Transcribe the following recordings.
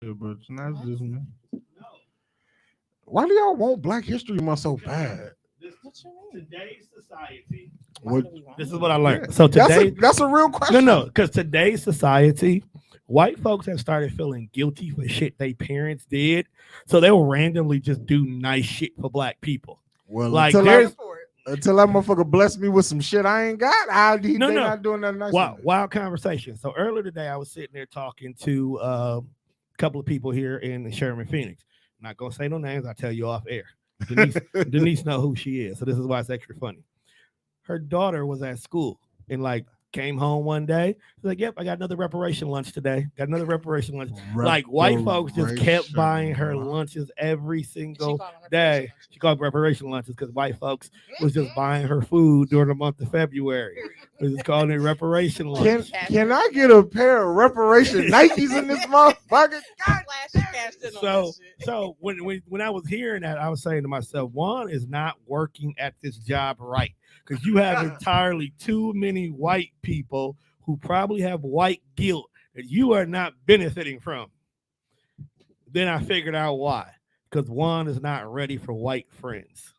shit, but that's just me. Why do y'all want Black History Month so bad? What you mean? Today's society. What? This is what I learned. Yeah. So today, That's a real question. no, because today's society, white folks have started feeling guilty for shit they parents did, so they'll randomly just do nice shit for black people. Well, Like until there's that motherfucker bless me with some shit I ain't got, they No. not doing that nice. wild conversation. So earlier today, I was sitting there talking to a couple of people here in Sherman, Phoenix. I'm not gonna say no names. I'll tell you off air. Denise know who she is, so this is why it's extra funny. Her daughter was at school and like came home one day. She's like, "Yep, I got another reparation lunch today. Got another reparation lunch." Like white folks just kept buying her lunches every single day. She called reparation lunches because white folks was just buying her food during the month of February. We just calling it reparation lunch. Can I get a pair of reparation Nikes in this motherfucker? So when I was hearing that, I was saying to myself, Wonne is not working at this job right. Because you have entirely too many white people who probably have white guilt that you are not benefiting from. Then I figured out why. Because Wonne is not ready for white friends.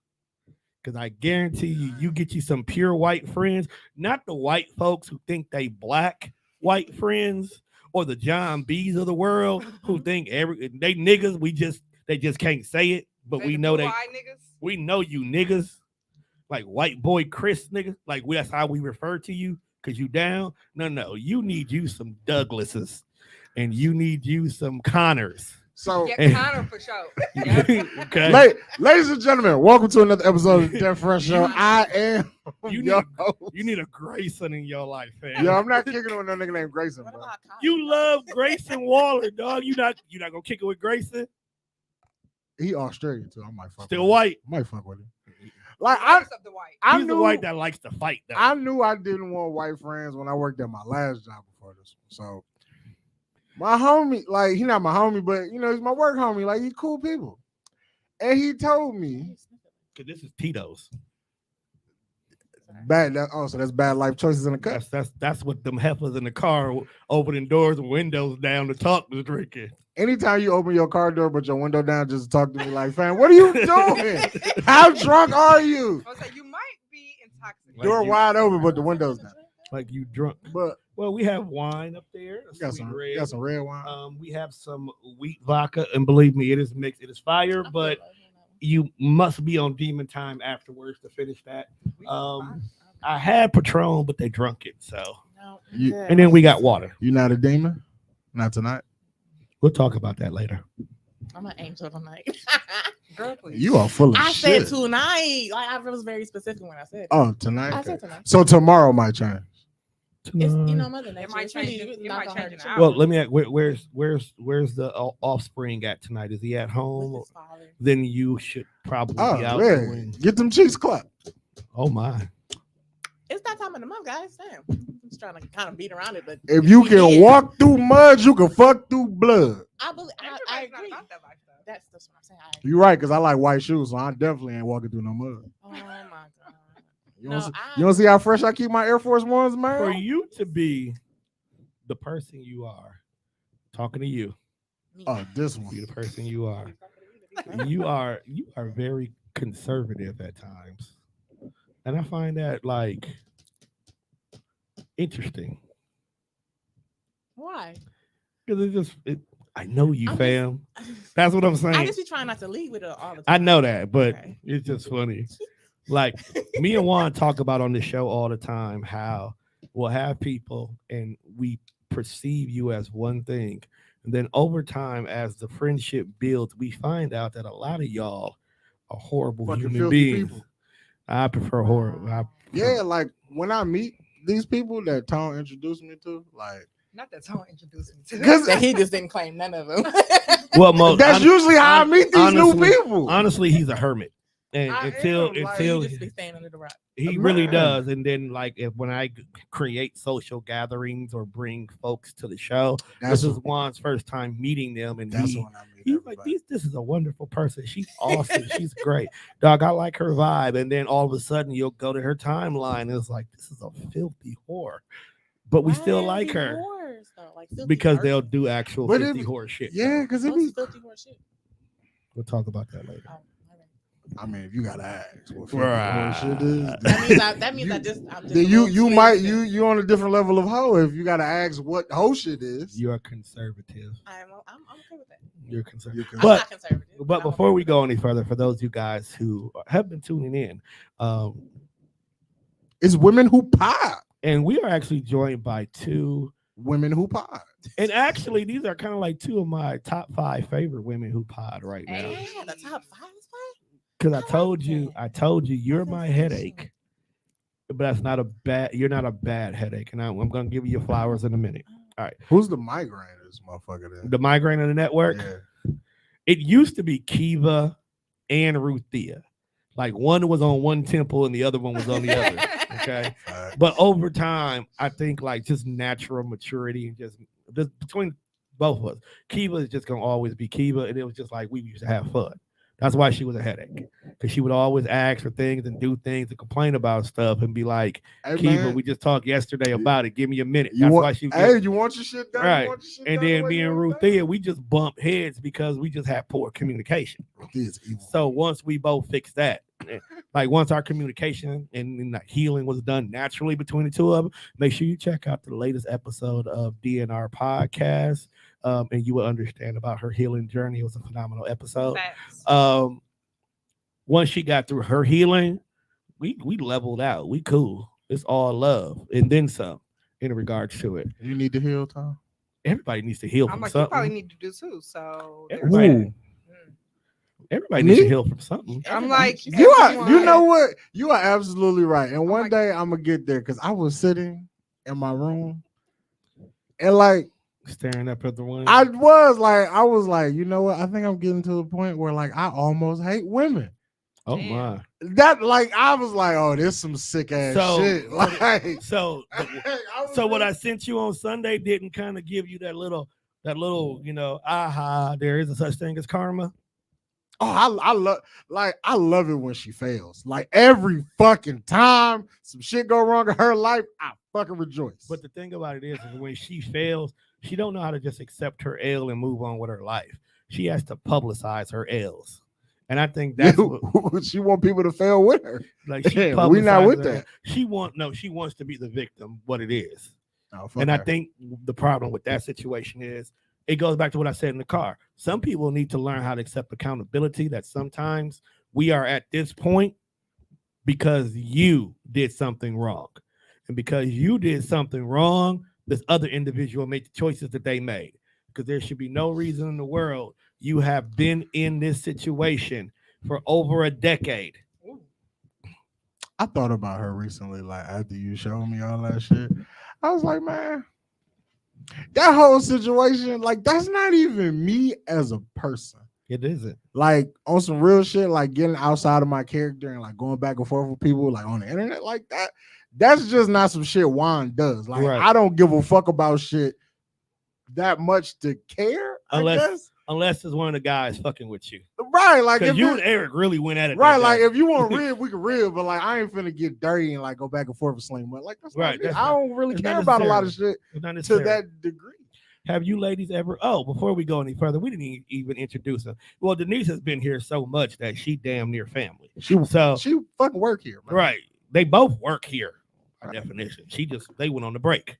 Because I guarantee you get you some pure white friends, not the white folks who think they black white friends or the John B's of the world who think they niggas. They just can't say it, but we know we know you niggas. Like white boy Chris nigga, like that's how we refer to you because you down. No, you need you some Douglases, and you need you some Connors. So Connor for sure. Okay, ladies and gentlemen, welcome to another episode of the Dead Fresh Show. I am you need a Grayson in your life, fam. Yo, I'm not kicking it with no nigga named Grayson, bro. You love Grayson Waller, dog. You not gonna kick it with Grayson? He Australian too. I might fuck. Still white. I might fuck with him. Like He's the white that likes to fight. Though. I knew I didn't want white friends when I worked at my last job before this one. So my homie, like he not my homie, but you know he's my work homie. Like he cool people, and he told me because this is Tito's. Bad. So that's bad life choices in the cup. That's what them heifers in the car opening doors and windows down to talk to drinking. Anytime you open your car door but your window down, just talk to me like, fam, what are you doing? How drunk are you? I was like, you might be intoxicated. Door wide open, but the window's down. Like you drunk. But well, we have wine up there. Got some red wine. We have some wheat vodka, and believe me, it is mixed. It is fire, but you must be on demon time afterwards to finish that. I had Patron, but they drunk it. So, and then we got water. You not a demon? Not tonight. We'll talk about that later. I'm an angel tonight. Girl, please. You are full of I shit. said tonight. Like I was very specific when I said. Oh, tonight. I said tonight. So tomorrow might change. It's, you know, Mother Nature. It might change. It might change an hour. Well, let me ask, where's the offspring at tonight? Is he at home? Then you should probably be out doing. Get them cheeks clapped. Oh my. It's that time of the month, guys. Damn. I'm just trying to kind of beat around it, but if you can walk through mud, you can fuck through blood. I agree. That's what I'm saying. You're right, because I like white shoes, so I definitely ain't walking through no mud. Oh my god. You don't see how fresh I keep my Air Force Ones, man? For you to be the person you are, talking to you. Oh, this one. Be the person you are. You are very conservative at times. And I find that like interesting. Why? Because I know you, fam. That's what I'm saying. I just be trying not to lead with it all the time. I know that, but it's just funny. Like me and Wonne talk about on this show all the time how we'll have people and we perceive you as one thing. And then over time, as the friendship builds, we find out that a lot of y'all are horrible human beings. People. I prefer horror. Yeah, like when I meet these people that Tone introduced me to, like not that Tone introduced me to, because he just didn't claim none of them. Well, that's usually how I meet these new people. Honestly, he's a hermit, and until he just be staying under the rock. He really does. And then, like, when I create social gatherings or bring folks to the show, this is Wonne's first time meeting them, and he's like, "This is a wonderful person. She's awesome. She's great, dog. I like her vibe." And then all of a sudden, you'll go to her timeline, and it's like, "This is a filthy whore," but we still like her. filthy because horse they'll shit. do actual But it filthy be- horse shit. Yeah, because it What's be. filthy horse shit? We'll talk about that later. Oh, all right. I mean, if you gotta ask what filthy horse shit is, That means you- I'm just then a little you might sleazy. you on a different level of hoe if you gotta ask what hoe shit is. You're conservative. I'm okay with that. You're conservative. You I'm But not conservative. But I'm before okay we with go any further, for those of you guys who have been tuning in, It's women who pop. and we are actually joined by two, Women who pop. and actually these are kind of like two of my top 5 favorite women who pod right that. now. Yeah, the top 5 is fine. Because I like told you, that. I told you, you're That's my inspiration. headache, but that's not a bad. You're not a bad headache, and I'm gonna give you your flowers in a minute. Who's the migraine of this motherfucker then? The migraine of the network. Yeah. It used to be Kiva and Ruthia. Like one was on one temple and the other one was on the other. Okay. But over time, I think like just natural maturity and just between both of us, Kiva is just gonna always be Kiva, and it was just like we used to have fun. That's why she was a headache, because she would always ask for things and do things and complain about stuff and be like, Hey, Kiva, man, we just talked yesterday about it. Give me a minute. you That's want, why she was hey, you want your shit done? Right. You want your shit and done the then way me you and want it Ruthia, we just bump heads because we just have poor communication. done? Ruthia is evil. So once we both fixed that, like once our communication and the healing was done naturally between the two of them, make sure you check out the latest episode of DNR podcast, and you will understand about her healing journey. It was a phenomenal episode. Facts. Once she got through her healing, we leveled out. We cool. It's all love and then some in regards to it. You need to heal, Tom. Everybody needs to heal I'm from like, you probably something. need to do too. So Everybody, there's that. everybody needs to Me? heal from something. I'm like, You are, everyone- you know what? You are absolutely right. And one like- day I'm gonna get there because I was sitting in my room and like Staring up at the one. I was like, you know what? I think I'm getting to the point where like I almost hate women. Oh Damn. my. That like I was like, oh, this some sick ass So- shit. Like So was so what really- I sent you on Sunday didn't kind of give you that little, aha, there is a such thing as karma. Oh, I love it when she fails. Like every fucking time some shit go wrong in her life, I fucking rejoice. But the thing about it is when she fails, she don't know how to just accept her L and move on with her life. She has to publicize her L's. And I think that's what, she want people to fail with her. like she Yeah, we not publicizes with her that. L. She wants to be the victim, what it is. Oh, fuck And I her. think the problem with that situation is it goes back to what I said in the car. Some people need to learn how to accept accountability, that sometimes we are at this point because you did something wrong. And because you did something wrong, this other individual made the choices that they made. Because there should be no reason in the world you have been in this situation for over a decade. I thought about her recently, like after you showed me all that shit. I was like, man, that whole situation, like, that's not even me as a person. It isn't. Like on some real shit, like getting outside of my character and like going back and forth with people like on the internet like that. That's just not some shit Wonne does. Like Right. I don't give a fuck about shit that much to care. I guess. Unless it's one of the guys fucking with you. Right, like Because if you it- and Eric really went at it. right, that like day. if you want to rib, we can rib, but like I ain't finna get dirty and like go back and forth and sling mud. Like that's Right, not me. that's I not- don't really it's care not about a lot of shit It's not to necessary. that degree. Have you ladies ever? Oh, before we go any further, we didn't even introduce her. Well, Denise has been here so much that she damn near family. She So fucking work here, man. right, they both work here by Right. definition. They went on the break.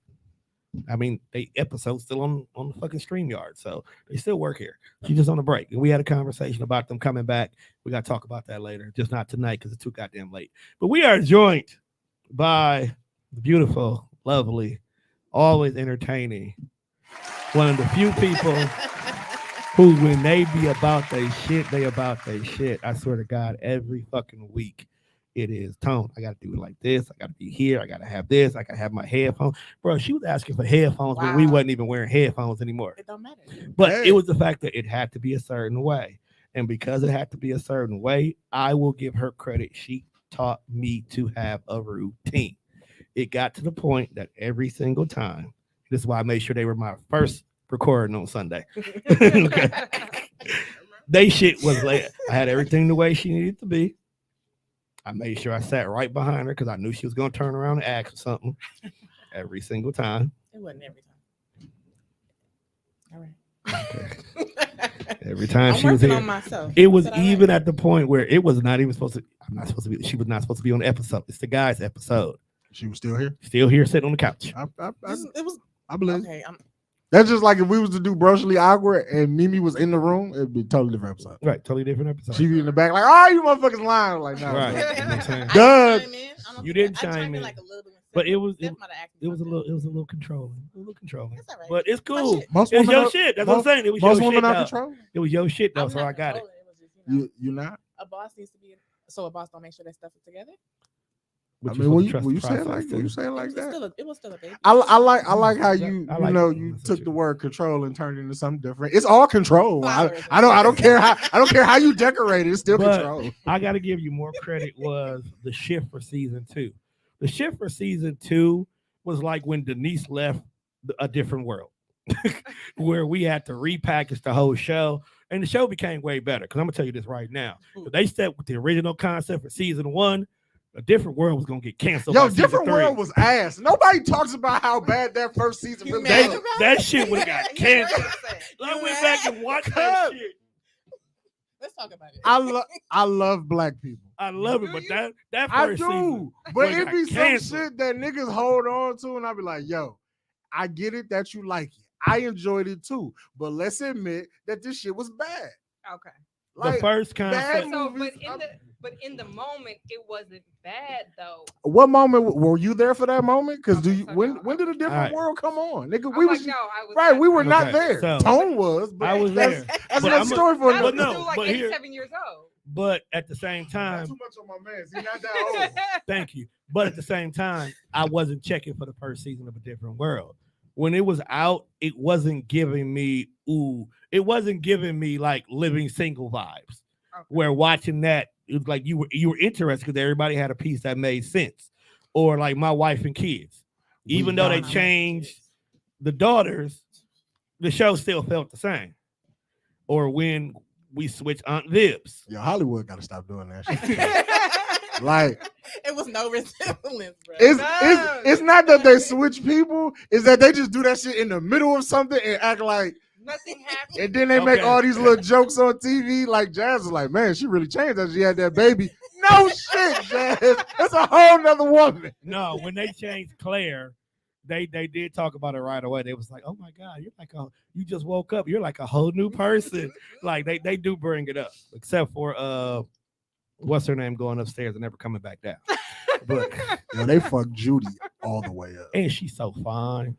I mean, they episode's still on the fucking StreamYard, so they still work here. She's just on a break, and we had a conversation about them coming back. We got to talk about that later, just not tonight because it's too goddamn late. But we are joined by the beautiful, lovely, always entertaining, one of the few people who, when they be about they shit, they about they shit. I swear to God, every fucking week it is Tone. I got to do it like this. I got to be here. I got to have this. I got to have my headphones. Bro, she was asking for headphones when we Wow. wasn't even wearing headphones anymore. It don't matter. But Hey. it was the fact that it had to be a certain way. And because it had to be a certain way, I will give her credit. She taught me to have a routine. It got to the point that every single time, this is why I made sure they were my first recording on Sunday. Okay. They shit was late. I had everything the way she needed to be. I made sure I sat right behind her because I knew she was going to turn around and ask for something every single time. It wasn't every time. All right. Every time I'm she was working here, on myself. it was Is that all even right? at the point where it was not even supposed to. I'm not supposed to be. She was not supposed to be on the episode. It's the guy's episode. She was still here. Still here, sitting on the couch. It was I believe. okay. That's just like if we was to do Broshly Awkward and Mimi was in the room, it'd be a totally different episode. Right, totally different episode. She be in the back like, oh, you motherfuckers lying. Like, no. Right. bro. You know what I'm saying? I Doug. didn't chime in. I don't You think didn't I chime chimed in. like a little bit. But it was Steph might have asked me it was a something. little controlling. A little controlling. That's all right. But it's My cool. shit. Most It's women your are- shit. That's what I'm most- saying. It was Most your women shit. are Though. control. It was your shit though, I'm so not I got it. controlling. It was just, You not? a boss needs to be so a boss don't make sure that stuff is together. But I you're mean, when supposed to you trust say the it like process, when you too. say it like It that. was still a baby. I like how you I you like know it. you That's took what the you- word control and turned it into something different. It's all control. Flowers. I don't care how you decorate it. It's still But- control. I got to give you more credit. Was the shift for season 2? The shift for season 2 was like when Denise left A Different World, where we had to repackage the whole show, and the show became way better. Because I'm gonna tell you this right now, if they stuck with the original concept for season 1, A Different World was gonna get canceled. Yo, by season Different 3. World was ass. Nobody talks about how bad that first season You really mad was. about That it? shit would have got canceled. I went back and watched that shit. Let's talk about it. I love black people. I love it, but that I first do, season, but boy, it got be some canceled. shit that niggas hold on to, and I be like, yo, I get it that you like it. I enjoyed it too, but let's admit that this shit was bad. Okay. The first concept. So, movies, but in the moment, it wasn't bad though. what moment were you there for that moment? Because Okay, so no, when did a different Alright. world come on, nigga? I'm We like, was no, I was right. not. We were not Okay, there. so- Tone was, but I was that's, there. That's But another I'm a- story for I But was another. no, still like but here- 87 years old. But at the same Not time, too much on my man. He's not that old. thank you. But at the same time, I wasn't checking for the first season of A Different World. When it was out, it wasn't giving me it wasn't giving me like Living Single vibes. Okay. Where watching that, it was like you were interested because everybody had a piece that made sense. Or like My Wife and Kids. Even though they got- changed the daughters, the show still felt the same. Or when we switched Aunt Vibs. Yo, Hollywood got to stop doing that shit. Like It was no resemblance, bro. it's not that they switch people, it's that they just do that shit in the middle of something and act like, Nothing happened. and then they make Okay. all these little jokes on TV. Like Jazz was like, man, she really changed as she had that baby. No shit, Jazz. That's a whole nother woman. No, when they changed Claire, they did talk about it right away. They was like, "Oh my God, you just woke up. You're like a whole new person." Like they do bring it up, except for what's her name going upstairs and never coming back down. But Yo, they fucked Judy all the way up. and she's so fine.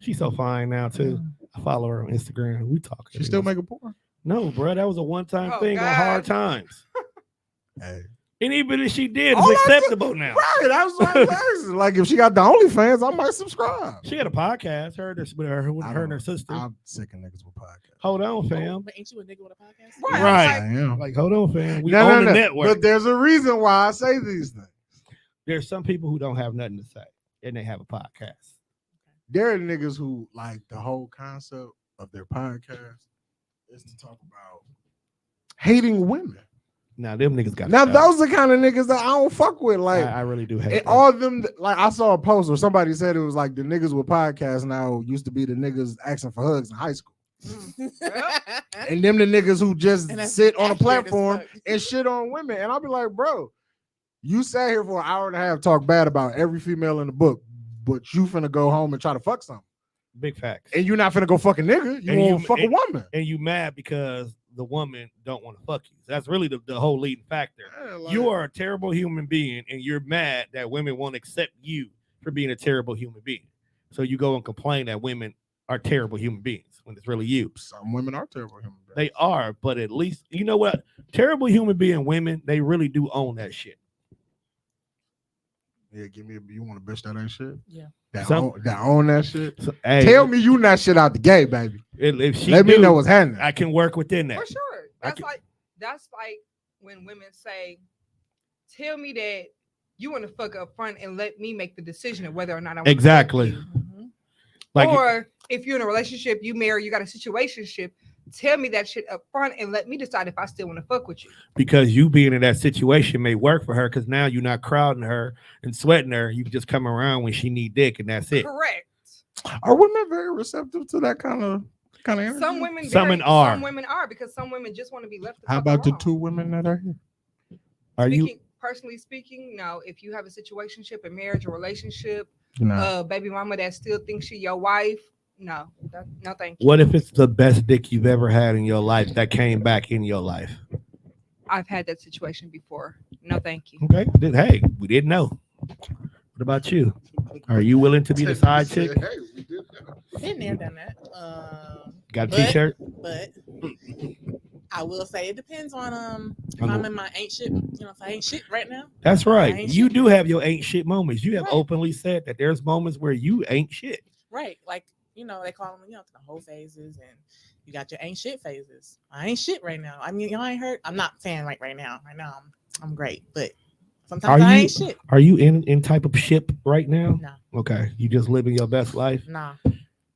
She's so fine now too. I follow her on Instagram. We talk. She still making porn? No, bro. That was a one-time Oh, thing on God. Hard Times. Hey. And even if she did, All I it's did- acceptable now. Right, that's what I'm asking. Like if she got the OnlyFans, I might subscribe. She had a podcast. Her and her sister. I'm sick of niggas with podcasts. Hold on, Oh, fam. but ain't you a nigga with a podcast? Right. Right. I am. Like, hold on, fam. We No, own no, the no. network. But there's a reason why I say these things. There's some people who don't have nothing to say and they have a podcast. There are niggas who like the whole concept of their podcast is to talk about hating women. Now them niggas got Now it out. those are the kind of niggas that I don't fuck with. Like I really do hate and them. all of them, like I saw a post where somebody said it was like the niggas with podcasts now used to be the niggas asking for hugs in high school. And them the niggas who just And that's sit on a accurate as platform fuck. and shit on women. And I'll be like, bro, you sat here for an hour and a half, talk bad about every female in the book, but you finna go home and try to fuck something. Big facts. And you're not finna go fuck a nigga. You And want you- to fuck a and- woman. And you mad because the woman don't want to fuck you. That's really the whole leading factor. Yeah, like- You are a terrible human being and you're mad that women won't accept you for being a terrible human being. So you go and complain that women are terrible human beings when it's really you. Some women are terrible human beings. They are, but at least you know what? Terrible human being women, they really do own that shit. Yeah, give me you want a bitch that ain't shit? Yeah. That own that shit? So, hey, Tell me you not shit out the gate, baby. if she Let me do, know what's happening. I can work within that. For sure. I can- That's like when women say, "Tell me that you want to fuck up front and let me make the decision of whether or not I want Exactly. to fuck you." Like Or if you're in a relationship, you marry, you got a situationship, tell me that shit up front and let me decide if I still want to fuck with you. because you being in that situation may work for her because now you're not crowding her and sweating her. You can just come around when she need dick and that's it. Correct. Are women very receptive to that kind of Kind of Some women, Some very- men are. Some women are because some women just want to be left. How fuck about the alone. 2 women that are here? Are you? Speaking, personally speaking? No. If you have a situationship, a marriage, a relationship, Nah. baby mama that still thinks she your wife, no, no, thank you. What if it's the best dick you've ever had in your life that came back in your life? I've had that situation before. No, thank you. Okay. Hey, we didn't know. What about you? Are you willing to be the side chick? Hey, we did that. Been there, done that. Got a But- t-shirt? But I will say it depends on if On I'm the- in my ain't shit. You know, if I ain't shit right now. That's I right. ain't You shit. do have your ain't shit moments. You have Right. openly said that there's moments where you ain't shit. Right. Like, you know, they call them, you know, the whole phases, and you got your ain't shit phases. I ain't shit right now. I mean, y'all ain't hurt. I'm not saying right now. Right now, I'm great. But sometimes Are I you- ain't shit. Are you in type of ship right now? Nah. Okay. You just living your best life? Nah.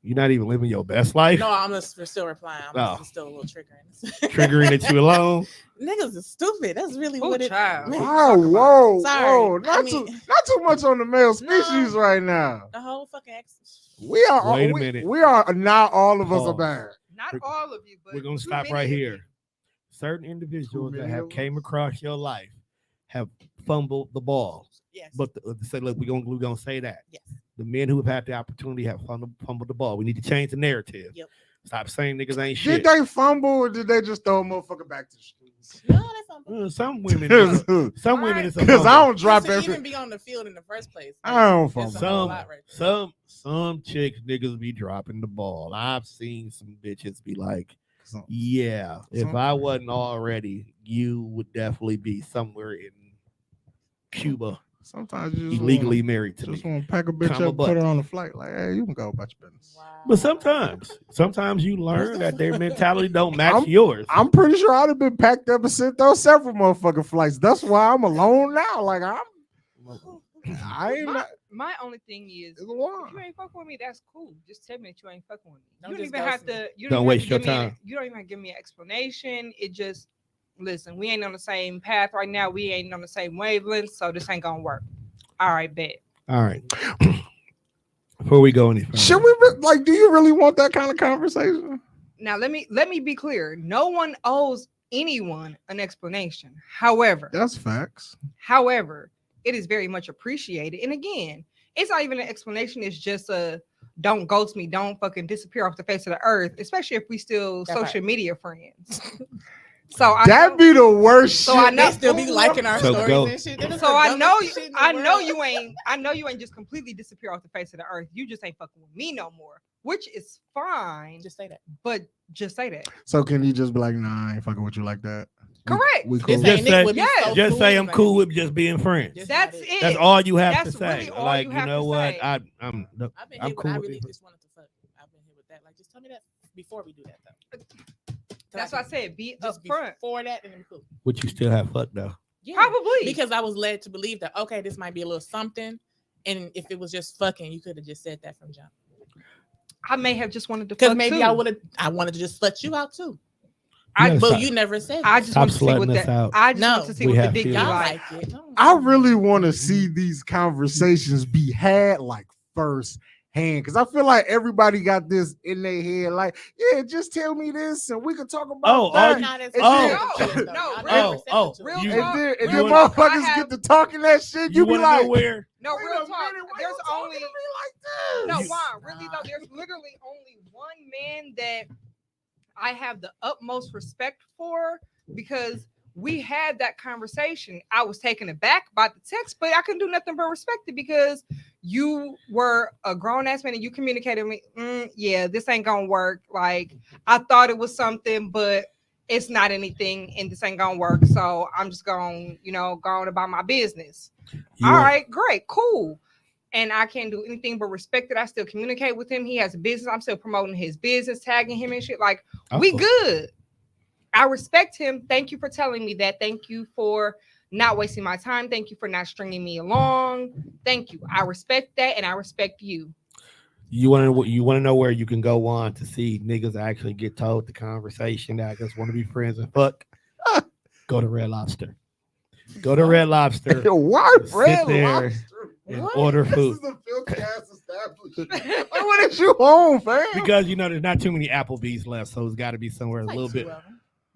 You're not even living your best life? No, I'm just still replying. I'm Oh. still a little triggering. Triggering it you alone? Niggas is stupid. That's really Oh, what it child. man, Wow, whoa, Sorry. whoa! I Not mean- too much on the male species No. right now. The whole fucking We are. Wait a we, minute. We are not all of us are Pause. bad. Not We're- all of you, but We're going to too stop many right of you. here. Certain individuals Too that many have of came us. across your life have fumbled the ball. Yes. But say, look, we're gonna say that. Yes. The men who have had the opportunity have fumbled the ball. We need to change the narrative. Yep. Stop saying niggas ain't shit. Did they fumble or did they just throw a motherfucker back to the streets? No, that's on Some women, is some women is a Because I fumble. don't drop to every. even be on the field in the first place. I don't It's a fumble. whole Some lot right there. some chicks niggas be dropping the ball. I've seen some bitches be like, yeah, if I wasn't already, you would definitely be somewhere in Cuba Sometimes you just illegally wanna, married to just me. want to pack a bitch Comma up, butt. put her on a flight. Like, hey, you can go about your business. Wow. But sometimes you learn that their mentality don't match I'm- yours. I'm pretty sure I'd have been packed up and sent those several motherfucking flights. That's why I'm alone now. Like I ain't not. My only thing is, It's a if lie. you ain't fucking with me, that's cool. Just tell me that you ain't fucking with me. Don't You don't just even ghost have me. to. You Don't even have waste to your give me time. you don't even have to give me an explanation. It just listen. We ain't on the same path right now. We ain't on the same wavelength, so this ain't gonna work. All right, bet. All right. Before we go any further, Should we like? Do you really want that kind of conversation? Now let me be clear. No one owes anyone an explanation. However, That's facts. it is very much appreciated. And again, it's not even an explanation. It's just a don't ghost me, don't fucking disappear off the face of the earth, especially if we still That social part. media friends. So I That'd know, be the worst So shit. I know- They still be liking our So stories go. and shit. They just so the I dumbest know shit in the I know world. you ain't just completely disappear off the face of the earth. You just ain't fucking with me no more, which is fine. Just say that. But just say that. So can you just be like, nah, I ain't fucking with you like that? Correct. We This cool. Just ain't say- Nick would be yes. so just say I'm man. cool with just being friends. Just That's not it. That's all you have That's to say. really all Like, you you have know to what? say. I'm I've been I'm here cool when I with really it. just wanted to fuck. I've been here with that. Like, just tell me that before we do that, though. That's why I said be just upfront. before that, and then cool. Would you still have fuck though? Yeah, Probably. because I was led to believe that okay, this might be a little something, and if it was just fucking, you could have just said that from jump. I may have just wanted to Because fuck maybe too. I wanted to just slut you out too. gotta But stop- you never said. I that. just Stop want to see what slutting us that. out. I just No, want to see we what the have dick be feelings. y'all like. like it. I really want to see these conversations be had like first hand because I feel like everybody got this in their head. Like, yeah, just tell me this and we can talk about Oh, that. all you- Not as oh, receptive to it, though. no, Y'all real- not receptive to real it. you- talk. and you then wanna- motherfuckers I have- get to talking that shit. You You be want to like, know where? No, wait real a talk. minute, why There's you talking only to me like no this? Juan. Really though, there's literally only one man that I have the utmost respect for because we had that conversation. I was taken aback by the text, but I couldn't do nothing but respect it because you were a grown ass man and you communicated with me. Yeah, this ain't gonna work. Like I thought it was something, but it's not anything, and this ain't gonna work. So I'm just going, going about my business. You All want- right, great, cool. And I can't do anything but respect it. I still communicate with him. He has a business. I'm still promoting his business, tagging him and shit. Like, we Oh. good. I respect him. Thank you for telling me that. Thank you for not wasting my time. Thank you for not stringing me along. Thank you. I respect that, and I respect you. You want to know where you can go on to see niggas actually get told the conversation that I just want to be friends and fuck? Go to Red Lobster. Go to Red Lobster Why Sit Red there. Lobster? and What? order This food. is a filthy ass establishment. When is you home, fam? Because there's not too many Applebee's left, so it's got to be somewhere a Like little bit. two of 'em.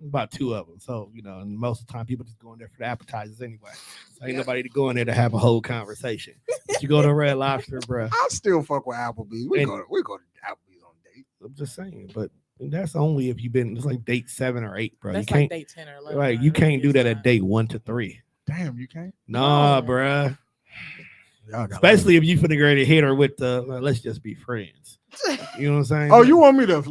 About 2 of them. So, and most of the time people just go in there for the appetizers anyway. So ain't nobody to go in there to have a whole conversation. But you go to Red Lobster, bro. I still fuck with Applebee's. We go to Applebee's on date. I'm just saying, but that's only if you've been. It's like date 7 or 8, bro. That's You like can't, date 10 or 11. right? You can't do that at date 1 to 3. Damn, you can't. Nah, No. bruh. Y'all got Especially if you finna go to hit her with the let's just be friends. You know what I'm saying? Oh, you want me to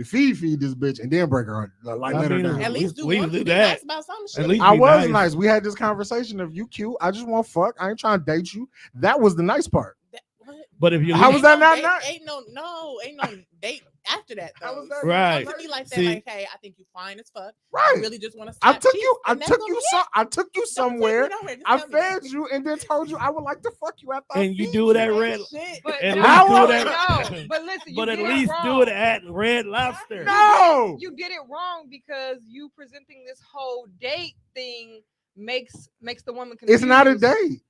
feed this bitch and then break her heart, like I let her mean, down. At least do We one do thing that. nice about some shit. At least I be was nice. nice. We had this conversation of you cute. I just want fuck. I ain't trying to date you. That was the nice part. What? But if you How was that not date, nice? Ain't no date after that. How Though. was that Right. Somebody like that, See- like, hey, I think you fine as fuck. Right. I really just want to. I took you somewhere. I fed you and then told you I would like to fuck you after. And you do it at Red. But At no, least do it no, but listen, you But at did least it do wrong. it at Red Lobster. No. You did it wrong because you presenting this whole date thing makes the woman confused. It's not a date.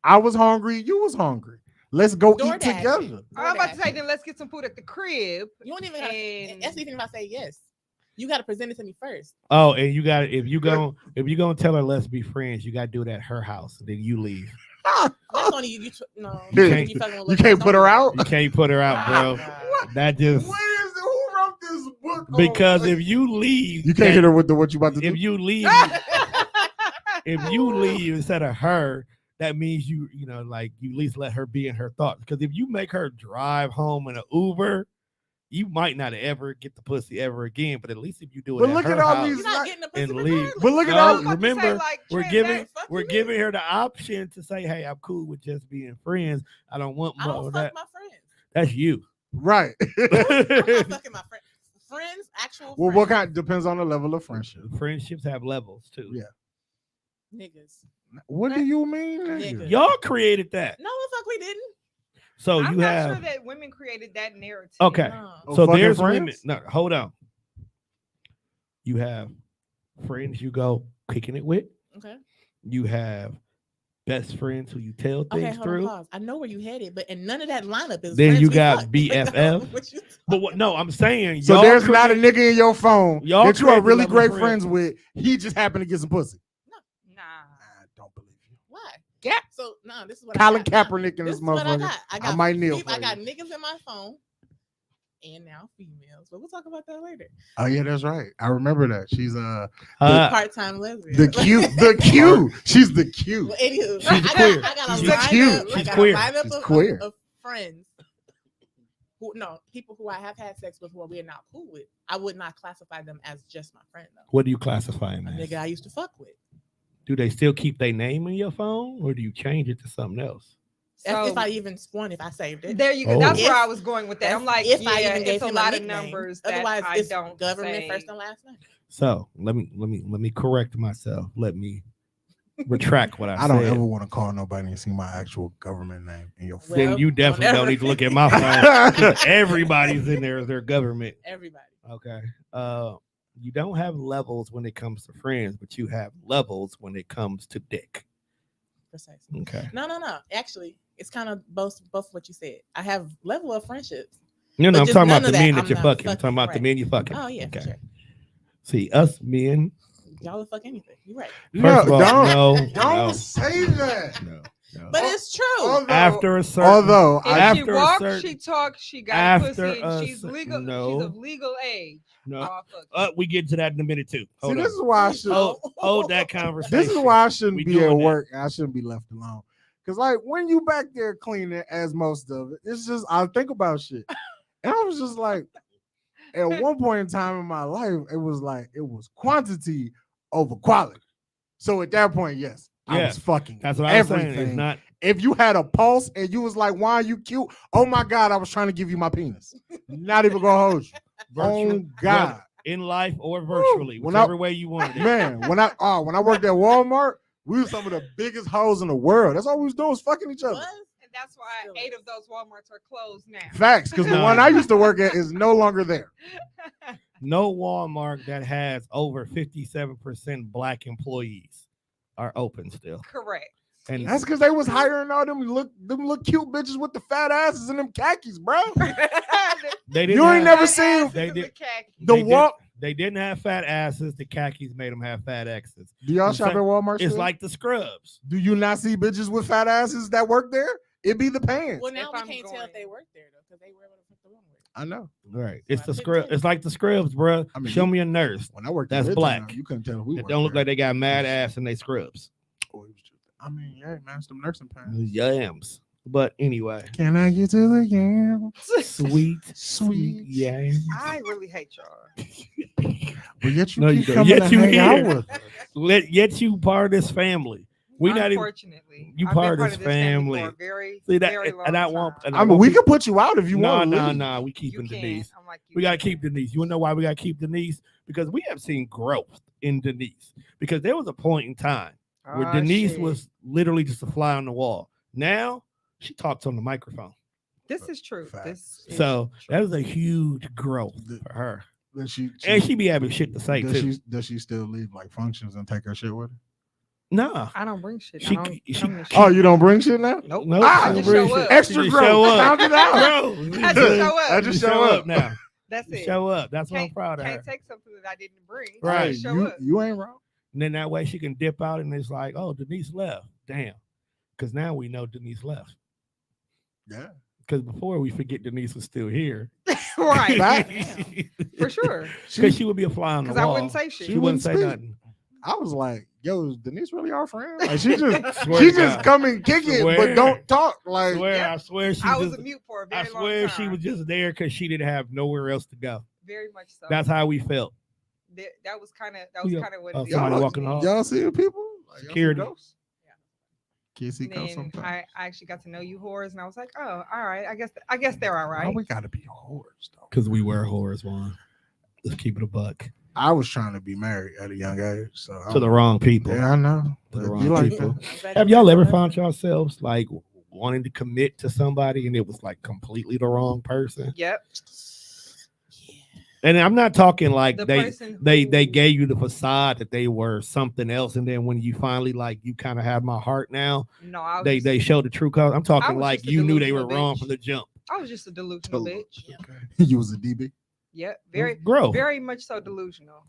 I was hungry. You was hungry. Let's go eat DoorDash. together. I'm about to say, then let's get some food at the crib. You don't even. And- That's even if I say yes. You got to present it to me first. Oh, and you got if you gonna tell her let's be friends, you got to do it at her house. And then you leave. That's only you. No, You can't- You can't put her out. You can't put her out, bro. That just Where is it? Who wrote this book? because if you leave, you can't hit her with what you about to if do. you leave, if you leave instead of her, that means you like you at least let her be in her thoughts. Because if you make her drive home in an Uber, you might not ever get the pussy ever again. But at least if you do it, But at look her at all house, these- You're not getting the pussy and leave. regardless. But look at No, all. I'm about to remember, say, like, we're transact- giving fuck we're you giving her the option to say, "Hey, I'm cool with just being friends. I don't want I more don't of fuck that." my friends. That's you. Right. I'm not fucking my friends. Friends, actual Well, friends. what kind depends on the level of friendship. Friendships have levels too. Yeah. Niggas. What do you mean? Nigga. Y'all created that. No, the fuck we didn't. So I'm you not have sure that women created that narrative. okay. No. Oh, So fucking there's friends? women. No, hold on. You have friends you go kicking it with. Okay. You have best friends who you tell Okay, things hold on, through. pause. I know where you headed, but in none of that lineup is. Then friends you we got fucked. BFF. What you But what? No, I'm saying So y'all there's not a create- nigga in your phone Y'all that you are create the really level of great friends with. He just happened to get some pussy. Nah. I don't believe you. Why? Cap. So no, this is what Colin I got. Kaepernick in This this is what I motherfucker. got. I got might kneel people- I for got you. niggas in my phone, and now females. But we'll talk about that later. Oh yeah, that's right. I remember that. She's Part-time lesbian. the cute, the cute. She's the cute. Well, anywho, She's queer. I got a She's lineup. cute. I She's got queer. a lineup She's of, queer. of friends. People who I have had sex with who we are not cool with. I would not classify them as just my friend though. What do you classify them A as? nigga I used to fuck with. Do they still keep their name in your phone, or do you change it to something else? That's So if I even if I saved it. there you go. Oh. That's where If- I was going with that. I'm like, if yeah, I even gave it's a him lot a of nickname. numbers that Otherwise, I it's don't government say. first and last name. So let me correct myself. Let me retract what I I don't said. ever want to call nobody and see my actual government name in your phone. Then Well, you definitely don't don't ever- need to look at my phone. 'Cause everybody's in there as their government. Everybody. Okay. You don't have levels when it comes to friends, but you have levels when it comes to dick. Precisely. Okay. No. Actually, it's kind of both what you said. I have level of friendships. No, But I'm just talking none about of the that men that I'm you're not fucking. I'm fucking, talking about the right. men you're fucking. Oh yeah, for Okay. sure. See, us men. Y'all will fuck anything. You're right. First of all, don't no, say that. no. But it's true. Although, After a certain, although If I, she After a walks, certain- she talks, she got After pussy, and a she's cer- legal. no. She's of legal age. no, Oh, fuck. we get to that in a minute too. see, Hold this on. is why I should. Hold that conversation. This is why I shouldn't We be at doing that. work. And I shouldn't be left alone. Cause like when you back there cleaning, as most of it, it's just I think about shit, and I was just like, at one point in time in my life, it was quantity over quality. So at that point, yes, I Yeah, was fucking That's what I was everything. saying. It's not. If you had a pulse and you was like, "Why are you cute?" Oh my god, I was trying to give you my penis. Not even gonna hold you. Virtual, Oh god, in life or virtually, When I- whichever way you want it. man. When I worked at Walmart, we were some of the biggest hoes in the world. That's all we was doing was fucking each other. What? And that's why Still 8 is. of those Walmarts are closed now. Facts, because the Nah. one I used to work at is no longer there. No Walmart that has over 57% black employees are open still. Correct. And That's because they was hiring all them look cute bitches with the fat asses and them khakis, bro. they didn't You ain't have, never seen They did. the they walk. They didn't have fat asses. The khakis made them have fat X's. Do y'all It's shop at like- Walmart? It's still? like the scrubs. Do you not see bitches with fat asses that work there? It be the pants. Well, now If we I'm can't tell going- if they work there though, because they wear what the fuck they want to wear. I know. Right. So It's I the couldn't scrub. tell. It's like the scrubs, bro. I mean, Show you- me a nurse. When I worked, That's at Midtown, black. You couldn't tell who It worked don't look there. like they got mad ass and they scrubs. Oh, it was just- I mean, yeah, man, it's them nursing pants. Yams. But anyway, Can I get to the yams? sweet, Sweet. yams. I really hate y'all. But yet you No, keep you don't. coming Yet to you hang here. out with us. Yet you part of this family. We not even. Unfortunately, you I've part been of this family. for a very, See that, very long and I time. want. And I mean, we could put you out if you No, want. no. We You keeping can't. Denise. I'm like, We gotta keep Denise. You wanna know why we gotta keep Denise? Because we have seen growth in Denise. Because there was a point in time where Ah, Denise shit. was literally just a fly on the wall. Now she talks on the microphone. This is true. Fact. This is So true. that was a huge growth for her. Does she, And she be having shit to say does too. does she still leave like functions and take her shit with her? Nah. I don't bring shit. She- I don't she- come to shit. Oh, you don't bring shit now? Nope. Nope, Ah, she just don't bring show shit. up. Extra She just growth. show up. Found it out. Bro, I just show up. I You just show show up up. now. That's You it. show up. That's what I'm Can't, proud of her. can't take something that I didn't bring. Right. Hey, Just show you, up. you ain't wrong. And then that way she can dip out and it's like, oh, Denise left. Damn. Because now we know Denise left. Yeah. Because before we forget Denise was still here. Right. That- For sure. Because she would be a fly on the Because I wall. wouldn't say shit. She wouldn't say speak. nothing. I was like, yo, is Denise really our friend? Like she just Swear she to just God. come and kick it, Swear. but don't talk. Like Swear, Yep. I swear she I was just, a mute for a I very long swear time. she was just there because she didn't have nowhere else to go. Very much so. That's how we felt. That was kind of Yeah. what Oh, it somebody was walking to me. off. y'all see the people? Like, y'all see Security. ghosts? Can't see And ghosts then sometimes. I actually got to know you whores, and I was like, oh, all right. I guess they're all Why right. we gotta be whores though? Because we were whores, Juan. Let's keep it a buck. I was trying to be married at a young age, so To the wrong people. Yeah, I know. To the It wrong be like people. that. Have y'all ever found yourselves like wanting to commit to somebody and it was like completely the wrong person? Yep. And I'm not talking like The they person they who- gave you the facade that they were something else, and then when you finally like you kind of have my heart now, No, I was they showed the true color. I'm talking was like just a you knew they were delusional wrong bitch. from the jump. I was just a delusional Delusional. bitch. You was a DB. Yep. Very Growth. very much so delusional.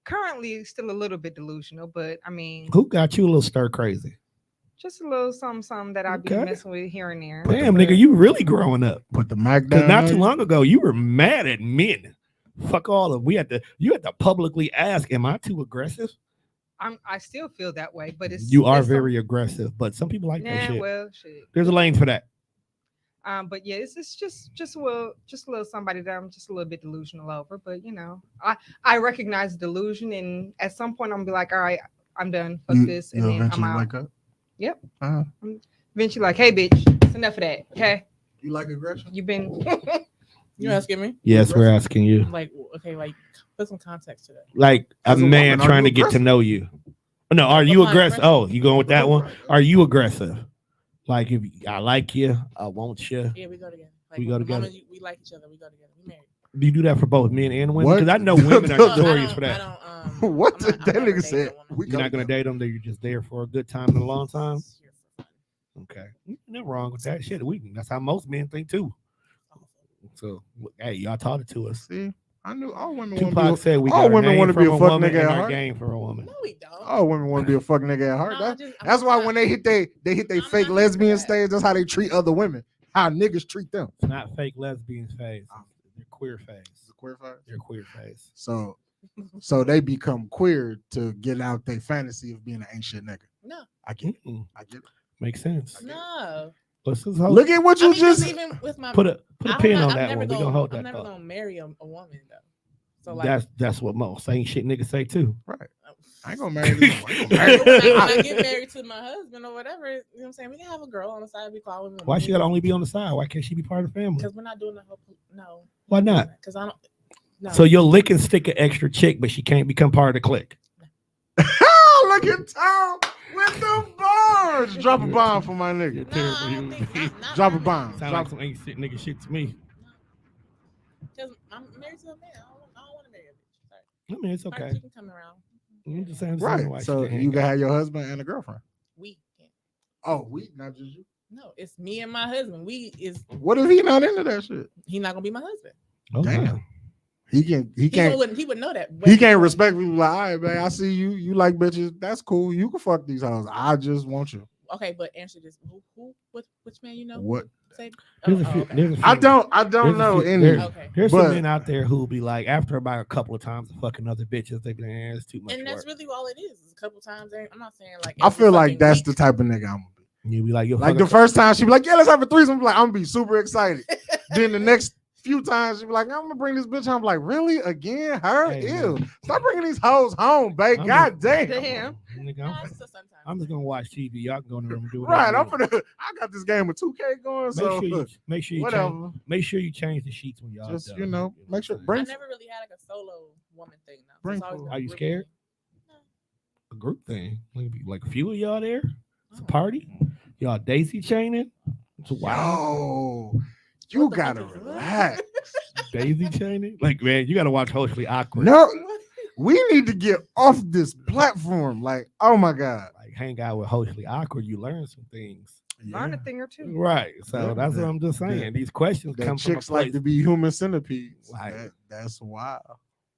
Currently still a little bit delusional, but I mean, Who got you a little stir crazy? just a little something that I be Okay. messing with here and there. Damn, nigga, you really growing up. Put the Mac Because down. not on too you. long ago, you were mad at men. Fuck all of you had to publicly ask, am I too aggressive? I still feel that way, but it's You are it's some- very aggressive, but some people like that Nah, shit. well, shit. There's a lane for that. But yeah, it's just a little somebody that I'm just a little bit delusional over. But you know, I recognize delusion, and at some point I'm gonna be like, all right, I'm done. Fuck this, and You'll then I'm eventually out. wake up. Yep. Uh-huh. Eventually, like, hey, bitch, it's enough of that. Okay, You like aggression? you've been. You asking me? Yes, we're asking you. Like, okay, like put some context to that. Like a As a man woman, are trying you to get to aggressive? know you. No, are But you my aggressive? aggression- Oh, you going with that one? Are you aggressive? Like if I like you, I want you. Yeah, we go together. Like, We go the together. moment we like each other. We go together. We married. Do you do that for both men and women? What? Because I know women are No, I notorious don't- for that. I don't, What I'm did not- that I'm never nigga dating said? a woman. We You're not gonna together. date them. You're just there for a good time and a long time. Just here for fun. Okay, nothing wrong with that shit. That's how most men think too. So hey, y'all taught it to us. See, I knew all women want Tupac to be. said we all got women want wanna to be a fuck woman nigga at and our heart. game for a woman. No, we don't. All women want to be a fuck nigga at heart. No, That- I'm that's why not- when they hit they I'm fake not here for lesbian that. stage, that's how they treat other women. How niggas treat them. It's not fake lesbian phase. They're queer phase. They're queer phase. So they become queer to get out their fantasy of being an ancient nigga. No, I get it. Mm-mm. I get it. Makes sense. no. Let's just hold, Look at what you I mean, 'cause just. even with my put a I'm pin not- on I'm that never one. We're gonna- gonna hold I'm that never thought. gonna marry a woman though. So like, That's what most ain't shit niggas say too. Right. I ain't gonna marry this. I ain't gonna marry when I get married to my husband or whatever, you know what I'm saying? We can have a girl on the side. We call women. Why she gotta only be on the side? Why can't she be part of the family? Because we're not doing the whole. No. Why not? Because I don't. No. So you'll lick and stick an extra chick, but she can't become part of the clique. Oh, look at Tom with the bars. Drop a bomb for my nigga. no, I don't think. Not Drop a my bomb. Sound like some ain't shit nigga shit to me. Because I'm married to a man. I don't want to marry a bitch. Sorry. I mean, it's Sorry, okay. she can come around. I'm just saying, Right. why she So can't hang you can out. have your husband and a girlfriend. We can. Oh, we not just you. No, it's me and my husband. We is What if he not into that shit? he not gonna be my husband. Oh, Damn. no. He can't He would know that. he can't respect people like, all right, man. I see you. You like bitches. That's cool. You can fuck these hoes. I just want you. Okay, but answer this. Which man you know? What? Say, There's a oh, few- okay. there's a few- I don't there's a know few- any. there- Okay. There's But- some men out there who will be like, after about a couple of times of fucking other bitches, they be like, it's too much And that's work. really all it is. A couple times. I'm not saying like. I every feel like fucking that's week. the type of nigga I'm gonna be. And you be like, you'll Like fuck the a- first time she be like, yeah, let's have a threesome. I'm like, I'm gonna be super excited. Then the next few times she be like, I'm gonna bring this bitch home. I'm like, really? Again? Her? Hey, Ew. man. Stop bringing these hoes home, babe. I'm God damn. Damn. Nigga, Nah, it's just sometimes. I'm just gonna watch TV. Y'all can go in the room and do it. Right. I got this game of 2K going. So Make sure you whatever. change. Make sure you change the sheets when y'all Just, done. you know, make sure- what I'm bring- I saying? never really had like a solo woman thing. Though. Bring It's always forward. been Are you group scared? thing. A group thing. Like a few of y'all there. It's a No. party. Y'all daisy chaining. It's wild. Yo, you What the gotta fuck is that? relax. Daisy chaining. Like, man, you gotta watch Hopefully Awkward. No, What? we need to get off this platform. Like, oh my God. Like, hang out with Hopefully Awkward. You learn some things. Learn a thing or two. Right. So Yeah, that's yeah, what I'm just saying. yeah. These questions That come from a chicks like place. to be human centipedes. Like- That's wild.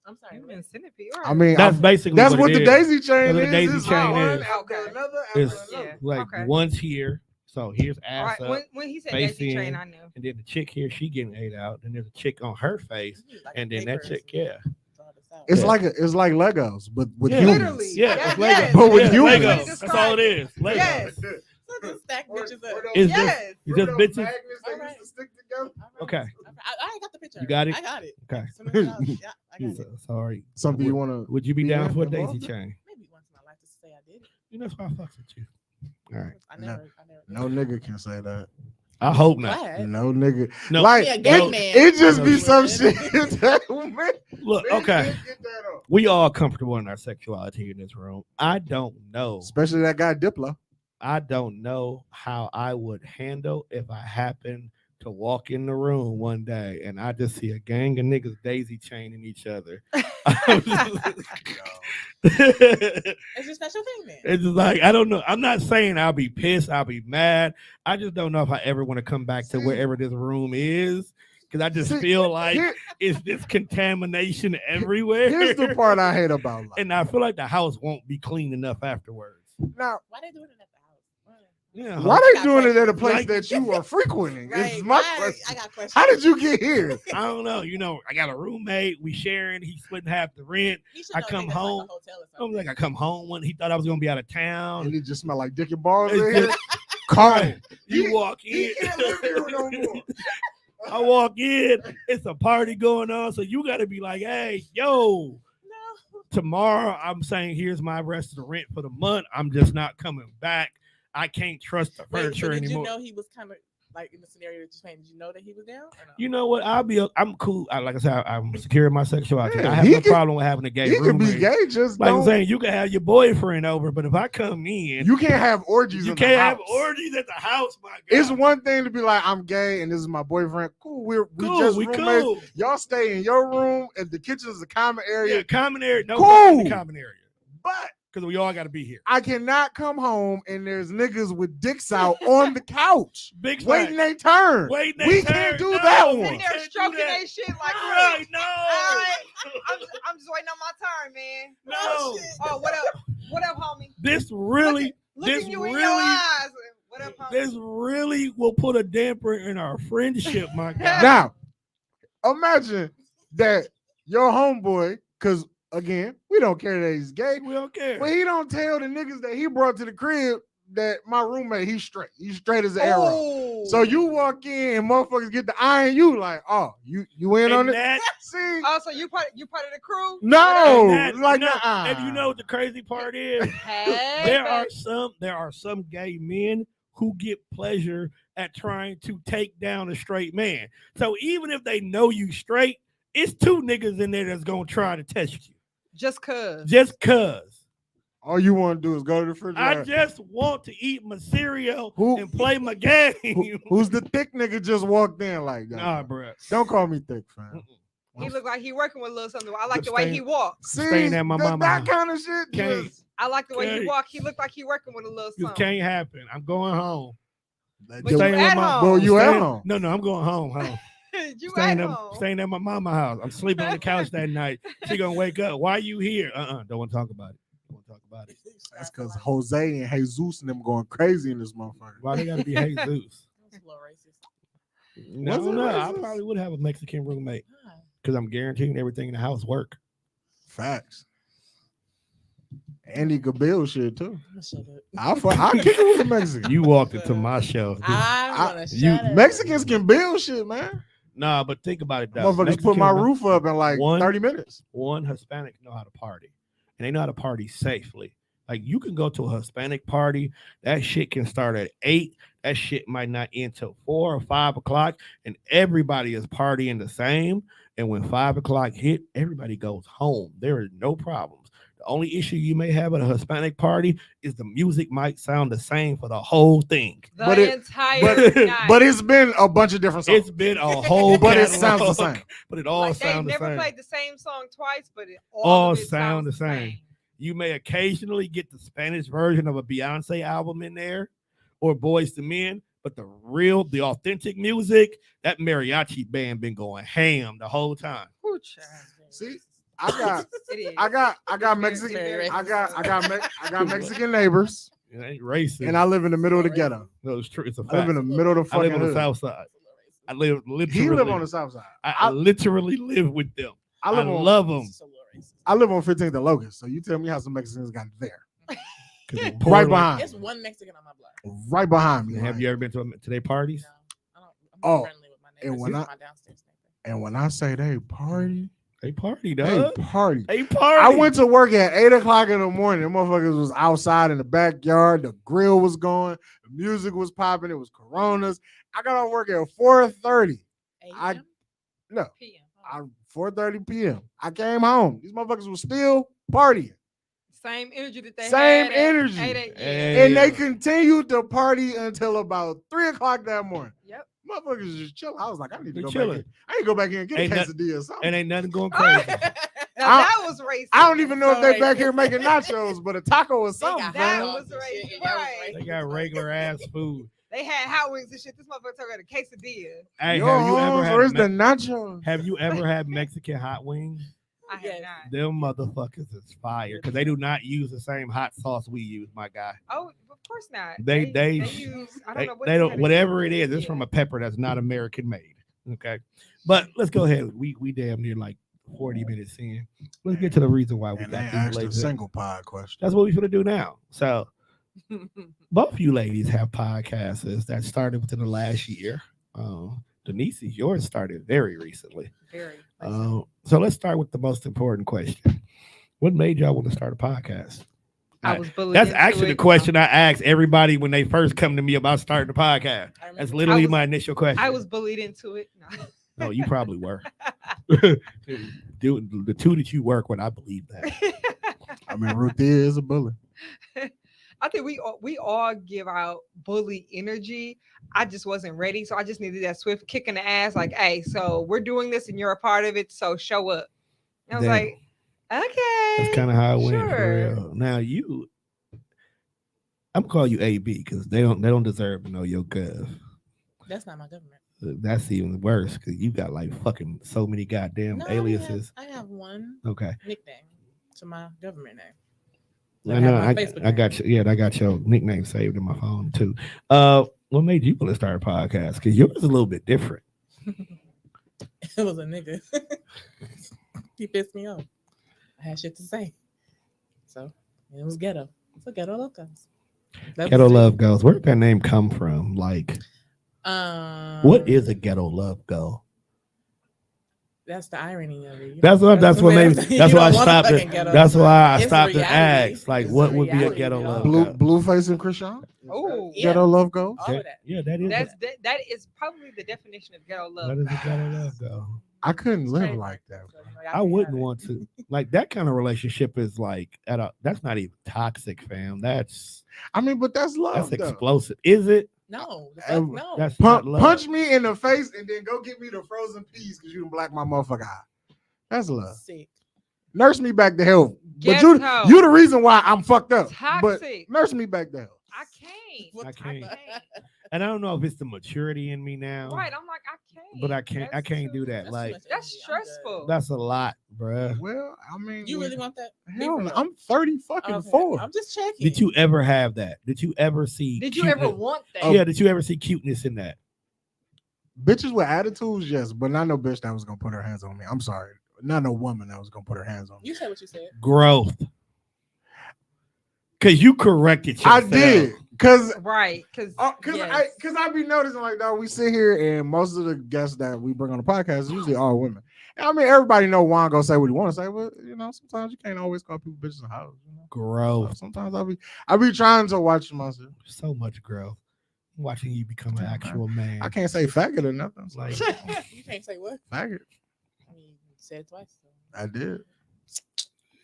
I'm sorry. Human centipede. I mean, That's basically that's what what it the is. daisy chain That's what is. the daisy It's chain one is. after Okay. another after It's another. Yeah. like Okay. one's here. So here's All ass right. up. When he said face daisy in, train, I knew. And then the chick here, she getting ate out. Then there's a chick on her face. And then that chick, yeah. It's Yeah. it's like Legos, but with Yeah. humans. Literally. Yeah, Yes, it's Lego. yes. But with Yeah, humans. Lego. Describe That's all it is. Lego. Yes. Stack bitches up. It's Yes. just, it's just bitches. Magnets that All right. used to stick together. Okay. I got the picture. You got it? I got it. Okay. As soon as yeah, I got So, it. sorry. Something you want to? Would you be be down for a involved daisy in? chain? Maybe once in my life to say I did it. You know, that's why I fucks with you. All right. I never. No nigga can say that. I hope not. Glad. No nigga. No. Like Yeah, gay it, man. it just be No. some shit that man, Look, men okay. can't get that off. We all comfortable in our sexuality in this room. I don't know. Especially that guy Diplo. I don't know how I would handle if I happen to walk in the room one day and I just see a gang of niggas daisy chaining each other. It's just not your thing, man. It's just like, I don't know. I'm not saying I'll be pissed. I'll be mad. I just don't know if I ever want to come back to wherever this room is. Because I just See, feel like Here- it's this contamination everywhere. here's the part I hate about life. And I feel like the house won't be clean enough afterwards. Now, Why they doing it at the house? Yeah. why I they got doing it at a questions. place Like- that you are frequenting? Right. Is my Why- question. I got questions. How did you get here? I don't know. You know, I got a roommate. We sharing. He's splitting half the rent. He should I know come niggas like a home. hotel or I'm something. like, I come home when he thought I was gonna be out of And town. it just smell like dick and balls It's in here. just- Cold. You walk in. He can't live here no more. I walk in. It's a party going on, so you got to be like, hey, yo. No. Tomorrow, I'm saying here's my rest of the rent for the month. I'm just not coming back. I can't trust the Wait, furniture so did anymore. you know he was kind of like in the scenario that you painted? Did you know that he was down? Or no? You know what? I'm cool. Like I said, I'm secure in my sexuality. Yeah, I have he no can- problem with having a gay He could roommate. be gay, just Like I'm don't. saying, you can have your boyfriend over, but if I come in, You can't have orgies. you in can't the have house. orgies at the house. My God, It's one thing to be like, I'm gay and this is my boyfriend. Cool, we cool. just We roommates. cool. Y'all stay in your room, and the kitchen is a common area. Yeah, common area. No, Cool. in the common area But because we all got to be here. I cannot come home and there's niggas with dicks out on the couch Big waiting facts. their turn. Waiting We their can't turn. do No, that we one. Sitting there can't do stroking that. that shit like, Right, no. I'm just waiting on my turn, man. No. shit. Oh, what up? What up, homie? This really, Looking this you in your really, eyes. What up, homie? this really will put a damper in our friendship, my God. Now, imagine that your homeboy, because again, we don't care that he's gay, We don't care. but he don't tell the niggas that he brought to the crib that my roommate, he's straight. He's straight as an arrow. Oh. So you walk in and motherfuckers get the eye on you like, oh, you in on And it? that, See? Oh, so you part of the crew? No, and that, like no, nah. and you know what the crazy part is? Hey, there are some gay men who get pleasure at trying to take down a straight man. So even if they know you straight, it's two niggas in there that's gonna try to test you. just cuz. Just cuz. All you want to do is go to the refrigerator. I just want to eat my cereal Who- and play my game. Who's the thick nigga just walked in like that? Nah, bro. Don't call me thick, fam. He looked like he working with a little something. I like the Just way staying- he walks. See, Staying at my mama that house. kind of shit. Can't- Just, I like the way Okay. he walk. He looked like he working with a little This something. can't happen. I'm going home. that But you dude- at home. Well, you at Staying- home. No, I'm going home. You Staying at at, home. staying at my mama house. I'm sleeping on the couch that night. She gonna wake up. Why you here? Don't want to talk about it. Don't want to talk about it. That's because Jose and Jesus and them going crazy in this motherfucker. Why they gotta be Jesus? That's a little racist. No, Was it no. I racist? probably would have a Mexican roommate Huh. because I'm guaranteeing everything in the house work. Facts. And he could build shit too. I'ma shut up. I'll kick it with the Mexican. You walked into my show. I want to you- shut up. Mexicans can build shit, man. Nah, but think about it though. Motherfuckers put my Mexicans- roof up in like One- 30 minutes. One, Hispanics know how to party, and they know how to party safely. Like you can go to a Hispanic party, that shit can start at 8. That shit might not end till 4 or 5 o'clock, and everybody is partying the same. And when 5 o'clock hit, everybody goes home. There is no problems. The only issue you may have at a Hispanic party is the music might sound the same for the whole thing. The But it- entire night. But it's been a bunch of different songs. It's been a whole, But it sounds the catalog, same. But it all like they sounds the never same. played the same song twice, but it All of it sound sounds the same. You may occasionally get the Spanish version of a Beyonce album in there or Boys to Men, but the authentic music, that mariachi band been going ham the whole time. Ooh, child. See, I got It is. I got Mexican Very I got Mexican neighbors, It ain't racist. and I live in the middle of the ghetto. no, it's true. It's a I live fact. in the middle of the I live fucking on the hood. south side. I live literally. He live on the south side. I literally live with them. I I live on love them. I live on 15th and Locust. So you tell me how some Mexicans got there. Right Right behind. It's one Mexican on my block. Right behind me. Have like- you ever been to their parties? No, I don't. I'm Oh, not friendly with my neighbors. and when He's I- my downstairs neighbor. And when I say they party, They party, they dog. party. They party. I went to work at 8 o'clock in the morning. The motherfuckers was outside in the backyard. The grill was going. The music was popping. It was Coronas. I got off work at 4:30. I- AM? No, PM. 4:30 p.m. I came home. These motherfuckers was still partying. Same energy that they Same had. at energy. 8 a.m. Hey. And Yeah. they continued to party until about 3 o'clock that morning. Yep. Motherfuckers just chilling. I was like, I need to They go chilling. back in. I need to go back in and get Ain't a that- quesadilla or something. And ain't nothing going crazy. Now I- that was racist. I don't even know if So they back racist. here making nachos, but a taco or They something. got That hot fam. was dogs and racist, shit, and that was right. They got regular ass food. They had hot wings and shit. This motherfucker talking about a quesadilla. Hey, Yo, have you ever where's the had nachos? have you ever had Mexican hot wings? I have Yes. not. Them motherfuckers is fire because they do not use the same hot sauce we use, my guy. Oh, of course not. They- use. I don't They, know what they kind don't of- whatever it is. It's Yeah. from a pepper that's not American made. Okay, but let's go ahead. We damn near like 40 minutes in. Let's get to the reason why we And they got these asked a ladies. single pod question. That's what we're gonna do now. So both you ladies have podcasts that started within the last year. Denise, yours started very recently. Very. So let's start with the most important question. What made y'all want to start a podcast? I was bullied. That's into actually the it. question I ask everybody when they first come to me about starting a podcast. I remember That's when literally was- my initial question. I was bullied into it. No. No, you probably were. Dude, the two that you work with, I believe that. I mean, Ruthie is a bully. I think we all give out bully energy. I just wasn't ready, so I just needed that swift kick in the ass. Like, hey, so we're doing this, and you're a part of it, so show up. And I was Damn. like, okay, That's kind of how it went. sure. For real. Now I'm gonna call you AyeeBee because they don't deserve to know your gov. That's not my government. That's even worse because you got like fucking so many goddamn No, aliases. I have one Okay, nickname to my government name. I I know. have my I Facebook got you. Yeah, I got your nickname saved in my phone too. What made you want to start a podcast? Because yours is a little bit different. It was a nigga. He pissed me off. I had shit to say. So it was ghetto. So ghetto love goes. Ghetto love goes. Where did that name come from? Like, what is a ghetto love go? That's the irony of it. That's what made. That's why I stopped it. That's why I It's stopped and reality. asked. Like, It's what the would be a reality, ghetto y'all. love Blue, go? Blueface and Krishan. Oh, Yeah. Ghetto love goes. All of that. Yeah, that is. that is probably the definition of ghetto love. That is a ghetto love go. I couldn't live Crazy. like that. So, y'all I can wouldn't have it. want to. Like that kind of relationship is like that's not even toxic, fam. That's I mean, but that's love. though. explosive. Is it? No, the Uh, fuck no. That's not love. Punch me in the face and then go get me the frozen peas because you done black my motherfucker eye. That's love. Sick. Nurse me back to health. Guess But how? you the reason why I'm fucked up. But Toxic. nurse me back to health. I can't. What I type can't. of- And I don't know if it's the maturity in me now. Right. I'm like, I can't. But I can't. I That's can't too- do that. That's Like too much That's energy. I'm good. stressful. that's a lot, bruh. Well, I mean, You really want that? Be hell for no. real. I'm 30 fucking Okay, 4. I'm just checking. Did you ever have that? Did you ever see? Did you ever cuteness- want that? Oh. Yeah. Did you ever see cuteness in that? Bitches with attitudes, yes, but not no bitch that was gonna put her hands on me. I'm sorry. Not no woman that was gonna put her hands on me. You said what you said. Growth. Cause you corrected I yourself. did. Cause Right. Because I be noticing like dog, we sit here and most of the guests that we bring on the podcast is usually all women. And I mean everybody know Wonne gonna say what he wanna say, but you know, sometimes you can't always call people bitches in the house. You know? Growth. So sometimes I be trying to watch myself. So much growth. I'm watching you become an Yeah, actual man. I can't say faggot or nothing. It's Like, You can't say what? faggot. I mean, you said it twice. So. I did.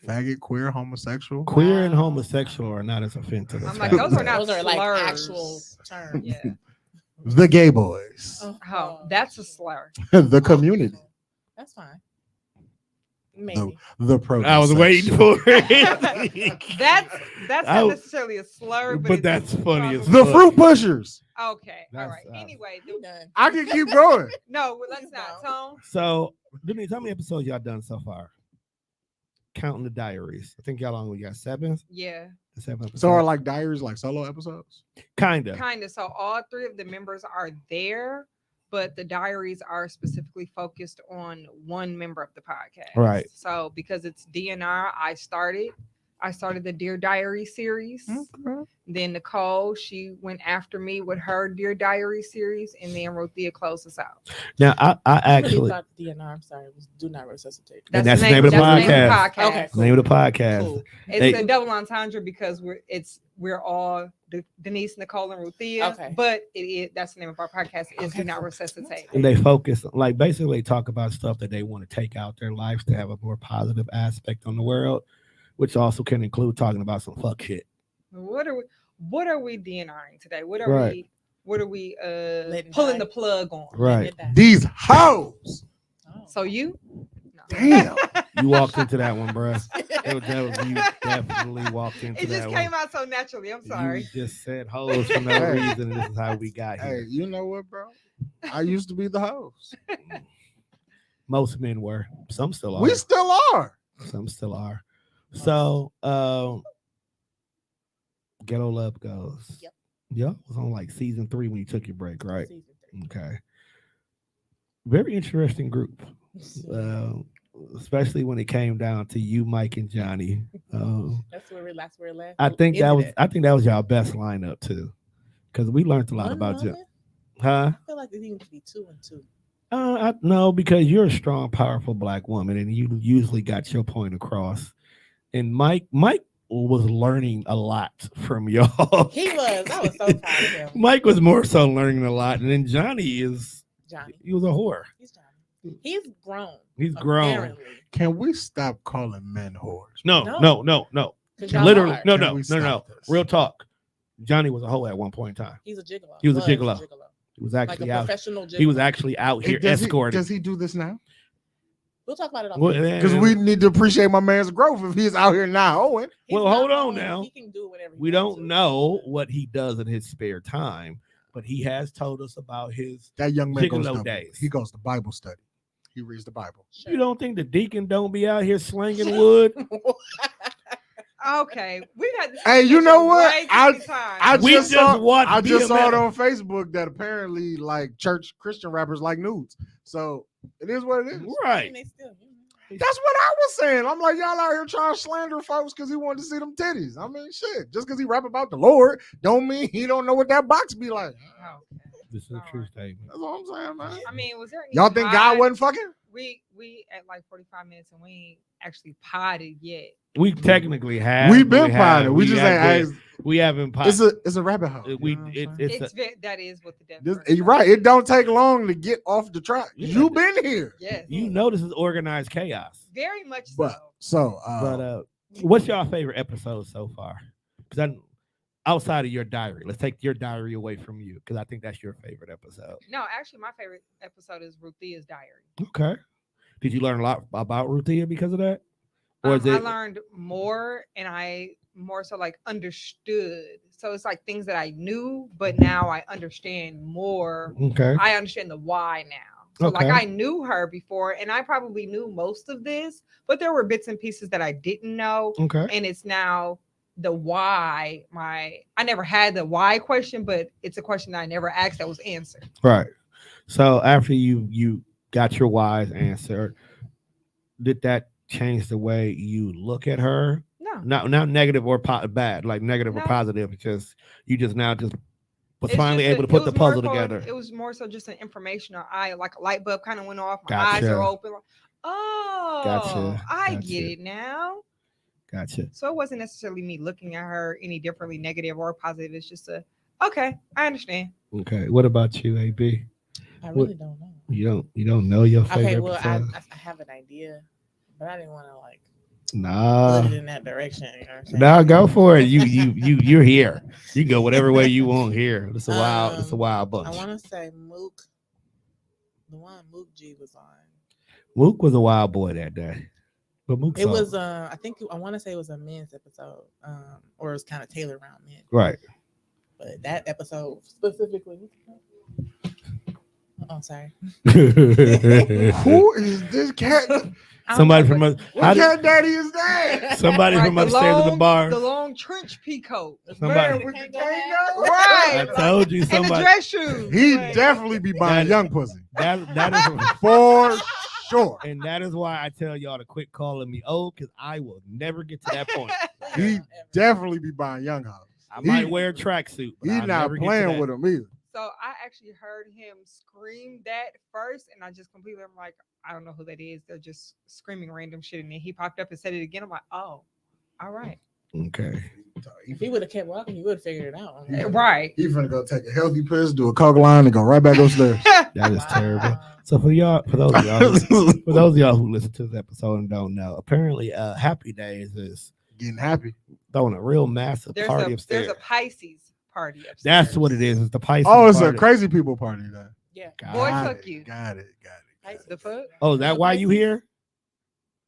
Faggot, queer, homosexual. queer and Wow. homosexual are not as offensive. I'm as like, faggot. those are not Those are like slurs. actual terms. Yeah. The gay boys. Oh, that's a slur. The community. That's fine. Maybe. The produce. I was waiting section. for it. That's I not was- necessarily a slur, but but it's that's funny as The fuck. fruit pushers. okay. All That's, right. Anyway, You done. I can keep going. no, let's Please not. don't. Tone. So, Denise, how many episodes y'all done so far? Counting the diaries. I think y'all only got 7. Yeah, 7 episodes. So are like diaries like solo episodes? Kinda. kind of. So all 3 of the members are there, but the diaries are specifically focused on one member of the podcast. Right. So because it's DNR, I started the Dear Diary series. Then Nicole, she went after me with her Dear Diary series, and then Rothea closed us out. Now, I I really actually, thought DNR, I'm sorry, was Do Not Resuscitate. And that's the name of the podcast. Okay, cool. name of the podcast. Cool. It's They- a double entendre because we're all Denise, Nicole, and Ruthia. Okay. But that's the name of our podcast is Okay, Do Not cool. Resuscitate. And they focus, like, basically talk about stuff that they want to take out their lives to have a more positive aspect on the world, which also can include talking about some fuck shit. What are we DNRing today? What are Right. we Letting pulling die. the plug on? Right. These hoes. Oh. So you? No. Damn. You walked into that one, bruh. You definitely walked into It just that came one. out so naturally. I'm sorry. You just said hoes for no Hey. reason, and this is how we got Hey, here. you know what, bro? I used to be the host. Most men were. Some still are. We still are. Some still are. So, Ghetto Love Goes. Yep. Yeah, was on like season 3 when you took your break, right? Season 3. Okay. Very interesting group, especially when it came down to you, Mike, and Johnny. That's where it left. I think that was Ended y'all best lineup too, because we learned a lot One about you. woman? Huh? I feel like it needs to be 2 and 2. No, because you're a strong, powerful black woman, and you usually got your point across. And Mike was learning a lot from y'all. He was. I was so proud of him. Mike was more so learning a lot, and then Johnny Johnny. he was a whore. He's Johnny. He's grown. He's grown. Apparently. Can we stop calling men whores? No. 'Cause y'all Literally, are. no. Can we stop this? Real talk. Johnny was a hoe at one point in time. He's a gigolo. He was a gigolo. He was Like actually a out. professional gigolo. He was actually out here Does escorting. he do this now? We'll talk about it. Because we need to appreciate my man's growth if he's out here now owing. Well, hold on now. He can do whatever. We don't know what he does in his spare time, but he has told us about his. That young man goes Gigolo to, days. he goes to Bible study. He reads the Bible. You don't think the deacon don't be out here slinging wood? Okay, we had. This Hey, you know what? way too many times. I We just just saw, watched I just saw it BMF. on Facebook that apparently like church Christian rappers like nudes. So it is what it is. Right. They still, That's what I was saying. I'm like, y'all out here trying to slander folks because he wanted to see them titties. I mean, shit. Just because he rap about the Lord, don't mean he don't know what that box be like. Oh, This is a true statement. That's what I'm saying, man. I mean, was there any Y'all think God pod? wasn't fucking? We at like 45 minutes and we ain't actually potted yet. We technically have. We've been have. potted. We just have- ain't. We haven't potted. It's a rabbit hole. We You know what I'm saying? it's That is what the This- definition. you're right. It don't take long to get off the track. Yeah. You been here. Yes. you know this is organized chaos. Very much so. But so But what's your favorite episode so far? Because outside of your diary, let's take your diary away from you because I think that's your favorite episode. No, actually, my favorite episode is Ruthea's diary. Okay. Did you learn a lot about Ruthia because of that? Or is I it learned more, and I more so like understood. So it's like things that I knew, but now I understand more. okay? I understand the why now. So like Okay. I knew her before, and I probably knew most of this, but there were bits and pieces that I didn't know, Okay. and it's now the why. I never had the why question, but it's a question that I never asked that was answered. Right. So after you got your wise answer, did that change the way you look at her? No, Not negative or bad, like negative or no. positive, because you just now just was It's finally just able to it put the was more puzzle so together. it was more so just an informational eye, like a light bulb kind of went off. My eyes Gotcha. are open. Like, oh, Gotcha. I Gotcha. get it now. Gotcha. So it wasn't necessarily me looking at her any differently, negative or positive. It's just okay, I understand. Okay. What about you, AB? I What really don't know. you don't know your favorite Okay, well, episode? I have an idea, but I didn't want to like Nah. put it in that direction. You know what I'm saying? Nah, go for it. You're here. You can go whatever way you want here. It's a wild I bunch. want to say Mook, the one Mook G was on. Mook was a wild boy that day. But Mook It saw was I think I want to say it was a men's episode, or it was kind of tailored around men. right. But that episode specifically. Oh, sorry. Who is this cat? Somebody from us. What cat daddy is that? Somebody Right, from upstairs of the bar. the long trench pea coat, Somebody. Man, with the Can't go tango? right? I told you And the somebody. dress shoes. He Like, definitely be buying That- young pussy. That is For sure. and that is why I tell y'all to quit calling me old, because I will never get to that point. He definitely be buying young hoes. I He- might wear a tracksuit, but He I'll not never get to playing that. with him either. So I actually heard him scream that first, and I just completely, I'm like, I don't know who that is. They're just screaming random shit, and then he popped up and said it again. I'm like, oh, all right, Okay. If he would have kept walking, he would have figured it out. Yeah. right. He finna go take a healthy piss, do a coke line, and go right back upstairs. That is terrible. So for those of y'all who listen to this episode and don't know, apparently Happy Days is Getting happy. throwing a real massive There's party a upstairs. Pisces party upstairs. That's what it is. It's the Pisces. Oh, it's party. a crazy people party then. Yeah. Boy, Got fuck it, you. Got it. The fuck? Oh, is that why you here?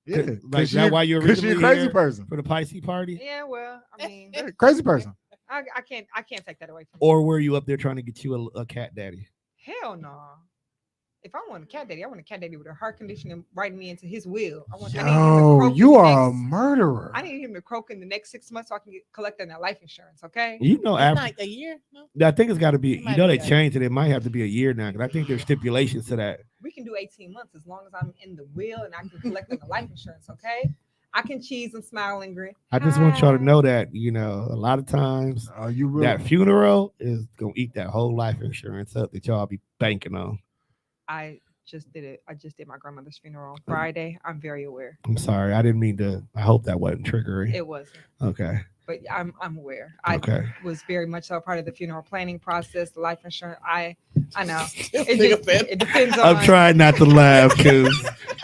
Yeah. Like that why you're Because she a originally crazy here person. for the Pisces party? Yeah, well, I mean, Yeah, crazy person. I can't take that away from you. Or were you up there trying to get you a cat daddy? Hell no. If I want a cat daddy, I want a cat daddy with a heart condition and writing me into his will. I need him to Yo, croak you in the are a next- murderer. I need him to croak in the next 6 months so I can collect on that life insurance. Okay. You know, It's after not a year. No? I think it's got to be. It You might know, be they that. changed it. It might have to be a year now, because I think there's stipulations to that. We can do 18 months as long as I'm in the will and I can collect on the life insurance. Okay. I can cheese and smile and grin. I just want y'all to Hi. know that a lot of times Are you really? that funeral is gonna eat that whole life insurance up that y'all be banking on. I just did it. I just did my grandmother's funeral on Friday. I'm very aware. I'm sorry, I didn't mean to. I hope that wasn't triggering. It wasn't, Okay. but I'm aware. I Okay. was very much so a part of the funeral planning process, the life insurance. I know. This It, nigga just, said- it depends on. I'm trying not to laugh because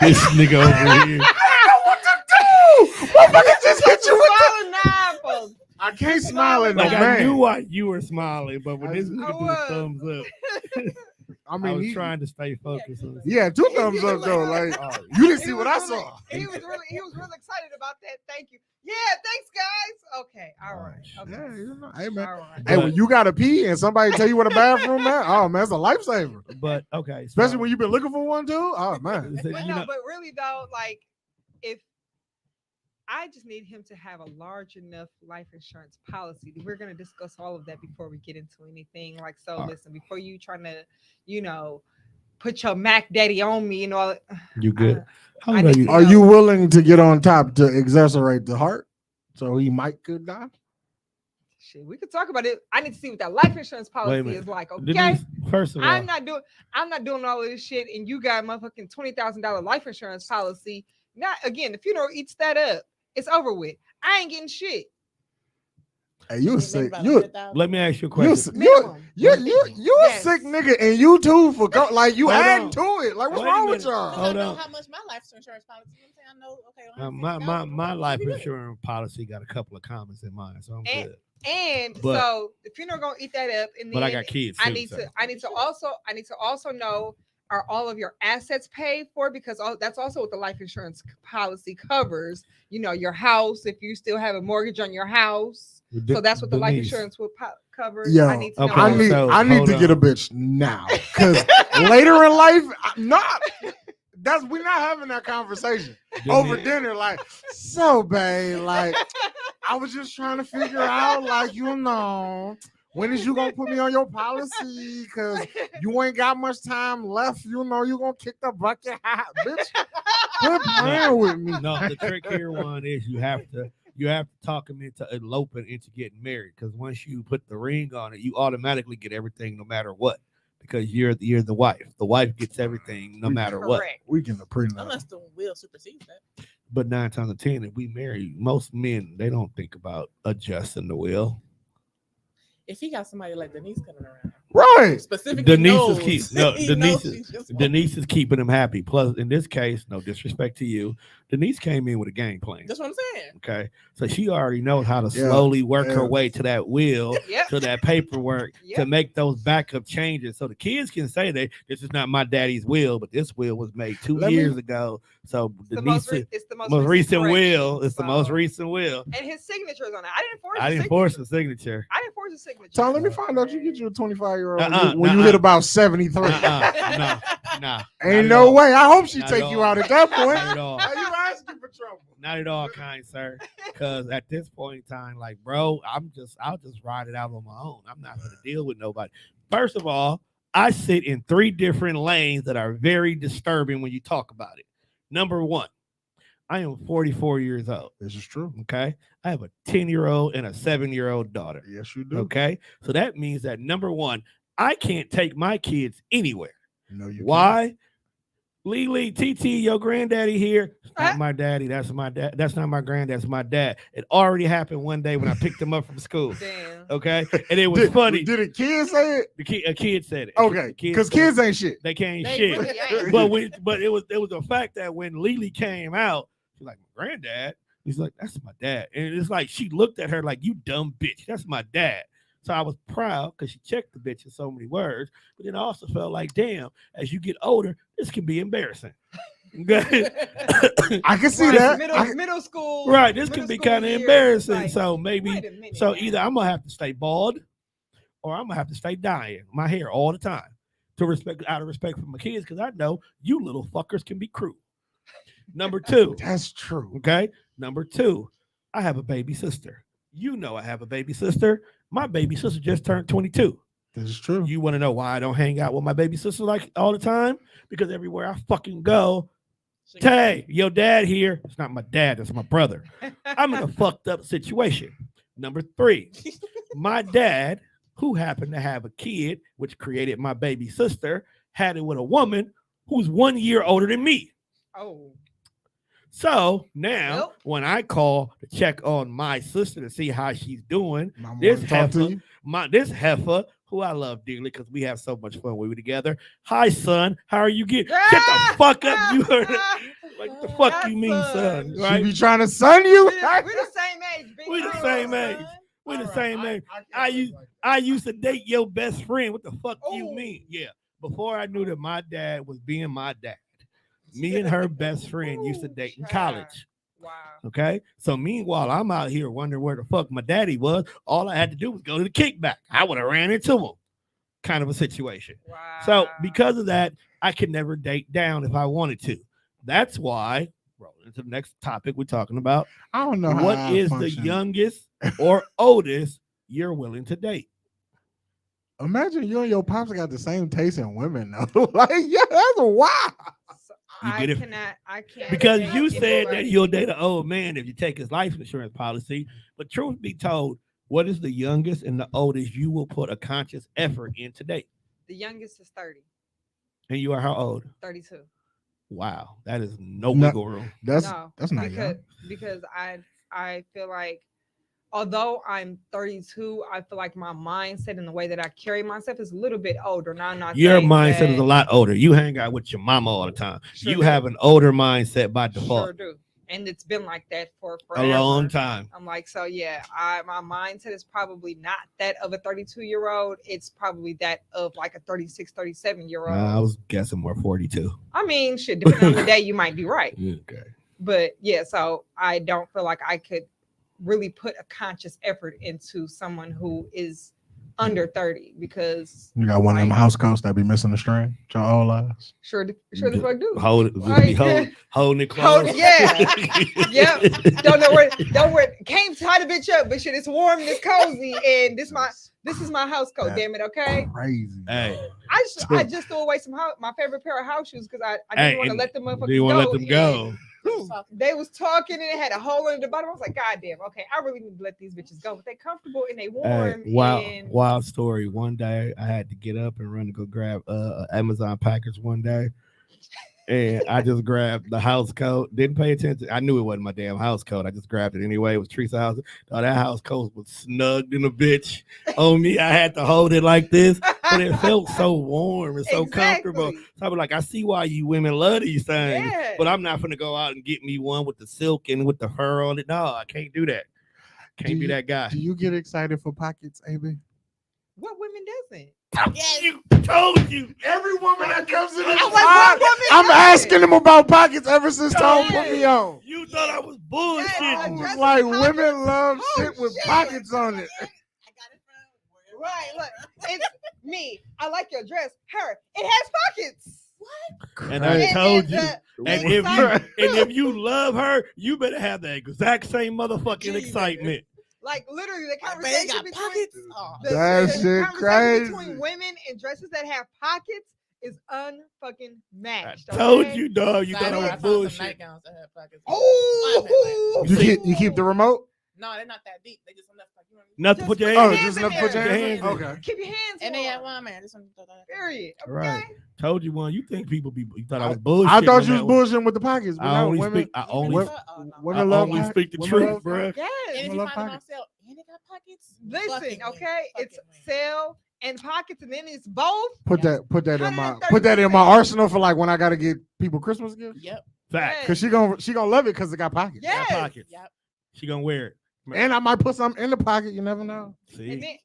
this nigga over here. What to do? Motherfucker just hit you with Smiling now, folks. I can't smile at no Like I man. knew why you were smiling, but when this I nigga do the was. thumbs up, I I mean, was he, trying to stay focused on this. yeah, two thumbs up though. Like you didn't see He what was I really- saw. He was really excited about that. Thank you. Yeah, thanks, guys. Okay, all right. Okay. Yeah, you know, hey man. All right. Hey, when you gotta pee and somebody tell you what a bathroom at, oh man, it's a lifesaver. But okay, Especially when you've been looking for one too. Oh man. so, But you no, know, but really though, like if I just need him to have a large enough life insurance policy. We're gonna discuss all of that before we get into anything. Like, so All right. listen, before you trying to, put your Mac Daddy on me and all. you good? How I old are need you? to- Are you willing to get on top to exacerbate the heart so he might could die? Shit, we could talk about it. I need to see what that life insurance policy minute. is like. Okay. Denise, first of all, I'm not doing all of this shit, and you got a motherfucking $20,000 life insurance policy. Not again, the funeral eats that up. It's over with. I ain't getting shit. Hey, you a Maybe sick. about You 100,000. let me ask you a you question. Minimum. you a Yes. sick nigga, and you too for like you Hold adding on. to it. Like what's Wait a wrong with minute. y'all? Hold I know on. how much my life insurance policy. You know what I'm saying? I know. Okay. My life insurance. insurance policy got a couple of comments in mind, so I'm And- good. And But- so the funeral gonna eat that up, and then But I got kids. I too, need so. to also know are all of your assets paid for? Because that's also what the life insurance policy covers. You know, your house, if you still have a mortgage on your house. So that's what the life Denise. insurance will cover. Yo, I need to know. Okay, I need so I need hold to get a on. bitch now, because later in life, we're not having that conversation over Denise- dinner. Like, so babe, like I was just trying to figure out, like, when is you gonna put me on your policy? Because you ain't got much time left. You gonna kick the bucket, bitch. Quit playing with me. No, the trick here one is you have to talk them into eloping into getting married, because once you put the ring on it, you automatically get everything no matter what, because you're the wife. The wife gets everything no matter what. Correct. We can prenup. Unless the will supersedes that. But 9 times out of 10, if we marry, most men they don't think about adjusting the will. If he got somebody like Denise coming around, Right. specifically Denise knows, is no he Denise knows is, she's just Denise is keeping him happy. Plus, in this case, no disrespect to you, Denise came in with a game plan. That's what I'm saying. Okay, so she already knows how to Yeah, slowly work her yeah. way to that will, Yep. to that paperwork, to Yep. make those backup changes, so the kids can say that this is not my daddy's will, but this will was made 2 Let me- years ago. So It's the Denise, it's the most recent correction, will, it's the most so- recent will. And his signature is on it. I didn't force. I his didn't force signature. the signature. I didn't force his signature. Tom, let me find out you get you a 25-year-old Uh-uh, when you nuh-uh. hit about 73. No, nah, Ain't not no at all. way. I hope she Not take at you all. out at that point. Not at all. How you asking for trouble? Not at all, kind sir. Because at this point in time, like, bro, I'll just ride it out on my own. I'm not gonna deal with nobody. First of all, I sit in 3 different lanes that are very disturbing when you talk about it. Number 1, I am 44 years old. This is true. Okay, I have a 10-year-old and a 7-year-old daughter. Yes, you do. Okay, so that means that number 1, I can't take my kids anywhere. No, you Why? Lily, TT, your granddaddy here. It's Huh? not my daddy. That's my dad. That's not my granddad. That's my dad. It already happened one day when I picked him up from school. Damn. Okay, and it was Did, funny. Did a kid say it? A kid said it. Okay, The kid because said kids ain't shit. they can't They shit. really ain't. But it was a fact that when Lily came out, she's like, my granddad. He's like, that's my dad. And it's like she looked at her like, you dumb bitch. That's my dad. So I was proud because she checked the bitch in so many words. But then I also felt like, damn, as you get older, this can be embarrassing. Okay? I can see Right, that. Middle school. Right, this middle can be school kind of years, embarrassing. like, So maybe, wait a minute so now. either I'm gonna have to stay bald, or I'm gonna have to stay dyeing my hair all the time out of respect for my kids, because I know you little fuckers can be cruel. Number 2, That's true. okay. Number 2, I have a baby sister. You know I have a baby sister. My baby sister just turned 22. This is true. You want to know why I don't hang out with my baby sister like all the time? Because everywhere I fucking go, hey, your dad here. It's not my dad, it's my brother. I'm in a fucked up situation. Number 3, my dad, who happened to have a kid, which created my baby sister, had it with a woman who's 1 year older than me. Oh. So now, Nope. when I call to check on my sister to see how she's doing, Mama this wanna talk to heifer, you? this heifer, who I love dearly because we have so much fun when we're together. Hi, son. How are you getting? Shut the fuck up. You heard it. Like the fuck Yes, you mean, son? son. She Right? be trying to son you? We're the same age. Big We the girl, same age. son. We're the All right, same age. can't I live used like that. I used to date your best friend. What the fuck do you Oh. mean? Yeah. Before I knew that my dad was being my dad, me and her best friend used to date in college. Wow. Okay. So meanwhile, I'm out here wondering where the fuck my daddy was. All I had to do was go to the kickback. I would have ran into him. Kind of a situation. Wow. So because of that, I could never date down if I wanted to. That's why, rolling into the next topic we're talking about, I don't know what how is the youngest or oldest you're willing to date? Imagine you and your pops got the same taste in women though. Like, yeah, that's wild. So You I get it? cannot. I can't. Because date you said that anybody. you'll date an old man if you take his life insurance policy. But truth be told, what is the youngest and the oldest you will put a conscious effort in to date? The youngest is 30, And you are how old? 32. Wow, that is no No. wiggle room. That's No, not because young. because I feel like, although I'm 32, I feel like my mindset and the way that I carry myself is a little bit older. Now I'm not. Your saying mindset that- is a lot older. You hang out with your mama all the time. Sure you do. have an older mindset by default. Sure do. and it's been like that for A forever. long time. I'm like, so yeah, my mindset is probably not that of a 32-year-old. It's probably that of like a 36, 37-year-old. I was guessing more 42. I mean, shit, depending on the day, you might be right. Okay. But yeah, so I don't feel like I could really put a conscious effort into someone who is under 30 because You got one of them like, house coats that be missing the string. Your old eyes. sure the fuck do. Hold it. Like, Holding it close. yeah. Yep. Don't know where can't tie the bitch up, but shit, it's warm and it's cozy, and this is my house coat, That- damn it, okay? Crazy. Hey. I just threw away my favorite pair of house shoes because I didn't want to and let them motherfuckers do you want to let them go? and they was talking and it had a hole in the bottom. I was like, God damn, okay, I really need to let these bitches go, but they comfortable and they warm. Hey, and wild story. One day I had to get up and run to go grab Amazon package one day. And I just grabbed the house coat. Didn't pay attention. I knew it wasn't my damn house coat. I just grabbed it anyway. It was Teresa's house. Oh, that house coat was snugged in a bitch on me. I had to hold it like this, but it felt so warm and so comfortable. Exactly. So I was like, I see why you women love these things, Yeah. but I'm not gonna go out and get me one with the silk and with the fur on it. No, I can't do that. Can't be that guy. Do you get excited for pockets, AyeeBee? What women doesn't? Told you. Every woman that comes in this I'm like, what woman I'm doesn't? asking them about pockets ever since Tom Yeah. put me on. You thought I was bullshit. Yeah, I dress was with like, pockets? women love Oh, shit with shit. pockets on it. Right, look, it's me. I like your dress. Her, it has pockets. And I told you. the- And the if you love her, you better have the exact same motherfucking Jesus. excitement. like literally the They conversation got between pockets. Oh. That the shit conversation crazy. between women and dresses that have pockets is unfucking I matched. told okay? you, dog. You thought I I was found some bullshit. nightgowns that had pockets. Oh, You keep the remote? No, they're not that deep. They just enough. Like, you know what I mean? Nothing to put your Just put hands. your Just enough to put your in hands in? there. Okay. keep your hands And they warm. had one man. This one. Period. Okay. Right. Told you one. You think people be? You thought I was I bullshit. thought you was bullshitting with the pockets, but I no, only women, speak. I only. Women- Oh, no. women I love only pockets. speak the Women truth, love bruh. And Yes. if I you love find them on pockets. sale and they got pockets, Listen, fucking win. okay, it's Fucking win. sale and pockets, and then it's both. Put Yeah. that in my arsenal for like when I gotta get people Christmas gifts. Yep. Fact. Cause she gonna love it because it got pockets. Yeah. Got Yes. pockets. Yep. She gonna wear it. And I might put something in the pocket. You never know. See. And then,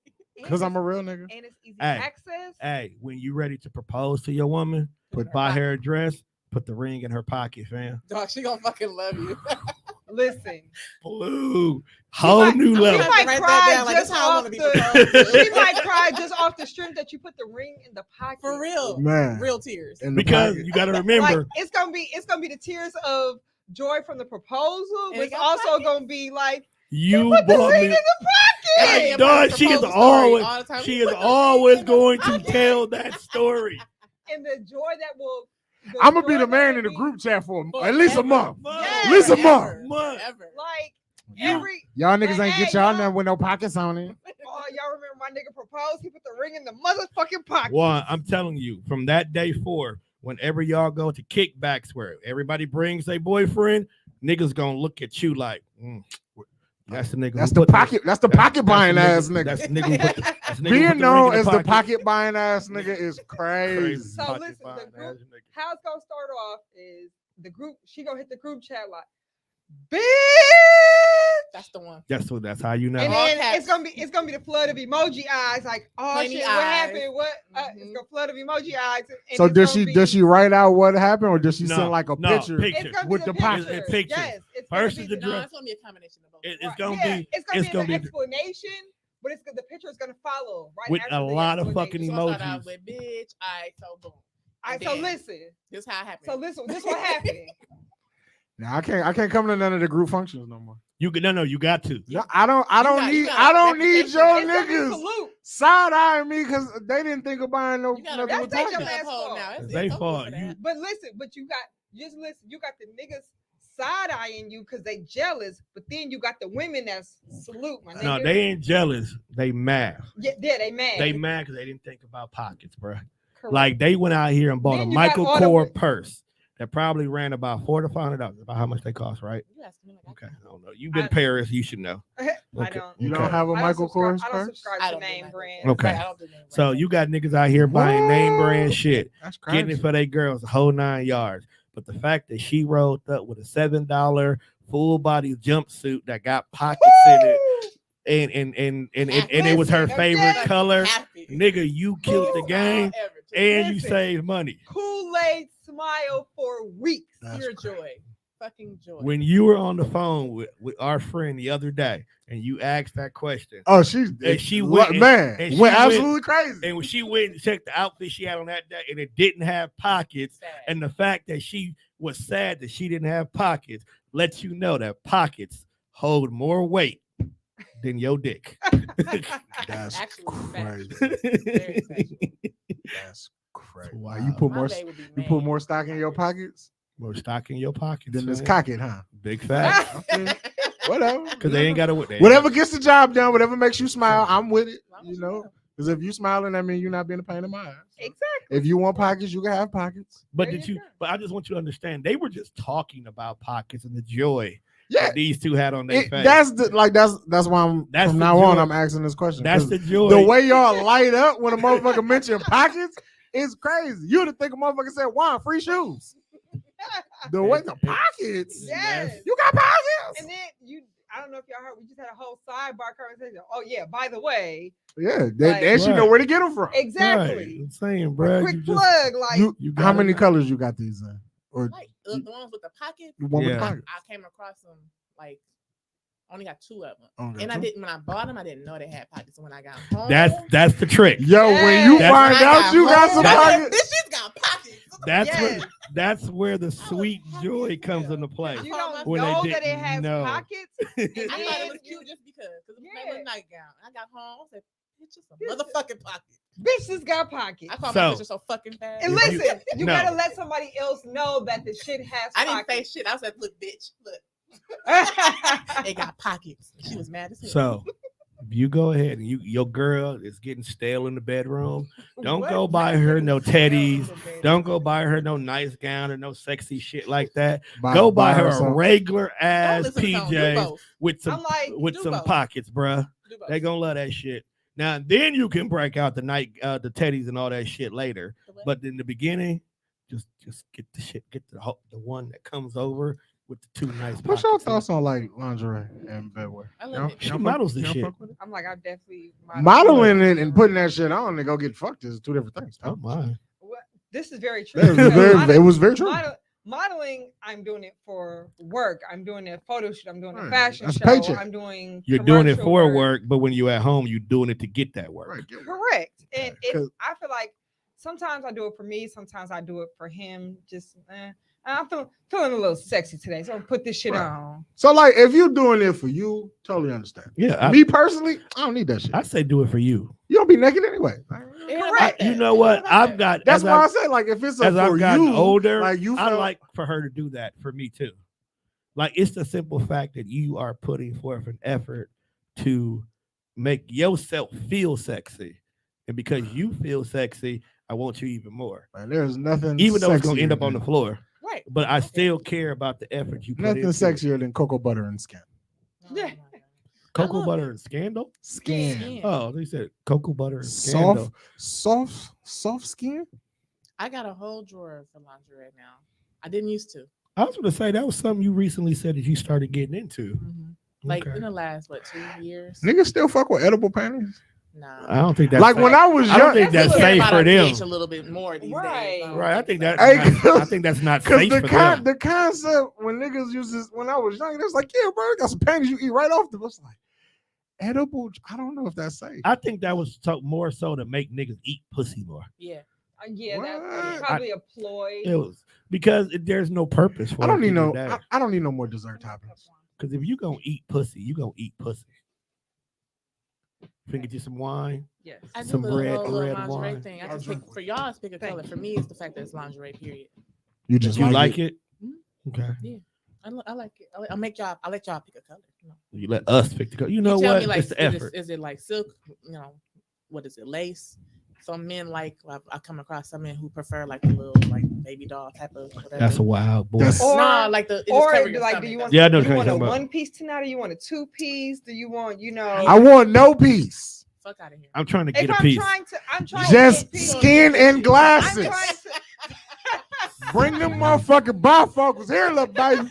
Cause I'm a real nigga. and it's easy Hey. access. Hey, when you ready to propose to your woman, buy her a dress, put the ring in her pocket, fam. Dog, she gonna fucking love you. Listen, Blue, whole might- new she level. might Write that cry down, like, just that's how I off wanna be the. proposed to. She might cry just off the strength that you put the ring in the pocket. For real. Man. Real tears. In the Because pocket. you got to Like remember, it's gonna be the tears of joy from the proposal, And but it it's got also pockets. gonna be like you put the bought ring me. in the pocket. Hey, Yeah, dog, but she is proposal story always all the time. she You is put the ring always in the going to pocket. tell that story. And the joy that will. I'm gonna be joy the that man will in the be, group chat for at least a Forever. month. Yes. At least a month. Forever. Like You- every. Y'all niggas But ain't get hey, y'all y'all- nothing with no pockets on it. Oh, y'all remember my nigga proposed? He put the ring in the motherfucking pocket. One, I'm telling you, from that day forward, whenever y'all go to kickbacks where everybody brings their boyfriend, niggas gonna look at you like, that's the nigga. That's who the put pocket. That's the pocket buying ass nigga. That's the nigga. Who put the, that's the nigga who put Being the ring known in as the pocket buying ass nigga is crazy. So Pocket listen, the buying group- ass nigga. How it's gonna start off is the group. She gonna hit the group chat like, bitch. That's the one. That's how you know. And All then caps. it's gonna be the flood of emoji eyes, like, oh Plenty shit, what eyes. happened? What? It's Mhm. gonna flood of emoji eyes. And So it's does gonna she be- does she write out what happened or does she No, send like a no, picture? picture. It's gonna with be the pocket? picture. It's pictures. Yes, it's First gonna is be the No, dress. it's gonna be a combination of both. It's Right, gonna yeah, be it's gonna it's be gonna an be explanation, but the picture is gonna follow right With after a the lot of explanation. fucking It's gonna start emojis. out with bitch. Alright, so boom. All right, And so then listen, This how it happened. so listen, this what happened. Nah, I can't come to none of the group functions no more. you can no, you got to. No, I don't you need got I a don't need reputation. your It's gonna be niggas salute. side eyeing me because they didn't think of buying no You gotta nothing with That's pockets. your ass fault. now. It's they over fault. for You- that. But listen, you got the niggas side eyeing you because they jealous, but then you got the women that's salute, my nigga. No, they ain't jealous. They mad. yeah, they mad. They mad because they didn't think about pockets, bro. Correct. Like they went out here and bought Then a you got Michael all the Kors wo- purse that probably ran about $400 to $500. About how much they cost, right? You asking me like Okay, I don't know. You've been I- to Paris, you should know. I Okay. don't. You Okay. don't have a I don't Michael subscribe- Kors I don't purse? subscribe I to don't do name Michael brand. Kors. Okay. I don't do name So brand. you got niggas out here buying name brand What? shit, That's crazy. getting it for their girls, the whole 9 yards. But the fact that she rolled up with a $7 full body jumpsuit that got pockets in it, and it was her Listen, favorite okay. color. Happy. Nigga, you killed the game and you Listen. saved money. Kool-Aid smile for weeks. That's Pure crazy. joy. Fucking joy. When you were on the phone with our friend the other day and you asked that question, Oh, she's And she went- man and she went went- absolutely crazy. and when she went and checked the outfit she had on that day and it didn't have pockets, Sad. and the fact that she was sad that she didn't have pockets lets you know that pockets hold more weight than your dick. That's Actually, crazy. Very special. That's crazy. Wow. Wow, you put My more bae would be you mad. put more stock in your pockets More stock in your pockets. than this man. cocket, huh? Big fact. Okay. Whatever. Because they ain't got to. Whatever gets the job done, whatever makes you smile, I'm with it. Long as You you know, know. because if you smiling, that means you're not being a pain in my ass. Exactly. If you want pockets, you can have pockets. But There did you you? go. But I just want you to understand. They were just talking about pockets and the joy Yeah, that these two had on their face. that's the that's why I'm That's from the now on joy. I'm asking this question. That's 'Cause the joy. the way y'all light up when a motherfucker mention pockets is crazy. You'd think a motherfucker said, "Wow, free shoes." The way the pockets, Yes. you got pockets. And then I don't know if y'all heard, we just had a whole sidebar conversation. Oh yeah, by the way, Yeah, they should know Right. where to get them from. exactly. Right. I'm saying, bro. Quick plug, like you How gotta many know. colors you got these in? Or Like the ones with the pockets. you want with Yeah. pockets? I came across them like only got 2 of them, Only got and I two? didn't. When I bought them, I didn't know they had pockets. And when I got home, That's the trick. Yo, when you Yes. find when I out you got home, some I said, pockets, this shit's got pockets. That's Yes. that's where the sweet happy joy as comes hell. into play. you don't When they know that it didn't has know. pockets. I thought it then was cute just because it was Yeah. a nightgown. I got home, I said, it's just a This- motherfucking pocket. Bitch just got pockets. I call So- my picture so fucking fast. And If you- listen, you No. gotta let somebody else know that the shit has I didn't say pockets. shit. I said, look, bitch, look, it got pockets. She was mad as hell. So if you go ahead and your girl is getting stale in the bedroom, don't What? go buy her no teddies. Baby. Don't go buy her no nice gown or no sexy shit like that. buy- Go buy her a some- regular Don't ass listen to Tone. Do PJs both. with some I'm like, do some both. pockets, bruh. Do both. They gonna love that shit. Now then you can break out the the teddies and all that shit later. But in the beginning, just get the shit, get the one that comes over with the 2 nice What's your pockets in it. thoughts on like lingerie and bedwear? I love it. She models this shit. I'm like, I definitely Modeling it and putting that shit on and go get fucked is 2 different things. Oh my. What? This is very true. That was because very, it was very true. Modeling, I'm doing it for work. I'm doing a photo shoot. I'm doing a Right, fashion that's show. paycheck. I'm doing. You're doing it commercial for work, but when you're at home, you're doing it to get that work. Right, get- Correct. And Yeah, 'cause- I feel like sometimes I do it for me. Sometimes I do it for him. Just I'm feeling a little sexy today, so I'm gonna put this shit Right. on. So like, if you're doing it for you, totally understand. Yeah, Me personally, I don't need that shit. I say do it for you. You don't be naked anyway. It ain't Correct. about that. You know It what? ain't about I've that. got That's as why I I, say like, if it's as for I've gotten you, older, like you I felt, like for her to do that for me too. Like it's the simple fact that you are putting forth an effort to make yourself feel sexy, and because you feel sexy, I want you even more. man, there's nothing. Even though it's gonna end sexier up on the than- floor, Right. but I still care about the effort you put Nothing into it. sexier than cocoa butter and skin. Oh Yeah. my God. Cocoa love butter and scandal. Skin. Skin. Oh, they said cocoa butter and scandal. Soft skin. I got a whole drawer for lingerie now. I didn't used to. I was gonna say that was something you recently said that you started getting into. Like Okay. in the last 2 years? Niggas still fuck with edible panties. Nah. I don't think that's Like safe. when I was I don't young, think that's People care safe about for our them. pH a little bit more these Right. days. I don't Right, I think think so. that Hey, I think that's not because safe the for them. the concept when niggas used this when I was young, it was like, yeah, bro, got some panties you eat right off them. It's like edible. I don't know if that's safe. I think that was more so to make niggas eat pussy more. Yeah. Yeah, that's What? probably a ploy. It was because there's no purpose for I don't it need no. that. I don't need no more dessert toppings. Because if you gonna eat pussy, you gonna eat pussy. Finna get you some wine. Yes. I do Some the red- whole little red lingerie wine. thing. I I'll just drink pick with for you. y'all. It's pick a Thank color. you. For me, it's the fact that it's lingerie. Period. You just You like it? Mhm. Okay. I like it. I'll make y'all. I let y'all pick a color. You know. You let us pick the color. You know You tell what? me, like, It's the effort. is it like silk? You know, what is it? Lace. Some men like. I come across some men who prefer like a little like baby doll type of whatever. That's a wild boy. That's- Or- nah, like the. It just Or cover your like, stomach. do you want? Yeah, I know you what want you're a talking about. 1-piece tonight, or you want a 2-piece? Do you want, I want no piece. Fuck out of here. I'm trying to If get a I'm piece. I'm trying Just to get peace. skin and I'm glasses. trying to. Bring them motherfucking bifocals here, little baby.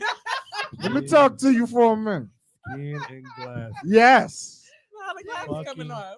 Let me talk to you for a minute. Skin and glass. Yes. Wow, the glass is coming Fucking- off.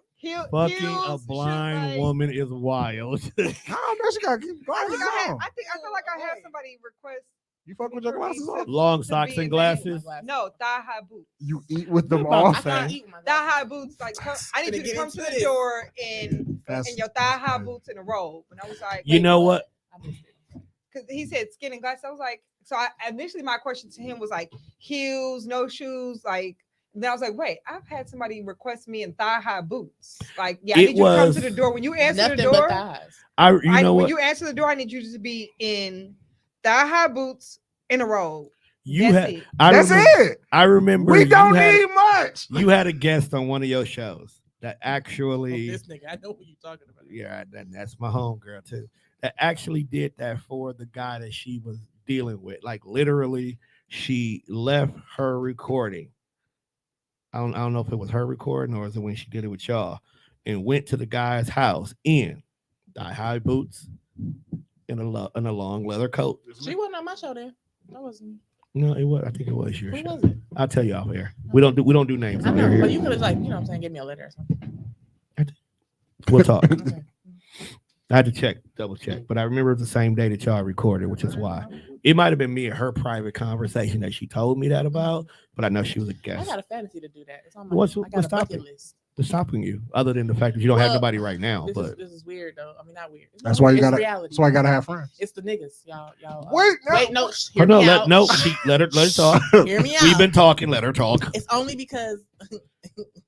Fucking a Heels, blind shit, like- woman is wild. I don't know. She gotta keep I glasses think I on. feel like I had somebody request. You fuck with your for me glasses to- on? Long to socks be and in glasses. No, thigh high boots. You eat with them You're about off. I can't man. eat with my Thigh glasses high on. boots. Like I Finna need you to get come into to the this. door in That's your thigh high crazy. boots in a robe. And I was like, You know what? I missed it. because he said skin and glass. I was like, so I initially my question to him was like heels, no shoes, like. And then I was like, wait, I've had somebody request me in thigh high boots. Like, yeah, I It need you to come was- to the door when you answer Nothing the but door. thighs. You know when what? you answer the door, I need you to be in thigh high boots in a robe. You That's had. it. That's it. I remember. We don't you had, need much. You had a guest on one of your shows that Oh, actually. this nigga, I know what you're talking about. Yeah, that's my homegirl too. That actually did that for the guy that she was dealing with. Like literally, she left her recording. I don't know if it was her recording or is it when she did it with y'all, and went to the guy's house in thigh high boots and a long leather coat. She wasn't on my show then. That wasn't. No, it was. I think it was your Who show. was it? I'll tell you off air. We don't do names I on know, air. but Here. you could have like, you know what I'm saying, give me a letter or something. We'll talk. Okay. I had to double check, but I remember it was the same day that y'all recorded, which is why it might have been me and her private conversation that she told me that about. But I know she was a I guest. got a fantasy to do that. It's on my What's I got what's a bucket stopping? list. What's stopping you, other than the fact that you don't have Well, nobody right now? But This is weird though. I mean, not weird. It's That's not why weird. you It's gotta. reality. That's why you gotta have friends. It's the niggas, y'all. Wait, no. wait, no. oh, Hear no, me out. let her talk. Hear me out. We've been talking. Let her talk. It's only because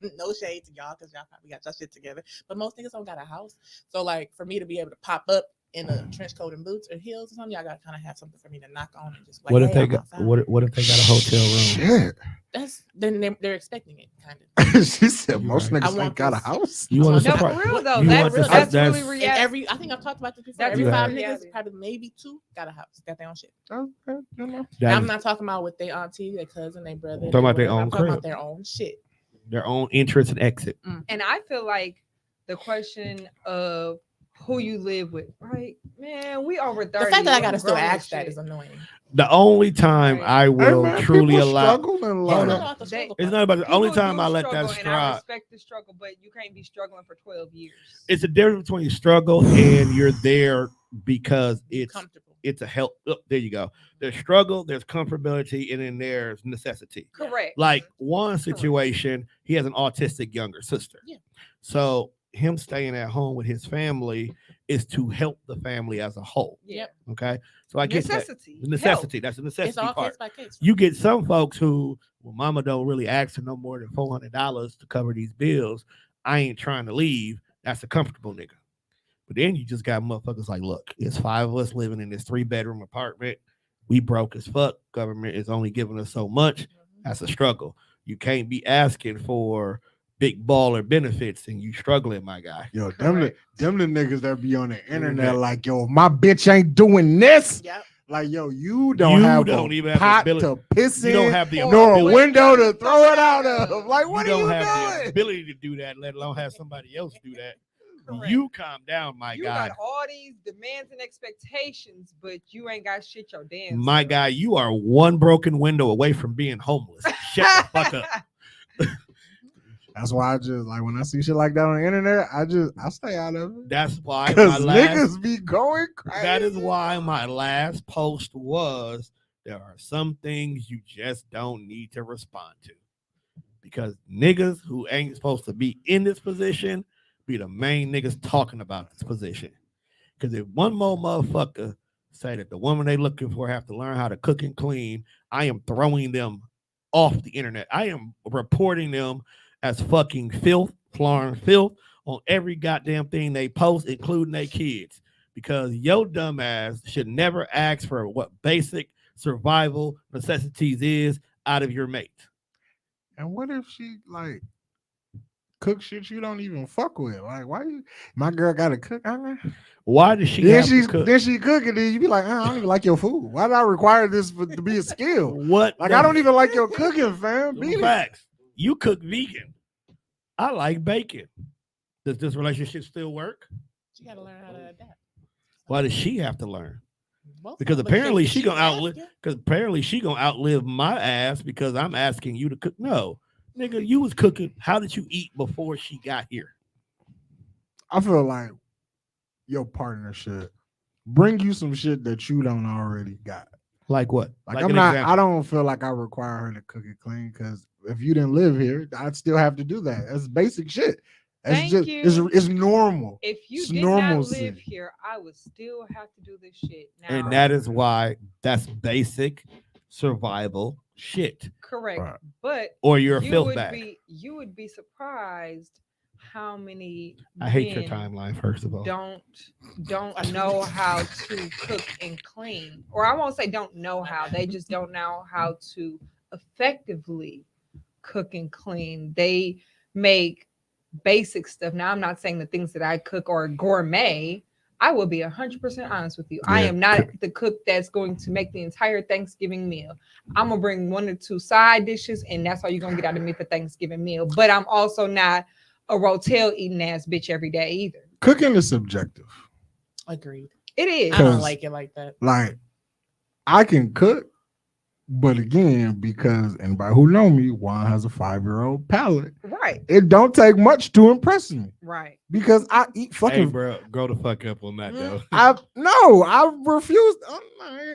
no shade to y'all because y'all probably got your shit together. But most niggas don't got a house. So like for me to be able to pop up in a trench coat and boots or heels or something, y'all gotta kind of have something for me to knock on and just like, What if hey, they I'm got outside. what if they got a hotel room? Shit. That's then they're expecting it kind of. She said You most right. I niggas want ain't got a this. house. You want to No, surprise? for real though. You want That's to- that's that's- really And reality. I think I've talked about this before. That's Every Yeah. 5 reality. niggas, probably maybe 2 got a house, got their own shit. Okay, you know. That I'm is not talking about with their auntie, their cousin, their brother. Talking about their whatever. own I'm talking crib. about their own shit. their own entrance and exit. And I feel like the question of who you live with, right? Man, we over 30. The fact that I I'm gotta still grown and ask that shit. is annoying. The only time Right. I Hey, will man, truly people allow. struggle in Hold It's on. not life. about the They- struggle It's part. not about the only People time do I let that struggle, and I stride. respect the struggle, but you can't be struggling for 12 years. It's a difference between struggle and you're there because it's comfortable. it's a help. Oh, there you go. There's struggle, there's comfortability, and then there's necessity. Correct. Like one situation, he has an autistic younger sister. Yeah. So him staying at home with his family is to help the family as a whole. Yeah. Okay. So I get that. Necessity. The necessity. That's the It's necessity all part. case by case. You get some folks who, well, mama don't really ask for no more than $400 to cover these bills. I ain't trying to leave. That's a comfortable nigga. But then you just got motherfuckers like, look, it's 5 of us living in this 3-bedroom apartment. We broke as fuck. Government is only giving us so much. That's a struggle. You can't be asking for big baller benefits and you struggling, my guy. Yo, Correct. them the niggas that be on the internet Internet. like, yo, my bitch ain't doing this. Yep. Like, yo, you don't have don't a even have the pot ability- to piss You in, don't have the nor a ability. window to throw it out of. Like, You what are don't you have the doing? ability to do that, let alone have somebody else do that. Correct. You calm down, my You guy. got all these demands and expectations, but you ain't got shit your damn. My self. guy, you are one broken window away from being homeless. Shut the fuck up. That's why I just like when I see shit like that on the internet, I stay out of it. That's why my Because last. niggas be going crazy. That is why my last post was: there are some things you just don't need to respond to, because niggas who ain't supposed to be in this position be the main niggas talking about this position. Because if one more motherfucker say that the woman they looking for have to learn how to cook and clean, I am throwing them off the internet. I am reporting them as fucking filth, flaring filth on every goddamn thing they post, including their kids. Because your dumb ass should never ask for what basic survival necessities is out of your mate. And what if she like cook shit you don't even fuck with? Like, why you? My girl got to cook. Why does she Then have she's to cook? then she cooking. Then you be like, I don't even like your food. Why do I require this to be a skill? What? Like, the I don't even like your cooking, fam. Beat it. facts. You cook vegan. I like bacon. Does this relationship still work? You gotta learn how to adapt. Why does she have to learn? Both Because of them, apparently did she gonna outlive. ask you? Because apparently she gonna outlive my ass because I'm asking you to cook. No, nigga, you was cooking. How did you eat before she got here? I feel like your partner should bring you some shit that you don't already got. Like what? Like, an I example. don't feel like I require her to cook it clean because if you didn't live here, I'd still have to do that. That's basic shit. That's Thank just you. it's normal. If you It's did not normalcy. live here, I would still have to do this shit. Now, And that is why that's basic survival shit. correct. Right. But Or you're a you filth would bag. you would be surprised how many I hate your men timeline, first of all. don't know how to cook and clean. Or I won't say don't know how. They just don't know how to effectively cook and clean. They make basic stuff. Now, I'm not saying the things that I cook are gourmet. I will be 100% honest with you. I Yeah. am not the cook that's going to make the entire Thanksgiving meal. I'm gonna bring 1 or 2 side dishes, and that's all you're gonna get out of me for Thanksgiving meal. But I'm also not a rotel eating ass bitch every day either. Cooking is subjective. Agreed. It is. I don't 'Cause- like it like that. Like, I can cook, but again, because anybody who know me, Juan has a 5-year-old palate. Right. It don't take much to impress me Right. because I eat Hey, fucking. bro, grow the fuck up on that, though. I refuse.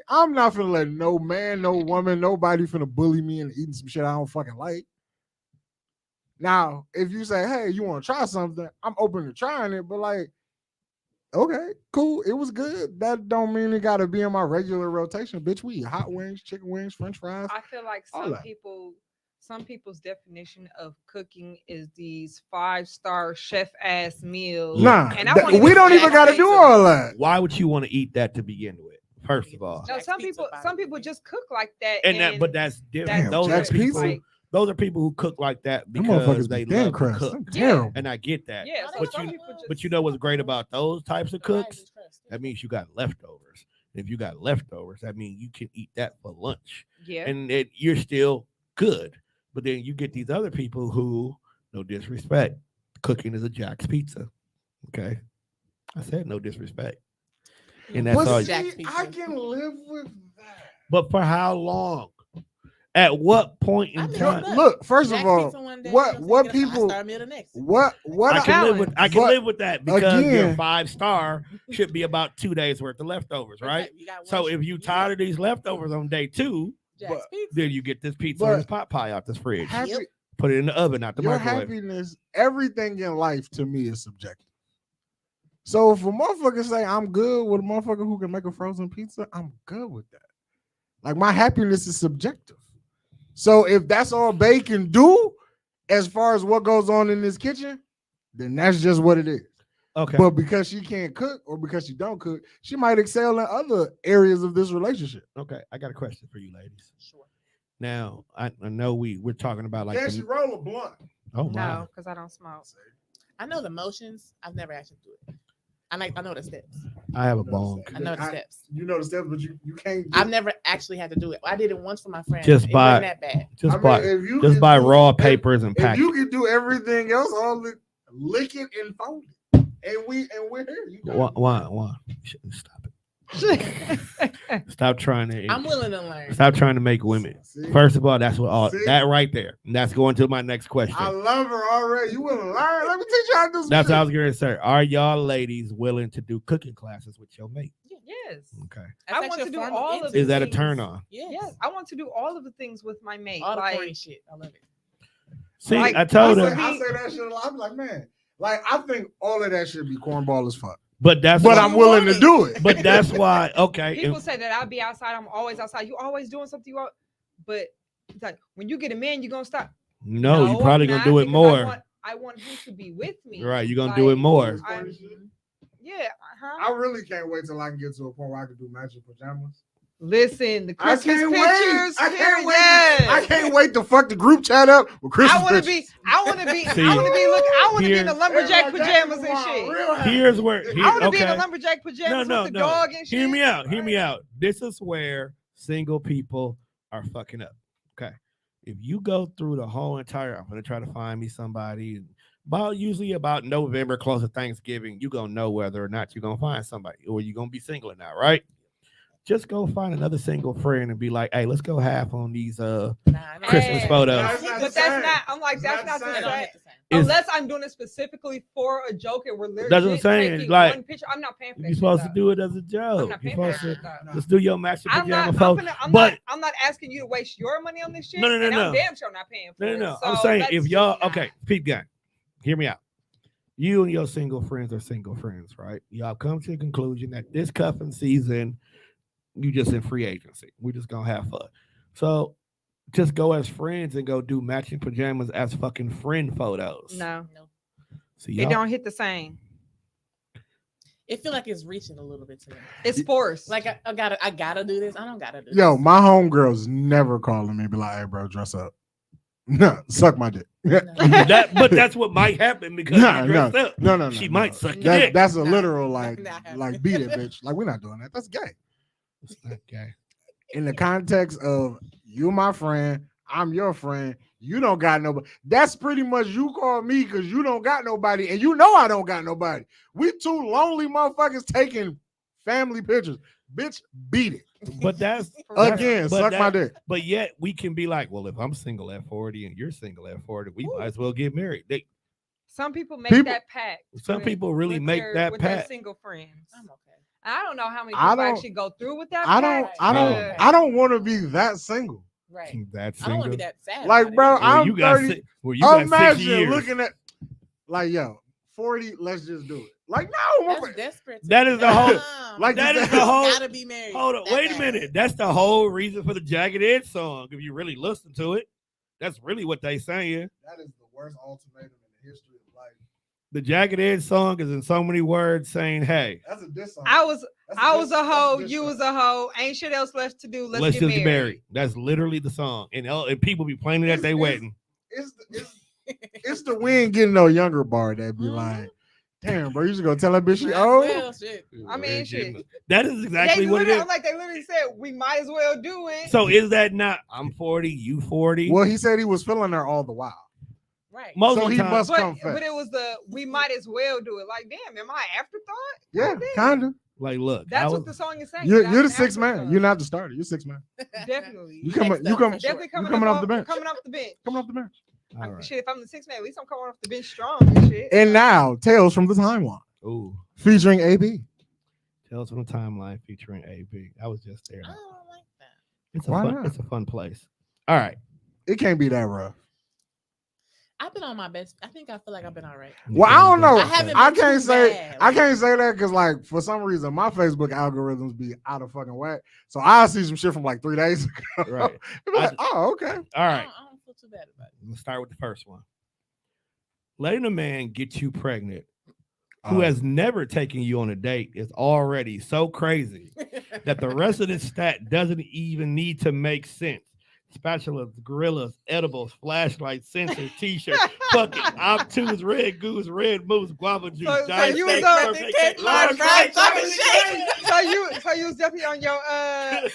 I'm not finna let no man, no woman, nobody finna bully me and eating some shit I don't fucking like. Now, if you say, hey, you want to try something, I'm open to trying it, but like, okay, cool, it was good. That don't mean it gotta be in my regular rotation. Bitch, we eat hot wings, chicken wings, french fries. I feel like all that. some people's definition of cooking is these 5-star chef ass meals. Nah, and I wanna we get don't even Jack gotta do pizza. all that. Why would you want to eat that to begin with? First of all, No, Jack's some Pizza, people by some the people way. just cook like that. and that, but that's different. that's Those Jack's are people. Pizza. like, Those are people who cook like that Them because motherfuckers they be thin love to crust. cook. Them Yeah. terrible. And I get that. yeah. So But some you- people just But you know what's great about those types of The rise cooks? is crust. That means you got leftovers. If you got leftovers, that means you can eat that for lunch, yeah. and you're still good. But then you get these other people who, no disrespect, cooking is a Jack's Pizza. Okay, I said no disrespect, and that's But all. see, Jack's Pizza. I can live with that. But for how long? At what point in I mean, time? look, First Jack's of all, Pizza one day, what you know what what I'm saying, get a people 5-star meal the next. what I can live with. I can but live with that because your again- 5-star should be about 2 days worth of leftovers, right? Okay, you got So one- if you tired of these leftovers on day 2, Jack's but- Pizza. then you get this pizza But- or this pot pie out this fridge. happy, Yep. Put it in the oven, not the your microwave. happiness, everything in life to me is subjective. So if a motherfucker say I'm good with a motherfucker who can make a frozen pizza, I'm good with that. Like my happiness is subjective. So if that's all Bae can do as far as what goes on in this kitchen, then that's just what it is. Okay. But because she can't cook or because she don't cook, she might excel in other areas of this relationship. Okay. I got a question for you, ladies. Sure. Now, I know we're talking about like. Can she roll a blunt? Oh my. No, because I don't smoke. I know the motions. I've never actually do it. I know the steps. I have a bong. I know the steps. You know the steps, but you can't. I've never actually had to do it. I did it once for my friend. Just it by- wasn't that bad. Just I mean, buy if you just can buy do- raw if- papers and If pack you it. can do everything else, all it, lick it and fold it, and we're here. You got it. Why? Stop it. Stop trying to. I'm willing to learn. Stop trying to make women. See? First of all, that's what all See? that right there. And that's going to my next question. I love her already. You want to learn? Let me teach you how to do some That's shit. what I was going to say. Are y'all ladies willing to do cooking classes with your mate? Yes. Okay. That's I want actually to do a form all of intimacy. the Is that a things. turn on? Yes. Yes. I want to do all of the things with my mate. All the like, corny shit. I love it. See, Like, I told I her, say that shit a lot. I'm like, man, like I think all of that should be cornball as fuck. but that's But why, I'm willing to do it. but that's why. Okay. people say that I'll be outside. I'm always outside. You always doing something. But it's like when you get a man, you're gonna stop. No, you I'm probably gonna not, do it because more. I want him to be with me. Right, you're gonna do it Like, more. Yeah. I really can't wait till I can get to a point where I can do matching pajamas. Listen, the I Christmas can't wait. pictures. I can't wait. Yes. I can't wait to fuck the group chat up with Christmas I want to pictures. be. I want to be. See, I want to be. Look. I want to be in the here- lumberjack Everybody pajamas got and to shit. go out real happy. Here's where. I want to be in the okay. lumberjack pajamas No, with the no. dog and shit. Hear me out. Hear me out. This is where single people are fucking up. Okay. If you go through the whole entire, I'm gonna try to find me somebody. Usually about November, close to Thanksgiving, you're gonna know whether or not you're gonna find somebody or you're gonna be single now, right? just go find another single friend and be like, hey, let's go half on these Christmas Hey, photos. That's not But the that's same. not. I'm like, It's that's not not the the same. same. It's- Unless I'm doing it specifically for a joke and we're literally That's what I'm saying, taking like, one picture. I'm not paying for that. You're supposed to shit, do it as a though. I'm joke. not You're paying for supposed that. to shit, though. just do your matching I'm pajama not. photo. I'm not asking you to waste your money on this shit. No, no, no, and I'm no. damn sure not paying for it. No. So I'm saying that's if y'all just okay, peep gang, hear me out. You and your single friends are single friends, right? Y'all come to the conclusion that this cuffing season, you just in free agency. We just gonna have fun. So just go as friends and go do matching pajamas as fucking friend photos. No, See, it y'all, don't hit the same. It feel like it's reaching a little bit to me. It's forced. Like I gotta do this. I don't gotta do Yo, this. my homegirls never calling me be like, hey, bro, dress up. No, suck my dick. but that's what might happen because you dressed up. No. She might suck your That, dick. that's a No, literal not like happening. beat it, bitch. Like we're not doing that. That's gay. It's not gay. In the context of you my friend, I'm your friend. You don't got nobody. That's pretty much you call me because you don't got nobody, and you know I don't got nobody. We two lonely motherfuckers taking family pictures. Bitch, beat it. But that's Again, but suck my that- dick. But yet we can be like, well, if I'm single at 40 and you're single at 40, we might as well get married. Some people make People- that pact. Some people really make that with their pact. single friends. I'm okay. I don't know how many I people don't- actually go through with that. I don't. pact, I don't. but- I don't want to be that single. Right. That's I don't want single. to be that sad. Like, about bro, it. Well, I'm you got 30. six, well, you got 6 Imagine years. looking at like, yo, 40. Let's just do it. Like, no, That's motherfucker. desperate. to That me. is the whole- like that this- is the whole- Gotta be married. Hold on, That wait a bad. minute. That's the whole reason for the Jagged Edge song. If you really listen to it, that's really what they saying. That is the worst ultimatum in the history of life. The Jagged Edge song is in so many words saying, "Hey, That's a diss song. I was That's I was diss- a that's hoe, diss you song. was a hoe. Ain't shit else left to do. Let's let's get just married. get married." That's literally the song, and people be playing it at their It's- wedding. It's the we ain't getting no younger bar that be Mhm. like, damn, bro, you just gonna tell that bitch she Might as old? well, shit. I mean, shit. That is exactly They what it literally, is. I'm like, they literally said we might as well do it. So is that not? I'm 40, you 40. Well, he said he was feeling her all the while. Right. Most So of he the time, must but confess. it was the we might as well do it. Like, damn, am I afterthought? Yeah, Damn. kinda. like, look, That's I what was- the song is saying. You're I'm the an sixth man. afterthought. You're not the starter. You're sixth man. Definitely. You come. Next You up, come. for Definitely You coming, coming up off the bench. Coming off the bench. Coming off the bench. all right. Shit, if I'm the sixth man, at least I'm coming off the bench strong and shit. And now, Tales from the Timeline Ooh, featuring AyeBee. Tales from the Timeline featuring AyeBee. I was just there. I don't like that. It's a Why fun. not? It's a fun place. All right. It can't be that rough. I've been on my best. I think I feel like I've been all right. Well, I don't know. I haven't I been can't too say bad. I can't say that because like for some reason my Facebook algorithms be out of fucking whack. So I see some shit from like 3 days ago. Right. It be like, I- oh, okay. All I right. don't feel too bad about Let's start with the first one. Letting a man get you pregnant who Uh, has never taken you on a date is already so crazy it. that the rest of this stat doesn't even need to make sense. Spatulas, gorillas, edibles, flashlights, sensor, t-shirt, fucking obtuse, red goose, red moose, guava juice, So giant you steak, was on- birthday Cake, cake, large fries, chocolate shake. So you was definitely on your I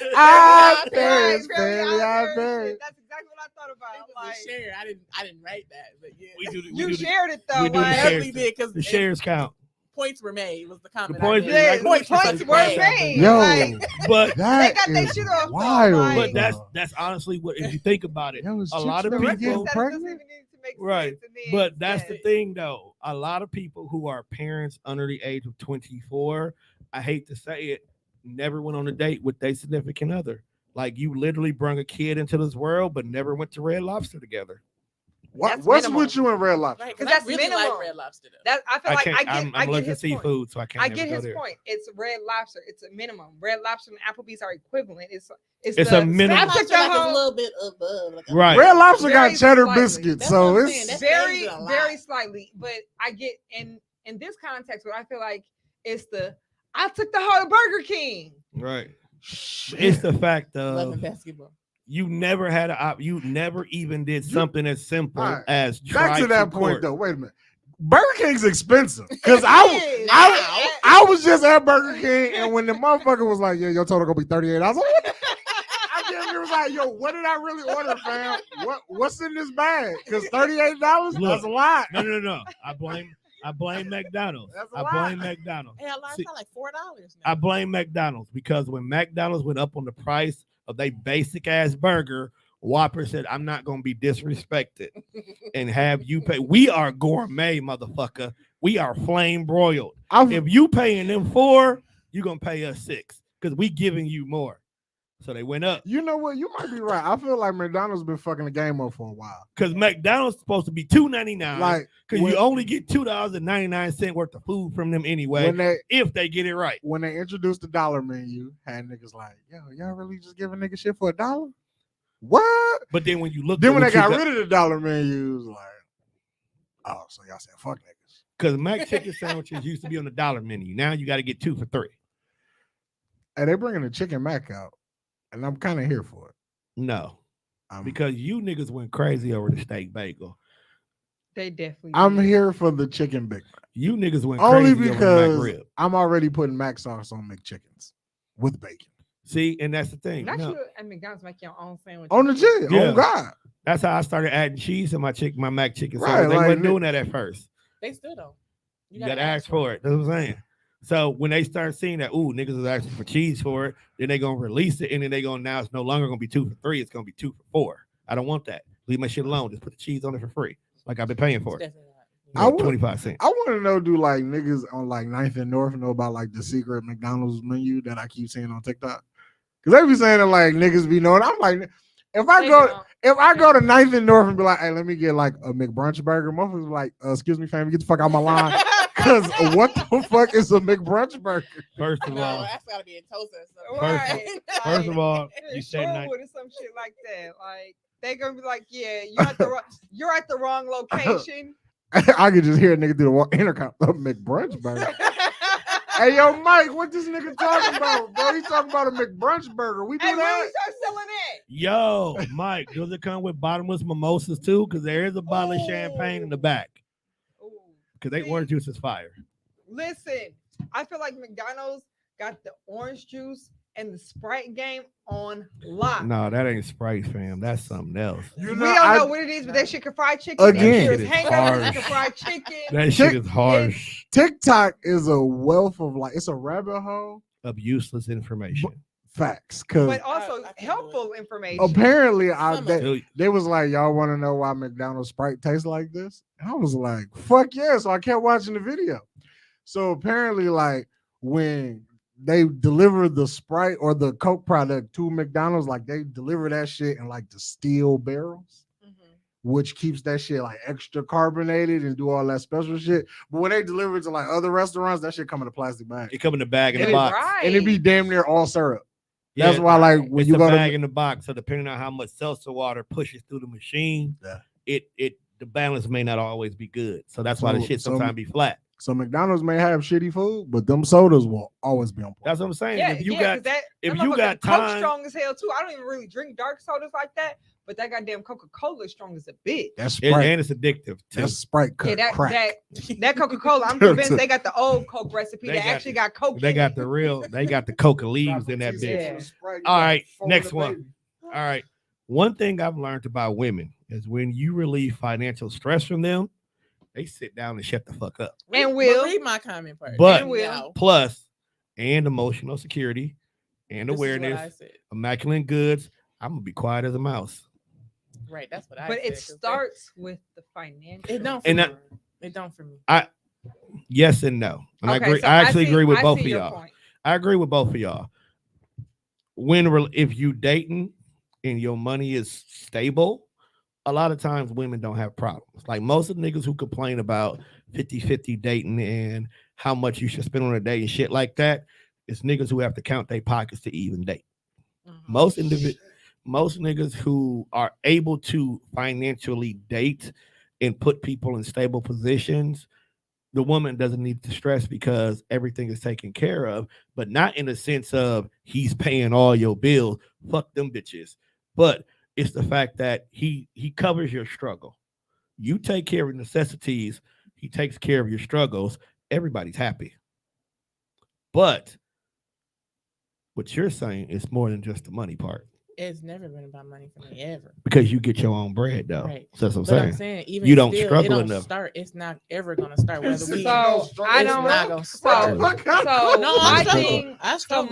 Right, Paris, very baby, I Irish Paris. shit. That's exactly what I thought about. Like, Share. I didn't write that, but yeah. We do the- we you do the- shared it though. we do the I like, share. definitely did because the shares count. points were made. Was the comment? points- I yeah, made. like, points were made. Yo, Like, But that got their is shit off, though, wild. like- but bro. that's honestly what if you think about it. Yo, it's a chicks lot of that the be rest of people- the getting stats doesn't pregnant. even need to make Right. sense. And then, But that's yeah. the thing, though. A lot of people who are parents under the age of 24, I hate to say it, never went on a date with their significant other. Like you literally brought a kid into this world, but never went to Red Lobster together. That's What's minimal. with you in Red Lobster? Right, 'Cause because that's I really minimum. like Red Lobster though. That I feel I like can't. I get I'm I get allergic to his point. seafood, so I can't. I never get go his there. point. It's Red Lobster. It's a minimum. Red Lobster and Applebee's are equivalent. It's It's the a minimum. I I took feel the like it's a whole little bit above. Like a- Right. Red Lobster Very got cheddar slightly. biscuits, That's so what I'm it's saying. That's very changed a lot. very slightly. But I get in this context, what I feel like it's the I took the whole Burger King. Right. shit. It's the fact Loving of basketball. you never had you never even did something as simple All right. as Back try to that court. point though. Wait a minute. Burger King's expensive because I It is. was just at Burger King and when the motherfucker was like, "Yeah, your total gonna be $38," I was like, "What the-" I damn near was like, "Yo, what did I really order, fam? What's in this bag? Because $38, Look. that's a lot." No. I blame I blame McDonald's. That's a I lie. blame McDonald's. Hell, it's See, like $4 I now. blame McDonald's because when McDonald's went up on the price of their basic ass burger, Whopper said, "I'm not gonna be disrespected and have you pay. We are gourmet, motherfucker. We are flame broiled. If you paying them 4, you gonna pay us 6 because we giving you more." So they went up. You know what? You might be right. I feel like McDonald's been fucking the game up for a while. Because McDonald's supposed to be $2.99. Like, because when- you only get $2.99 worth of food from them anyway, if they get it right. When they introduced the dollar menu, had niggas like, yo, y'all really just giving niggas shit for $1? What? But then when you look, Then when they got rid of the dollar menu, it was like, oh, so y'all said fuck niggas. Because Mac chicken sandwiches used to be on the dollar menu. Now you got to get 2 for $3. And they bringing the chicken mac out, and I'm kind of here for it. No, because you niggas went crazy over the steak bagel. They definitely. I'm did. here for the chicken Big Mac. You niggas went Only crazy over the because McRib. I'm already putting mac sauce on McChickens with bacon. See, and that's the thing. Not No. you at McDonald's make your own sandwich. On the G, Yeah. oh God. That's how I started adding cheese to my mac chicken Right, sandwich. They like, wasn't doing that at first. They still don't. You gotta ask for it. That's what I'm saying. So when they start seeing that, ooh, niggas is asking for cheese for it, then they gonna release it, and then they gonna now it's no longer gonna be 2 for $3, it's gonna be 2 for $4. I don't want that. Leave my shit alone. Just put the cheese on it for free, like I've been paying for it. I would- 25 cents. I want to know, do like niggas on like 9th and North know about like the secret McDonald's menu that I keep seeing on TikTok? Because they be saying that like niggas be knowing. I'm like, if I go to 9th and North and be like, hey, let me get like a McBrunch burger, motherfuckers be like, excuse me, fam, get the fuck out my line. Because what the fuck is a McBrunch burger? First of all, that's gotta be in Tulsa. Right. first of all, you said Sherwood or some shit like that. Like they gonna be like, yeah, you're at the wrong location. I could just hear a nigga through the intercom, a McBrunch burger. Hey, yo, Mike, what this nigga talking about, bro? He talking about a McBrunch burger. We do Hey, when that? we start selling that? yo, Mike, does it come with bottomless mimosas too? Because there is a bottle of champagne in the back. Ooh. Because they orange juice is fire. Listen, I feel like McDonald's got the orange juice and the Sprite game on lock. No, that ain't Sprite, fam. That's something else. You We know, don't know what it is, but that shit can fry chicken. Again. There's That shit is hangovers, harsh. can fry chicken. That shit is harsh TikTok is a wealth of like, it's a rabbit hole. of useless information. Facts. Because But also I can't do helpful information. apparently Some of Dude, they was like, y'all want to know why McDonald's Sprite tastes like this? And I was like, fuck yeah. So I kept watching the video. So apparently, like, when they deliver the Sprite or the Coke product to McDonald's, like they deliver that shit in like the steel barrels, which keeps that shit like extra carbonated and do all that special shit. But when they deliver it to like other restaurants, that shit come in a plastic bag. it come in the bag in the And box. Right. And it be damn near all syrup. Yeah, That's why, like, when it's you a go bag to in the box. So depending on how much seltzer water pushes through the machine, Yeah. the balance may not always be good. So that's why the So- shit so- sometimes be flat. so McDonald's may have shitty food, but them sodas will always be on point. That's what I'm saying. Yeah, if you 'cause got that, if that you motherfucker got Coke time- strong as hell too. I don't even really drink dark sodas like that, but that goddamn Coca-Cola is strong as a bitch. That's and, Sprite. and it's addictive too. That's Sprite cut Yeah, crack. that Coca-Cola, I'm convinced they got the old Coke recipe They that got actually got Coke. They in got it. the real. They got the coca leaves in that bitch. Yeah. All right, next one. All right. One thing I've learned about women is when you relieve financial stress from them, they sit down and shut the fuck up. And will. read my comment part. But- And will. Plus, and emotional security and This is what I awareness, said. immaculate goods. I'm gonna be quiet as a mouse. Right, that's what I But said. it 'cause they- starts with the financial. It don't for And me. that- It don't for me. Yes and no. And Okay, I agree. so I actually see- agree with I both see of your y'all. point. I agree with both of y'all. If you dating and your money is stable, a lot of times women don't have problems. Like most of the niggas who complain about 50-50 dating and how much you should spend on a date and shit like that, it's niggas who have to count their pockets to even date. Mhm. Most niggas who are able to financially date and put people in stable positions, the woman doesn't need to stress because everything is taken care of, but not in the sense of he's paying all your bills. Fuck them bitches. But it's the fact that he covers your struggle. You take care of necessities, he takes care of your struggles. Everybody's happy. But what you're saying is more than just the money part. It's never been about money for me ever. Because you get your own bread though. Right. So that's what But I'm I'm saying. saying, even You don't still, struggle it don't enough. start. It's not ever gonna start. Whether we, So I it's don't. not gonna So start. so No, I my struggle. thing. I So struggle.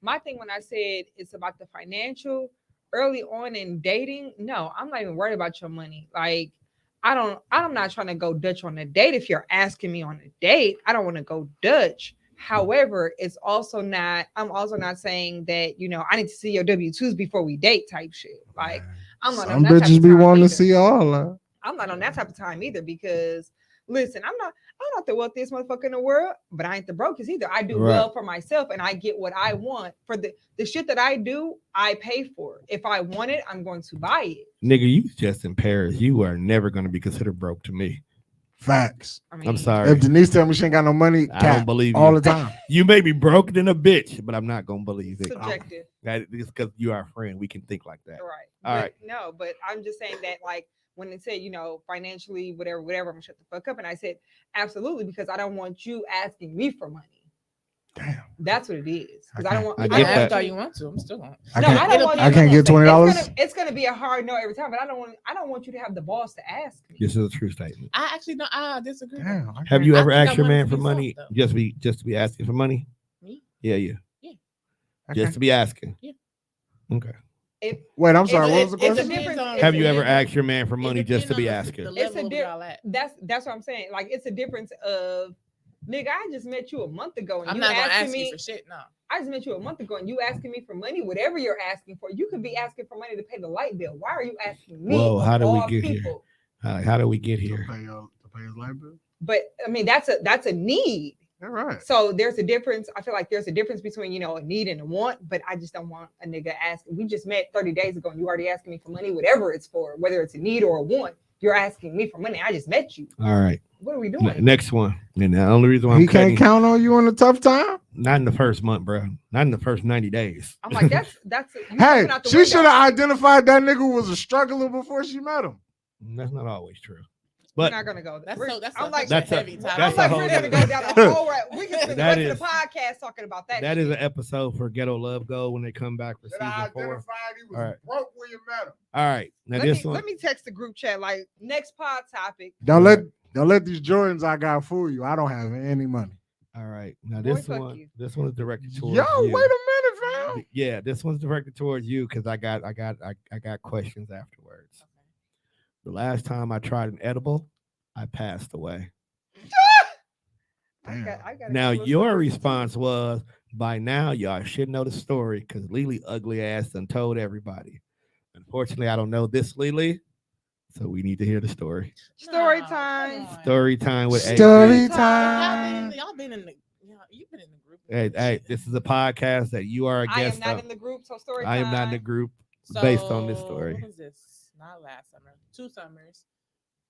my thing when I said it's about the financial early on in dating, no, I'm not even worried about your money. Like I'm not trying to go Dutch on a date. If you're asking me on a date, I don't want to go Dutch. However, I'm also not saying that, I need to see your W-2s before we date type shit. Like I'm not on Some that type bitches of be time wanting to either. see all that. I'm not on that type of time either because listen, I'm not the wealthiest motherfucker in the world, but I ain't the brokest either. I do Right. well for myself and I get what I want. For the shit that I do, I pay for. If I want it, I'm going to buy it. Nigga, you just in Paris. You are never going to be considered broke to me. Facts. I mean, I'm sorry. If Denise tell me she ain't got no money, I don't believe all you. the time. You may be broke than a bitch, but I'm not going to believe it. Subjective. That is because you are a friend. We can think like that. Right. All right. No, but I'm just saying that like when they say, financially, whatever, I'm gonna shut the fuck up. And I said, absolutely, because I don't want you asking me for money. Damn. That's what it is. Because I don't want I I get can that. ask all you want to. I'm still on. I No, can't, I don't want I can't get you. $20. It's gonna be a hard no every time, but I don't want you to have the balls to ask me. This is a true statement. I actually don't. I disagree. Damn. I Have can't- you I ever think I asked your want it man to for be money soft, though. just to be asking for money? Me? Yeah. I Just can't- to be asking. Yeah. Okay. Wait, I'm sorry. What was the It's a question? difference. Have you ever depends asked your man for on- money it just to depends be on asking? The It's level a of diff- y'all at. That's what I'm saying. Like it's a difference of nigga, I just met you a month ago and I'm you not gonna asking ask me you for shit. No. I just met you a month ago and you asking me for money, whatever you're asking for. You could be asking for money to pay the light bill. Why are you asking me? Whoa, how of did we all get here? people? How do we get To here? pay his light bill? But I mean that's a need. All right. So there's a difference. I feel like there's a difference between, a need and a want, but I just don't want a nigga asking. We just met 30 days ago and you already asking me for money, whatever it's for, whether it's a need or a want. You're asking me for money. I just met you. All right. What are we doing? Next one. And the only reason why He I'm cutting, can't count on you in a tough time? not in the first month, bro. Not in the first 90 days. I'm like, that's you Hey, jumping out the she window. should have identified that nigga was a struggler before she met him. That's not always true. We're But not gonna go there. That's I'm like, That's a- heavy topic. that's I'm like, a we're whole gonna nother- go down the whole right. We can spend the That rest of is- the podcast talking about that. that shit. is an episode for Ghetto Love Go when they come back for That season I 4. identified he was All right. broke when you met him. All right. Now this one. Let me text the group chat like next pod topic. Don't let these Jordans I got fool you. I don't have any money. All right. Now Boy, this fuck one. you. This one is directed towards Yo, you. wait a minute, fam. Yeah, this one's directed towards you because I got questions afterwards. The last time I tried an edible, I passed away. I got a Now couple of your stories. response was, by now y'all should know the story because Lily ugly ass done told everybody. Unfortunately, I don't know this Lily, so we need to hear the story. Story Nah, time. come on. Story time with Story AyeeBee. time. Y'all been in the you've been in the group. Hey, this is a podcast that you are a I am guest not on. in the group, so story I time. am not in the group based on this So, story. What was this? Not last summer. 2 summers.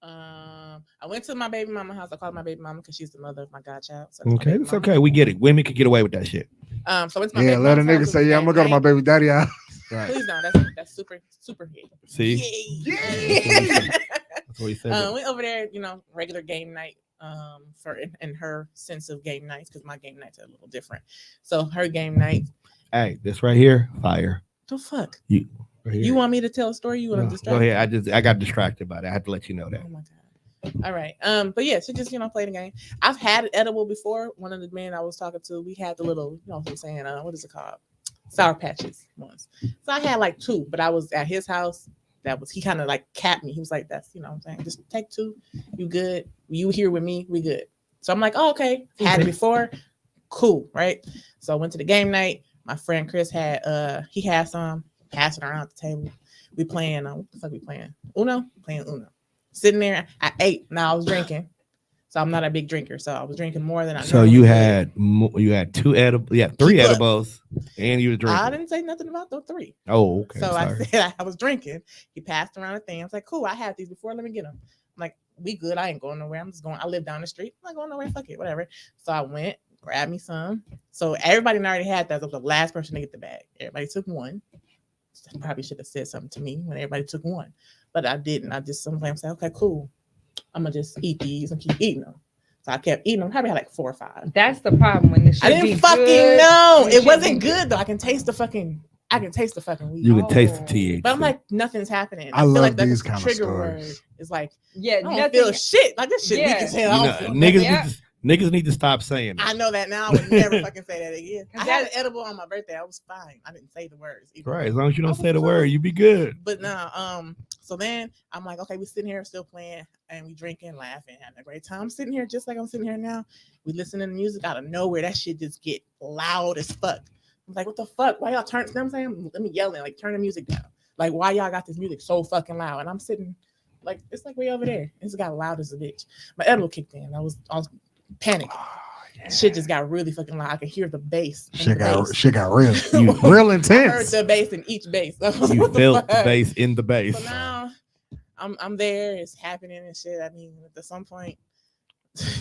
I went to my baby mama house. I called my baby mama because she's the mother of my godchild. So my Okay, baby it's mama. okay. We get it. Women can get away with that shit. So I went to my Yeah, baby let a mama's nigga house. say, It was yeah, I'm gonna go to my game baby daddy house. Right. night. Please don't. That's super hit. See? Yay. That's what he said. Went over there, regular game night. For in her sense of game nights, because my game nights are a little different. So her game night. Hey, this right here, fire. The fuck? Right here. You want me to tell a story? You want No, to distract? go ahead. I got distracted by that. I had to let you know that. Oh my god. All right. But yeah, so just play the game. I've had an edible before. One of the men I was talking to, we had the little, what I'm saying, what is it called? Sour patches once. So I had like 2, but I was at his house. He kind of like capped me. He was like, that's, what I'm saying, just take 2. You good? You here with me? We good. So I'm like, oh, okay. Had it before. Cool, right? So I went to the game night. My friend Chris had he had some, passing around the table. We playing what the fuck we playing? Uno? Playing Uno. Sitting there, I ate. Now I was drinking. So I'm not a big drinker. So I was drinking more than I So normally you would. had 2 edibles, 3 Keep up. edibles, and you were drinking. I didn't say nothing about those 3. Oh, okay. So sorry. I said I was drinking. He passed around a thing. I was like, cool, I had these before. Let me get them. I'm like, we good. I ain't going nowhere. I'm just going. I live down the street. I'm not going nowhere. Fuck it. Whatever. So I went, grabbed me some. So everybody already had that. I was the last person to get the bag. Everybody took 1. I probably should have said something to me when everybody took 1. But I didn't. I just sometimes said, okay, cool. I'm going to just eat these and keep eating them. So I kept eating them. Probably had like 4 or 5. That's the problem when the shit I didn't be fucking good, know. and It shit wasn't be good though. I can taste the fucking I can taste the fucking weed. You can taste the Oh. THC. But I'm like, nothing's happening. I feel love like that's these the kind of trigger stories. word. It's like, Yeah, I don't nothing. feel shit. Like this shit weak Yeah. as hell. you I know, don't feel niggas, nothing. niggas need to stop saying that. I know that now. I would never fucking say that again. I had an edible on my birthday. I was fine. I didn't say the words. Right, as long as you I don't was say the cool. word, you be good. But now, so then I'm like, okay, we sitting here still playing and we drinking, laughing, having a great time. I'm sitting here just like I'm sitting here now. We listening to music out of nowhere. That shit just get loud as fuck. I'm like, what the fuck? Why y'all turn? You know what I'm saying? Let me yelling, like, turn the music down. Like, why y'all got this music so fucking loud? And I'm sitting, like, it's like way over there. It's got loud as a bitch. My edible kicked in. I was panicked. Shit just got really fucking loud. I could hear the bass. Shit got real. Real I heard intense. the bass in each bass. You felt the bass in the bass. So now I'm there. It's happening and shit. I mean, at some point,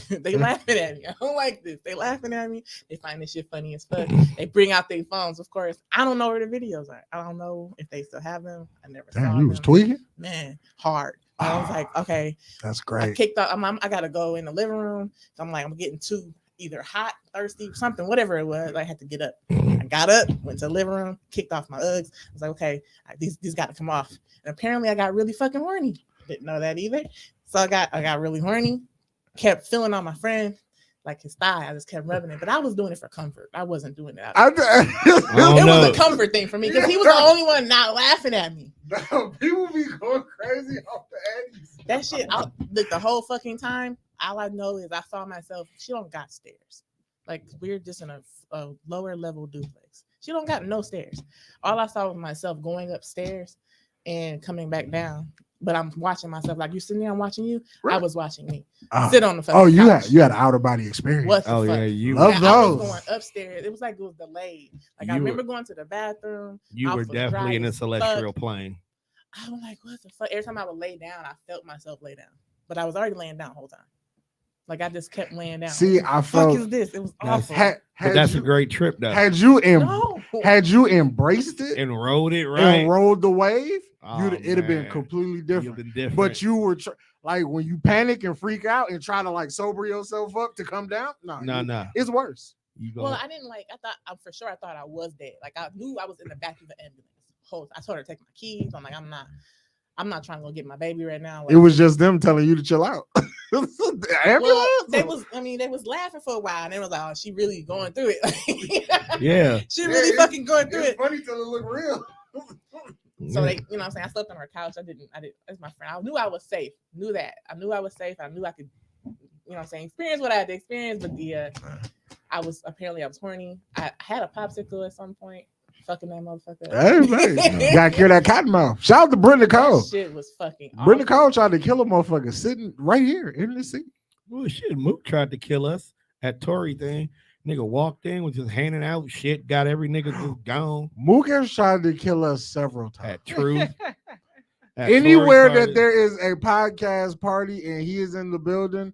they laughing at me. I don't like this. They laughing at me. They find this shit funny as fuck. They bring out their phones. Of course, I don't know where the videos are. I don't know if they still have them. I never saw Damn, them. you was tweaking? Man, hard. I was like, okay. That's I great. kicked off. I gotta go in the living room. So I'm like, I'm getting too either hot, thirsty, something, whatever it was. I had to get up. I got up, went to the living room, kicked off my Uggs. I was like, okay, these got to come off. And apparently, I got really fucking horny. Didn't know that either. So I got really horny. Kept feeling on my friend, like his thigh. I just kept rubbing it, but I was doing it for comfort. I wasn't doing it. Oh, It no. was a comfort thing for me because he was the only one not laughing at me. People be going crazy off the eddies. That shit, the whole fucking time, all I know is I saw myself. She don't got stairs. Like, we're just in a lower level duplex. She don't got no stairs. All I saw was myself going upstairs and coming back down. But I'm watching myself. Like, you sitting there, I'm watching you. Right. I was watching me. Sit on the fucking Oh, you couch. had an outer body experience. What the Oh fuck? yeah, you Love I those. was going upstairs. It was like it was delayed. Like, I You remember going to the bathroom. you I were was definitely dry in a as celestial fuck. plane. I was like, what the fuck? Every time I would lay down, I felt myself lay down. But I was already laying down the whole time. Like, I just kept laying down. See, what the I fuck felt is this? It was That's- awful. But that's a great trip though. Had you No. had you embraced it And rode it right. and rode the wave, Oh, it'd have been man. completely You've different. been different. But you were like when you panic and freak out and try to like sober yourself up to come down. no. It's worse. You go. Well, I didn't like. I thought for sure. I thought I was dead. Like, I knew I was in the back of the ambulance. I told her to take my keys. I'm like, I'm not trying to go get my baby right now. Like, It was just them telling you to chill out. The ambulance? well, they was laughing for a while, and they was like, "Oh, she really going through it." yeah. She really fucking going through it. funny till it look real. So they, you know what I'm saying? I slept on her couch. I didn't, as my friend. I knew I was safe. Knew that. I knew I was safe. I knew I could, you know what I'm saying, experience what I had to experience. But I was horny. I had a popsicle at some point. Fucking that motherfucker. Hey, gotta cure that cotton mouth. Shout out to Brittany Cole. That shit was fucking Brittany awful. Cole tried to kill a motherfucker sitting right here in the seat. Well, shit, Mook tried to kill us at Tory thing. Nigga walked in, was just handing out shit, got every nigga just gone. Mook has tried to kill us several times. At Truth. At Anywhere Tory that party. there is a podcast party and he is in the building,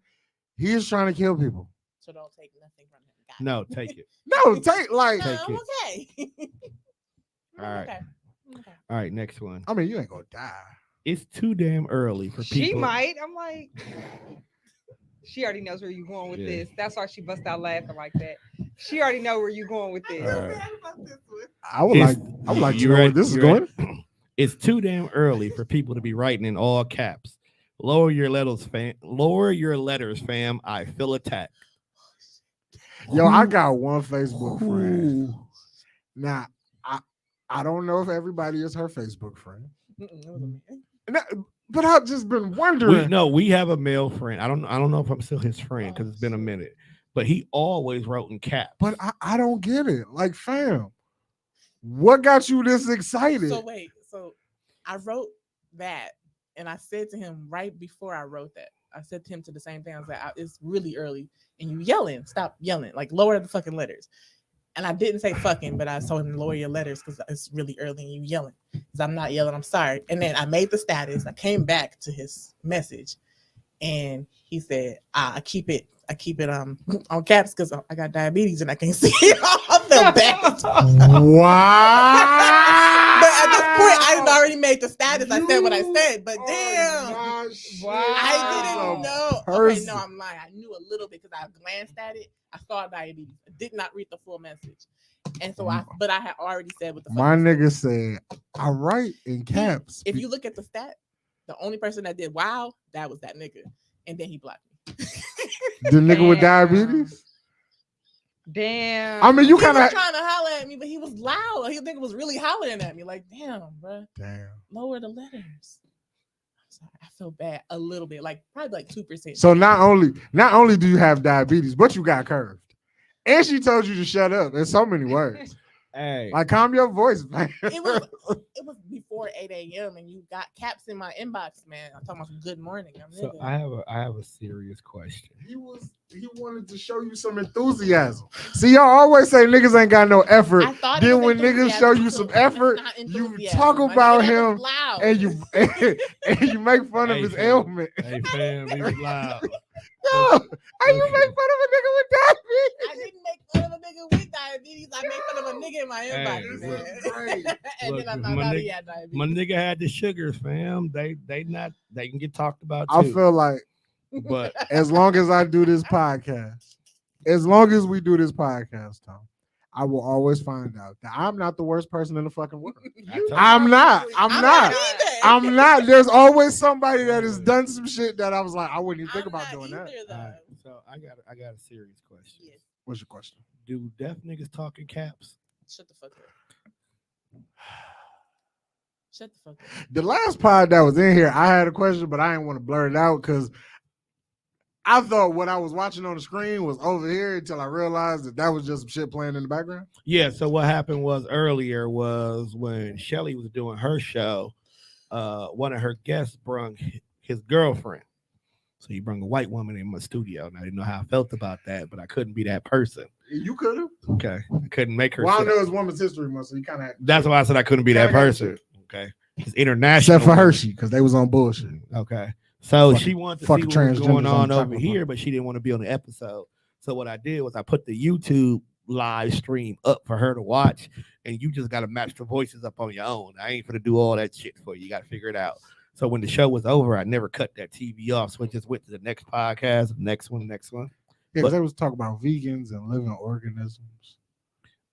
he is trying to kill people. So don't take nothing from him. Got it. No, take it. No, take like. No, Take I'm it. okay. All right. Okay. Okay. All right, next one. I mean, you ain't gonna die. It's too damn early for people. She might. I'm like, she already knows where you're going with Yeah. this. That's why she bust out laughing like that. She already know where you're going with this. All right. I would It's- like to you know where ready? this is You going. ready? It's too damn early for people to be writing in all caps. Lower your letters, fam. Lower your letters, fam. I feel attacked. Yo, I got one Facebook friend. Now, I don't know if everybody is her Facebook friend. But I've just been wondering. We have a male friend. I don't know if I'm still his friend because it's been a minute. But he always wrote in caps. But I don't get it. Like, fam, what got you this excited? So wait, so I wrote that, and I said to him right before I wrote that, I said to him to the same thing. I was like, it's really early, and you yelling. Stop yelling. Like, lower the fucking letters. And I didn't say fucking, but I told him to lower your letters because it's really early and you yelling. Because I'm not yelling. I'm sorry. And then I made the status. I came back to his message, and he said, I keep it on caps because I got diabetes and I can't see it. I felt bad. Wow. But at this point, I had already made the status. I said what I said, but damn, I didn't know. Okay, no, I'm lying. I knew a little bit because I glanced at it. I saw diabetes. I did not read the full message. And so but I had already said what the fuck. My was nigga said, I write in caps. If you look at the stat, the only person that did wow, that was that nigga. And then he blocked me. The nigga with Damn. diabetes? Damn. I mean, you He kind was of. trying to holler at me, but he was loud. He nigga was really hollering at me. Like, damn, bro. Damn. Lower the letters. I'm sorry. I feel bad a little bit. Like, probably like 2%. So not only do you have diabetes, but you got curved. And she told you to shut up in so many words. Hey, Like, calm your voice, man. It was before 8 a.m. and you got caps in my inbox, man. I'm talking about some good morning. so I have a serious question. He wanted to show you some enthusiasm. See, y'all always say niggas ain't got no effort. I thought Then it was when niggas show you some effort, you talk about him and you and you make fun of Hey, his fam. ailment. Hey fam, he was loud. Yo, how you make fun of a nigga with diabetes? I didn't make fun of a nigga with diabetes. I made fun of a nigga in my inbox, Hey, man. look, great. And Look, then I my found out nigga- he had diabetes. My nigga had the sugars, fam. They can get talked about too. I feel like but as long as I do this podcast, as long as we do this podcast, Tom, I will always find out that I'm not the worst person in the fucking world. I'm not. I'm not. either. I'm not. There's always somebody that has done some shit that I was like, I wouldn't even think I'm about not doing that. either, though. all right, so I got a serious question. Yes. What's your question? Do deaf niggas talk in caps? Shut the fuck up. Shut the fuck up. The last pod that was in here, I had a question, but I didn't want to blurt it out because I thought what I was watching on the screen was over here until I realized that was just some shit playing in the background. Yeah, so what happened was earlier was when Shelly was doing her show, one of her guests brung his girlfriend. So he brought a white woman in my studio. And I didn't know how I felt about that, but I couldn't be that person. You could have. Okay. I couldn't make her. Well, I sit know up. it's Women's History Month, so you kind of. That's why I said I couldn't be that Kinda got person. Okay. It's international. Except for Hershey, because they was on bullshit. Okay. So Fucking- she wanted to see fucking what was going transgenders on on over chocolate here, bar. but she didn't want to be on the episode. So what I did was I put the YouTube live stream up for her to watch, and you just got to match the voices up on your own. I ain't gonna do all that shit for you. You got to figure it out. So when the show was over, I never cut that TV off. So I just went to the next podcast, the next one. Yeah, because they was talking about vegans and living organisms.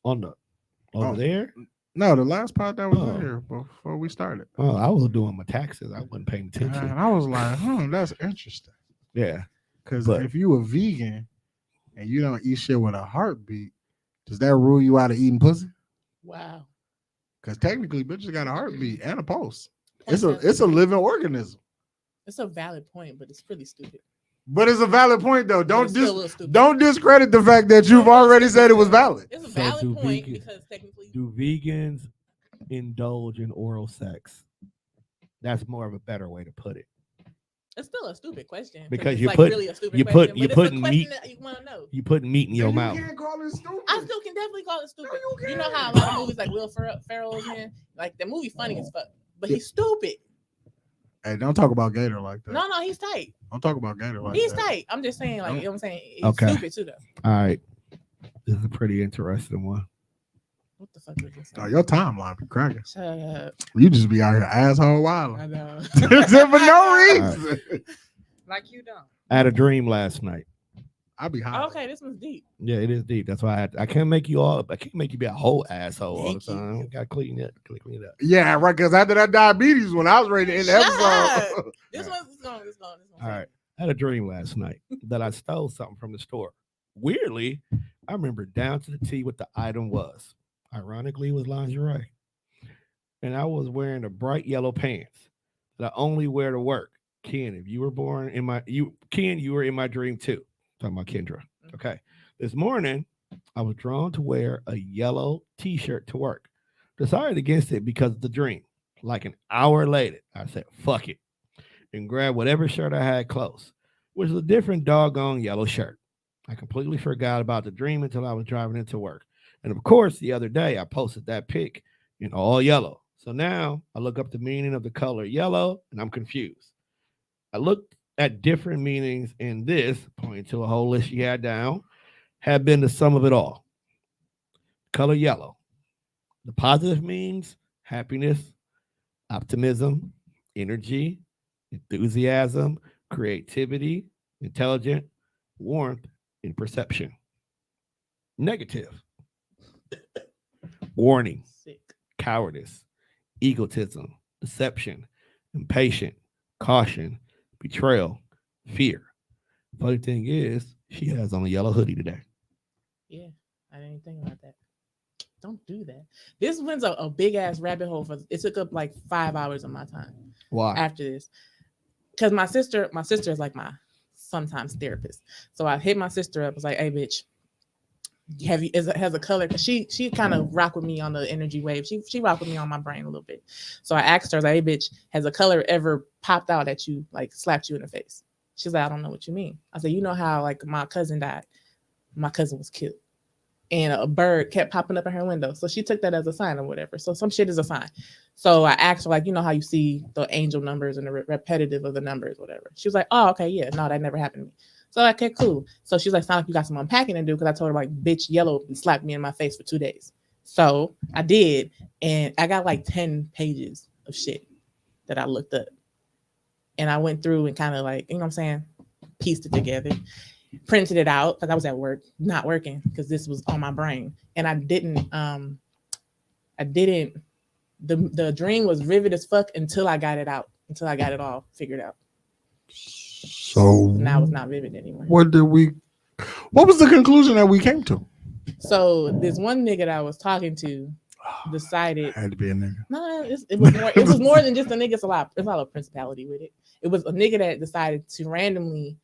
On the over Oh. there. No, the last pod that was Oh. in here before we started. Oh, I was doing my taxes. I wasn't paying attention. And I was like, that's interesting. Yeah. Because But- if you a vegan and you don't eat shit with a heartbeat, does that rule you out of eating pussy? Wow. Because technically, bitches got a heartbeat and a pulse. It's a living organism. It's a valid point, but it's pretty stupid. But it's a valid point though. But it's still a little stupid. Don't discredit the fact that you've already said it was valid. It's a So valid do point vegans- because technically Do vegans indulge in oral sex? That's more of a better way to put it. it's still a stupid question. Because it's you like put- really a stupid you question, put- you but put it's a question meat- that you want to know. You putting meat in your And mouth. You can't call it stupid. I still can definitely call it stupid. you You know can't. how a lot of movies like Will Ferrell is in, like the movie funny as fuck, but he's stupid. Hey, don't talk about Gator like that. No, he's tight. Don't talk about Gator like He's that. tight. I'm just saying, like, you know what I'm saying? He's Okay. stupid too, though. All right. This is a pretty interesting one. What the fuck was this? Oh, your timeline be cracking. Shut up. You just be out here asshole I wild. know. For no reason. Like you don't. I had a dream last night. I be high. Okay, this one's deep. Yeah, it is deep. That's why I can't make you all. I can't make you be a whole asshole all the Thank you. time. I gotta clean it up. Yeah, right. Because after that diabetes, when I was ready to end the Shut episode, This one's going. All right. I had a dream last night that I stole something from the store. Weirdly, I remember down to the T what the item was. Ironically, it was lingerie. And I was wearing the bright yellow pants that I only wear to work. Ken, if you were born in my you were in my dream too. Talking about Kendra. Okay. This morning, I was drawn to wear a yellow t-shirt to work. Decided against it because of the dream. Like an hour later, I said, fuck it. And grabbed whatever shirt I had close, which was a different doggone yellow shirt. I completely forgot about the dream until I was driving into work. And of course, the other day, I posted that pic in all yellow. So now I look up the meaning of the color yellow and I'm confused. I looked at different meanings, and this, pointing to a whole list she had down, had been the sum of it all. Color yellow. The positive means happiness, optimism, energy, enthusiasm, creativity, intelligent, warmth, and perception. Negative. warning, Sick. cowardice, egotism, deception, impatient, caution, betrayal, fear. Funny thing is, she has on a yellow hoodie today. Yeah, I didn't even think about that. Don't do that. This one's a big ass rabbit hole. For it took up like 5 hours of my time Why? after this, because my sister is like my sometimes therapist. So I hit my sister up. I was like, "Hey, bitch, has a color?" Because she kind of rock with me on the energy wave. She rock with me on my brain a little bit. So I asked her, I was like, "Hey, bitch, has a color ever popped out at you, like slapped you in the face?" She's like, "I don't know what you mean." I said, "You know how like my cousin died? My cousin was killed, and a bird kept popping up in her window. So she took that as a sign or whatever. So some shit is a sign." So I asked her, like, you know how you see the angel numbers and the repetitive of the numbers, whatever. She was like, "Oh, okay, yeah, no, that never happened to me." So like, okay, cool. So she was like, "Sound like you got some unpacking to do," because I told her like, "Bitch, yellow slapped me in my face for 2 days." So I did, and I got like 10 pages of shit that I looked up. And I went through and kind of like, you know what I'm saying, pieced it together, printed it out because I was at work, not working because this was on my brain. And I didn't, the dream was vivid as fuck until I got it out, until I got it all figured out. So Now it's not vivid anymore. what was the conclusion that we came to? So this one nigga that I was talking to decided, Had to be a nigga. no, it was more than just a nigga. It's a lot of principality with it. It was a nigga that decided to randomly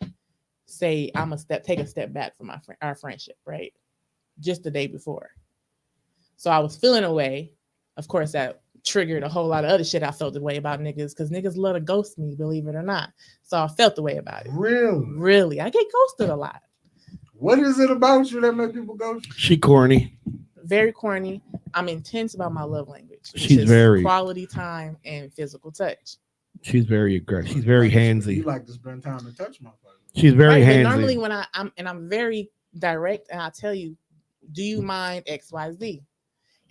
say, "I'm take a step back from our friendship," right? Just the day before. So I was feeling a way. Of course, that triggered a whole lot of other shit I felt the way about niggas, because niggas love to ghost me, believe it or not. So I felt the way about it. Really. I get ghosted a lot. What is it about you that make people ghost you? She corny. Very corny. I'm intense about my love language. Which She's is very quality time and physical touch. She's very aggressive. She's very handsy. You like to spend time to touch my face. She's very Right, handsy. but normally when I'm very direct and I tell you, "Do you mind XYZ?"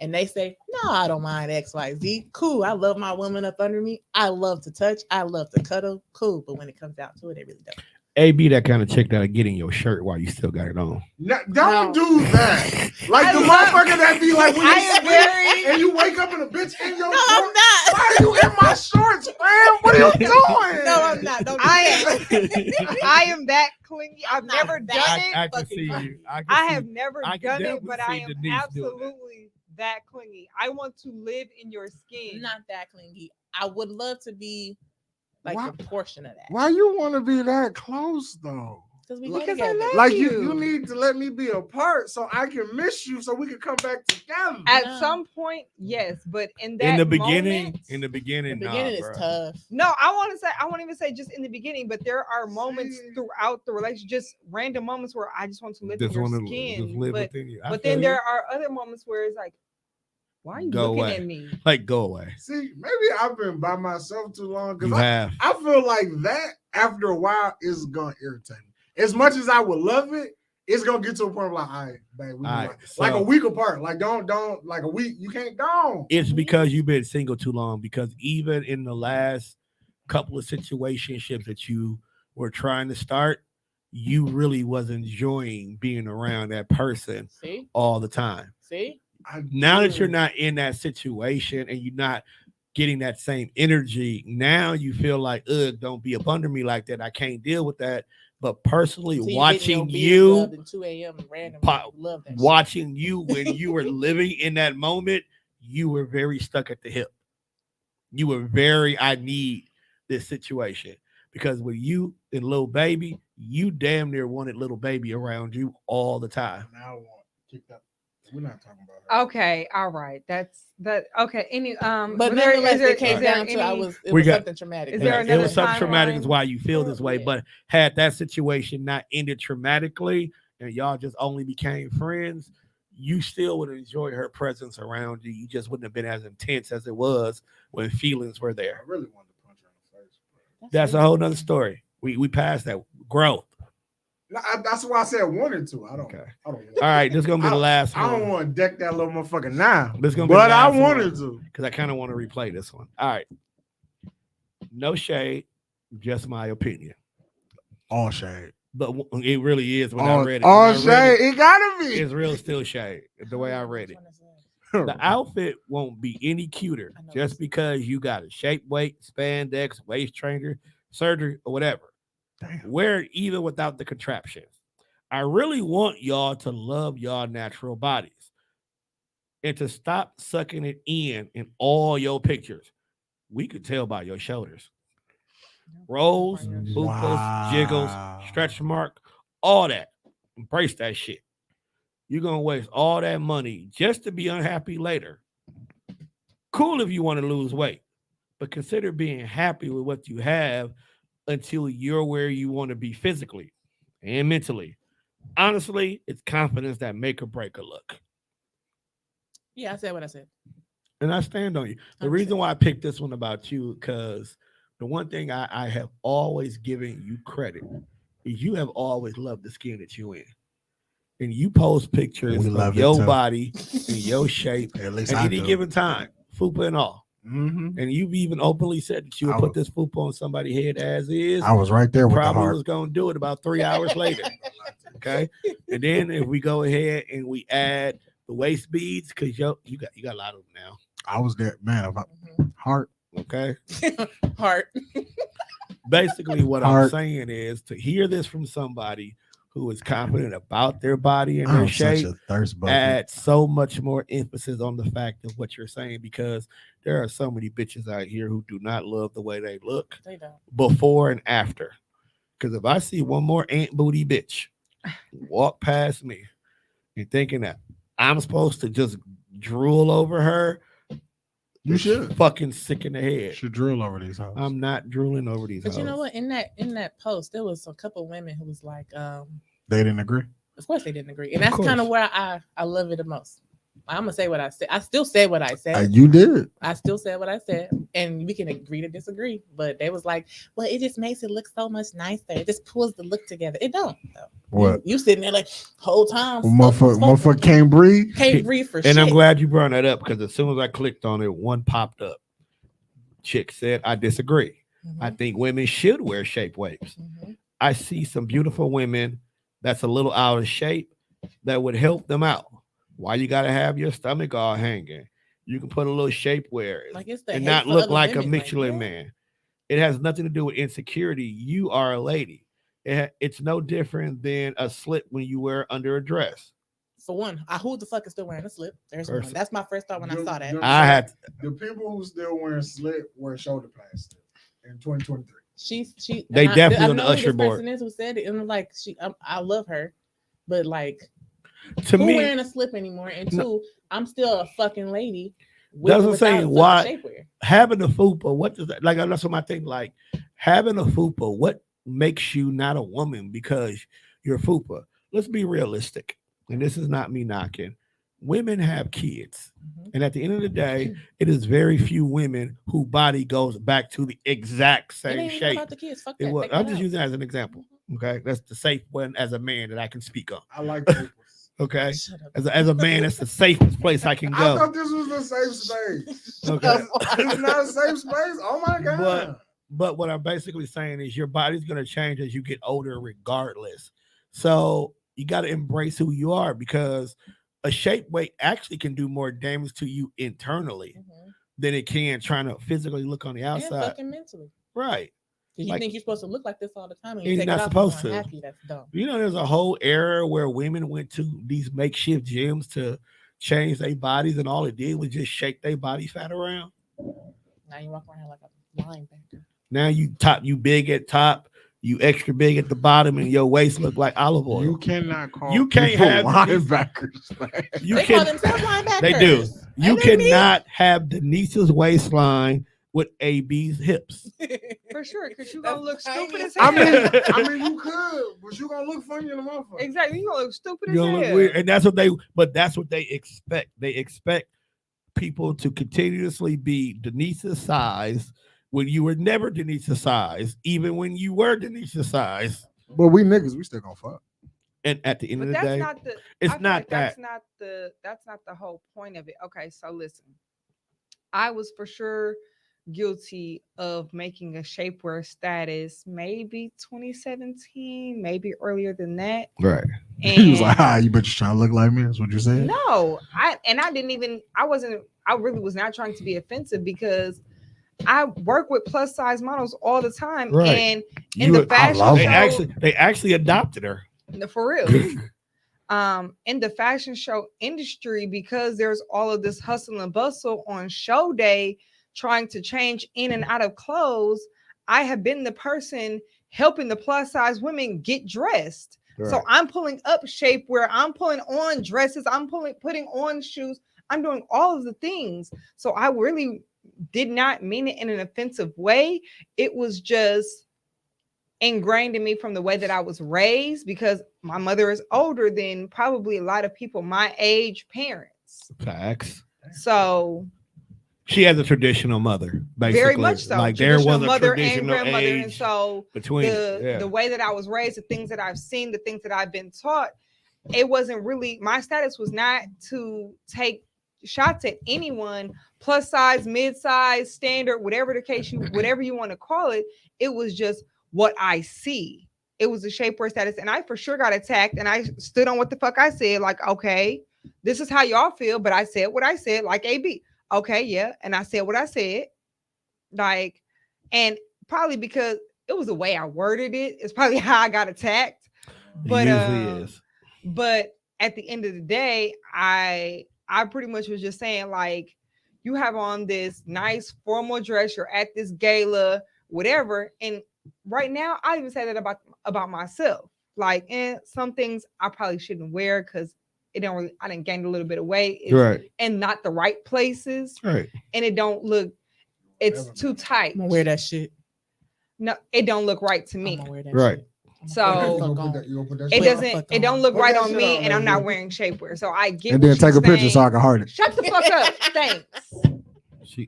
And they say, "No, I don't mind XYZ. Cool. I love my woman up under me. I love to touch. I love to cuddle. Cool." But when it comes down to it, they really don't. AyeeBee that kind of chick that'll get in your shirt while you still got it on. No, don't do that. Like the motherfucker that be like, when you sleep and you wake up and a bitch in your No, I'm shorts. not. Why are you in my shorts, man? What are you doing? No, I'm not. Don't do I am that clingy. I've I'm not never that- done it. I can fucking see funny. you. I have never I can done it, definitely but see I am Denise doing that. absolutely that clingy. I want to live in your skin. Not that clingy. I would love to be like Why- a portion of that. Why you want to be that close though? Because we Because go I together. love Like you. you need to let me be a part so I can miss you so we can come back together. At No. some point, yes, but in that In the beginning, moment, in the beginning, The beginning nah, is bruh. tough. no, I won't even say just in the beginning, but there are moments See. throughout the relationship, just random moments where I just want to live Just in your want to skin. just live but within you. but then there are other moments where it's like, why are you Go looking away. at me? Like, go away. See, maybe I've been by myself too long You because have. I feel like that after a while is gonna irritate me. As much as I would love it, it's gonna get to a point where like, all right, babe, we All need right, like a so- week apart. Like don't like a week. You can't go. It's because you've been single too long. Because even in the last couple of situationships that you were trying to start, you really was enjoying being around that person See? all the time. See? Now that you're not in that situation and you're not getting that same energy, now you feel like, ugh, don't be up under me like that. I can't deal with that. But personally, So watching getting your you, beard rubbed at 2 a.m. randomly. Love that shit. watching you when you were living in that moment, you were very stuck at the hip. You were very, I need this situation. Because with you and little baby, you damn near wanted little baby around you all the time. Now I want kick that. We're not talking about her. Okay, all right, that's that. Okay, any But was nonetheless, it came is there down to any- it We was got- something traumatic. is there Yeah, it another was something traumatic is timeline? why you feel this way. Yeah. But had that situation not ended traumatically and y'all just only became friends, you still would enjoy her presence around you. You just wouldn't have been as intense as it was when feelings were I there. really wanted to punch her in the face. That's a whole nother story. We passed that growth. No, that's why I said wanted to. I don't. Okay. I don't. All right, this is gonna be the last I don't one want to deck that little motherfucker now. This gonna be But the I last wanted one. to. because I kind of want to replay this one. All right, no shade, just my opinion. All shade. But it really is when I read it. All When I read shade. It gotta be. It's real still shade the way I read it. The outfit won't be any cuter I know just this. because you got a shape weight, spandex, waist trainer, surgery, or whatever. Damn. Wear it even without the contraptions. I really want y'all to love y'all natural bodies and to stop sucking it in all your pictures. We could tell by your shoulders. Rolls, fupas, jiggles, Wow. stretch mark, all that. Embrace that shit. You're gonna waste all that money just to be unhappy later. Cool if you want to lose weight, but consider being happy with what you have until you're where you want to be physically and mentally. Honestly, it's confidence that make or break a look. Yeah, I said what I said. And I stand on you. The 100%. reason why I picked this one about you, because the one thing I have always given you credit is you have always loved the skin that you in. And you post pictures We of love it your too. body and your shape At least at I any do. given time, fupa and all. Mm-hmm. And you've even openly said that you would I put was, this fupa on somebody's head as is. I was right there with the Probably heart. was gonna do it about 3 hours later. Okay. And then if we go ahead and we add the waist beads, because you got a lot of them now. I was there, man. If I, Mhm. heart. Okay. Heart. Basically, what I'm Heart. saying is to hear this from somebody who is confident about their body and their I'm such shape a thirst bucket. adds so much more emphasis on the fact of what you're saying, because there are so many bitches out here who do not love the way they look They don't. before and after. Because if I see one more ant booty bitch walk past me and thinking that I'm supposed to just drool over her, You it's should. fucking sick in the You head. should drill over these houses. I'm not drooling over these But you know hoes. what? In that post, there was a couple women who was like, They didn't agree. of course they didn't agree, and Of that's kind of course. where I love it the most. I'm gonna say what I said. I still said what I said. You did. I still said what I said, and we can agree to disagree. But they was like, "Well, it just makes it look so much nicer. It just pulls the look together. It don't. Though. What? You sitting there like whole time, Well, motherfucker can't breathe. can't breathe for And shit. I'm glad you brought that up, because as soon as I clicked on it, one popped up. Chick said, I disagree. I Mhm, think women should wear shape waves. mhm. I see some beautiful women that's a little out of shape that would help them out. Why you got to have your stomach all hanging? You can put a little shapewear Like it's the and hate not for look other like a women, like, Michelin yeah. man. It has nothing to do with insecurity. You are a lady. It's no different than a slip when you wear under a dress. For one, who the fuck is still wearing a slip? There's one. Person. That's my first thought when I saw that. I had the people who still wearing slip wear shoulder pads still in 2023. She. They and definitely I on the know who usher this board. person is who said it, and I'm like, I love her, but like, To who me, wearing a slip anymore? And No. two, I'm still a fucking lady. That's what I'm without saying. fucking Why shapewear. having a fupa? What does that like? That's what my thing. Like having a fupa. What makes you not a woman because you're a fupa? Let's be realistic. And this is not me knocking. Women have kids, Mhm. and at the end of the day, it is very few women whose body goes back to the exact It same ain't even shape. about the kids. Fuck It that. was. Take I'm that just out. using that as an example. Okay, that's the safe one as a man that I can speak on. I like fupas. Okay, Shut up. as a man, that's the safest place I can I go. thought this was a safe space. Okay. It's not a safe space. Oh my god. But what I'm basically saying is your body's going to change as you get older, regardless. So you got to embrace who you are, because a shape weight actually can do more damage to you internally Mhm. than it can trying to physically look on the And outside. fucking mentally. Right. Because you Like- think you're supposed to look like this all the time, and And you you're take it not off, you're supposed to. unhappy. That's dumb. You know, there's a whole era where women went to these makeshift gyms to change their bodies, and all it did was just shake their body fat around. Now you walk around like a linebacker. Now you big at top, you extra big at the bottom, and your waist look like olive oil. You cannot call You can't people have these- linebackers. Man. You They can call themselves linebackers. They do. You Ain't that me? cannot have Denise's waistline with AyeBee's hips. For sure, because you're gonna look That's stupid tiny. as hell. I mean, you could, but you gonna look funny in the motherfucker. Exactly, you're gonna look stupid as You know, hell. look weird. And that's what they expect. They expect people to continuously be Denise's size when you were never Denise's size, even when you were Denise's size. But we niggas, we still gonna fuck. And at the end But of the that's day, not the. it's I feel not like that. That's not the whole point of it. Okay, so listen, I was for sure guilty of making a shapewear status maybe 2017, maybe earlier than that. Right. He was like, And "Ah, you bet you trying to look like me." That's what you said. no, I really was not trying to be offensive because I work with plus size models all the time. Right. And in You- the fashion love show, they actually adopted her. for real. In the fashion show industry, because there's all of this hustle and bustle on show day trying to change in and out of clothes, I have been the person helping the plus size women get dressed. So Right. I'm pulling up shapewear, I'm pulling on dresses, I'm putting on shoes, I'm doing all of the things. So I really did not mean it in an offensive way. It was just ingrained in me from the way that I was raised, because my mother is older than probably a lot of people my age parents. Facts. So She has a traditional mother, basically. very much so. Like there was Traditional a mother and traditional grandmother. And age so between the way that I was raised, the things that I've seen, the things that I've been taught, it wasn't really, my status was not to take shots at anyone, plus size, mid size, standard, whatever the case, whatever you want to call it. It was just what I see. It was a shapewear status, and I for sure got attacked, and I stood on what the fuck I said. Like, okay, this is how y'all feel, but I said what I said, like AyeBee. Okay, yeah, and I said what I said, like, and probably because it was the way I worded it. It's probably how I got attacked. But it usually is. But at the end of the day, I pretty much was just saying, like, you have on this nice formal dress, you're at this gala, whatever, and right now I even say that about myself. Like, some things I probably shouldn't wear because it don't really, I didn't gain a little bit of weight, Right. and not the right places, Right. and it don't look, it's too tight. I'm gonna wear that shit. No, it don't look right to I'm me. gonna wear that Right. shit. So It it don't look Put right that on shit me, on, and I'm not baby. wearing shapewear. So I get And what then take a you're picture so saying. I can heart it. Shut the fuck up. Thanks. She